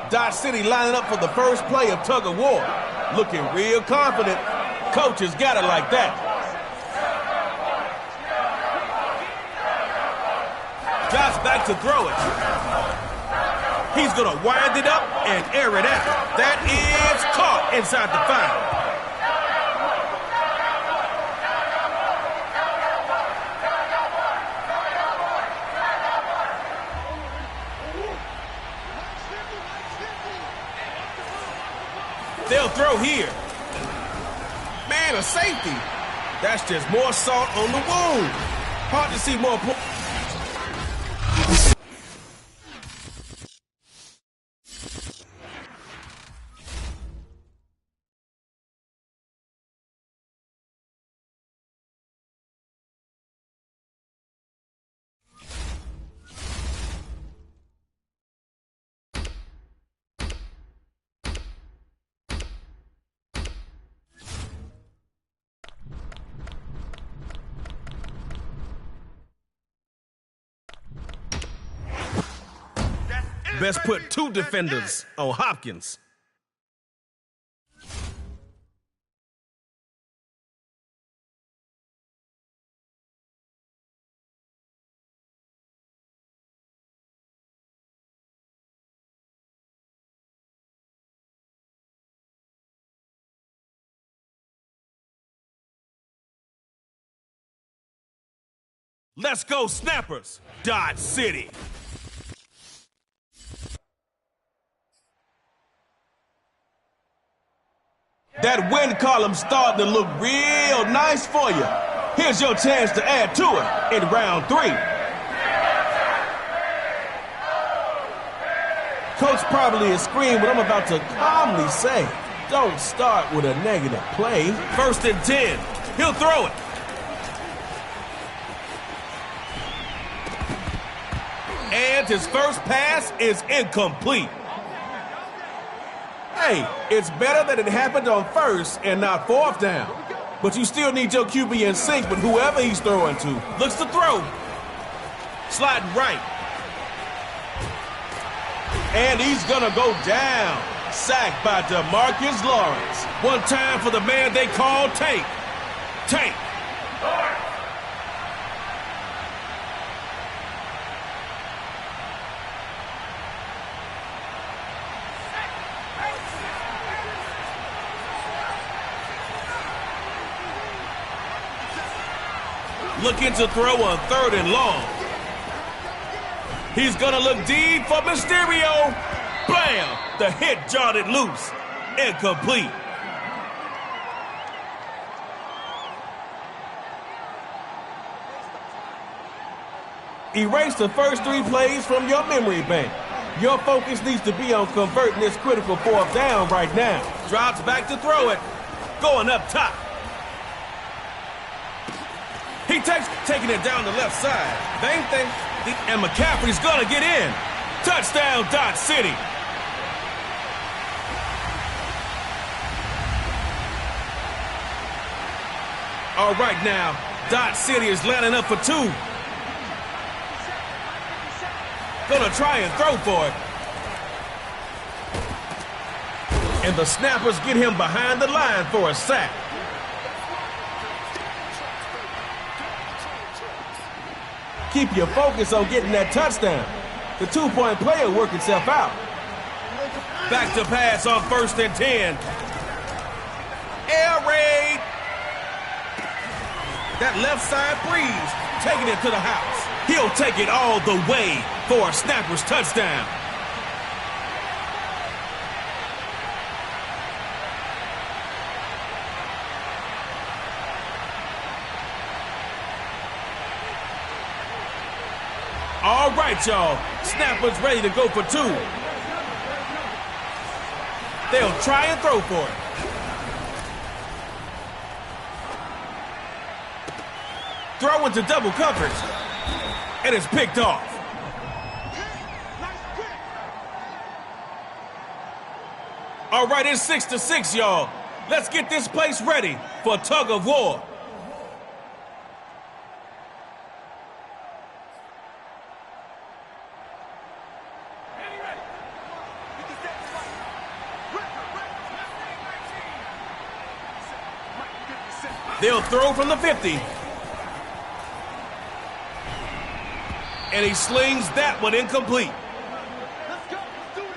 Dot City lining up for the first play of tug of war. Looking real confident. Coaches got it like that. Josh back to throw it. He's going to wind it up and air it out. That is caught inside the 5. They'll throw here. Man, a safety. That's just more salt on the wound. Hard to see more points. Best put 2 defenders on Hopkins. Let's go, Snappers. Dodge City. That win column's starting to look real nice for you. Here's your chance to add to it in round 3. Coach probably is screaming what I'm about to calmly say. Don't start with a negative play. 1st and 10. He'll throw it. And his first pass is incomplete. Hey, it's better that it happened on 1st and not 4th down. But you still need your QB in sync with whoever he's throwing to. Looks to throw. Sliding right. And he's gonna go down. Sacked by DeMarcus Lawrence. One time for the man they call Tank. Tank. Looking to throw on 3rd and long. He's gonna look deep for Mysterio. Blam! The hit jarred it loose. Incomplete. Erase the first 3 plays from your memory bank. Your focus needs to be on converting this critical 4th down right now. Drops back to throw it. Going up top. He taking it down the left side. And McCaffrey's gonna get in. Touchdown, Dodge City. All right now, Dodge City is lining up for 2. Gonna try and throw for it. And the Snappers get him behind the line for a sack. Keep your focus on getting that touchdown. The 2-point play will work itself out. Back to pass on 1st and 10. Air raid. That left side breeze, taking it to the house. He'll take it all the way for a Snappers touchdown. All right, y'all. Snappers ready to go for 2. They'll try and throw for it. Throw into double coverage. And it's picked off. All right, it's 6-6, y'all. Let's get this place ready for tug of war. They'll throw from the 50. And he slings that one incomplete. Let's go. Let's do it.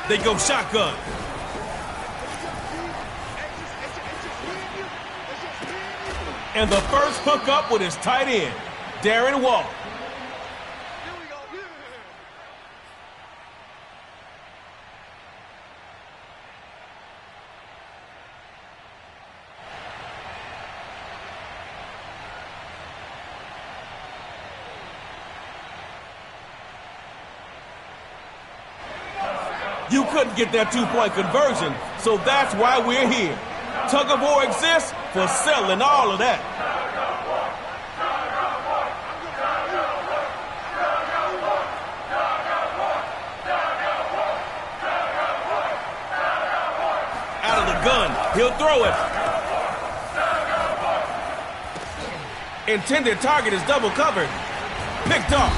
They go shotgun. And the first hookup with his tight end, Darren Waller. You couldn't get that 2-point conversion, so that's why we're here. Tug of war exists for selling all of that. Out of the gun, he'll throw it. Intended target is double covered. Picked off.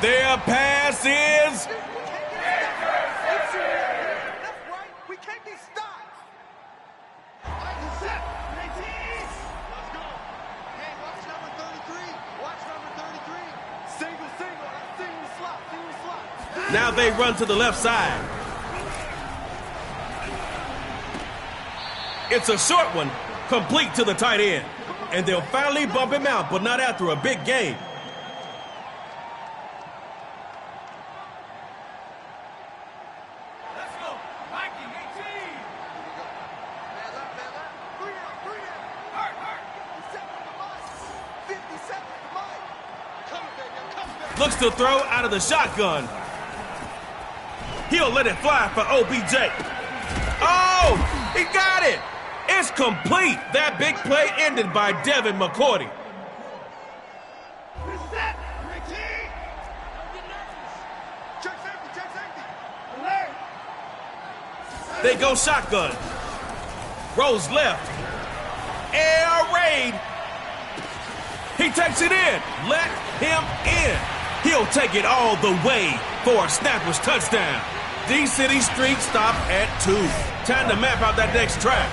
Their pass is... Now they run to the left side. It's a short one, complete to the tight end. And they'll finally bump him out, but not after a big game. Let's go. Viking 18. Looks to throw out of the shotgun. He'll let it fly for OBJ. Oh, he got it. It's complete. That big play ended by Devin McCourty. They go shotgun. Rose left. Air raid. He takes it in. Let him in. He'll take it all the way for a snapper's touchdown. D-City streak stop at 2. Time to map out that next track.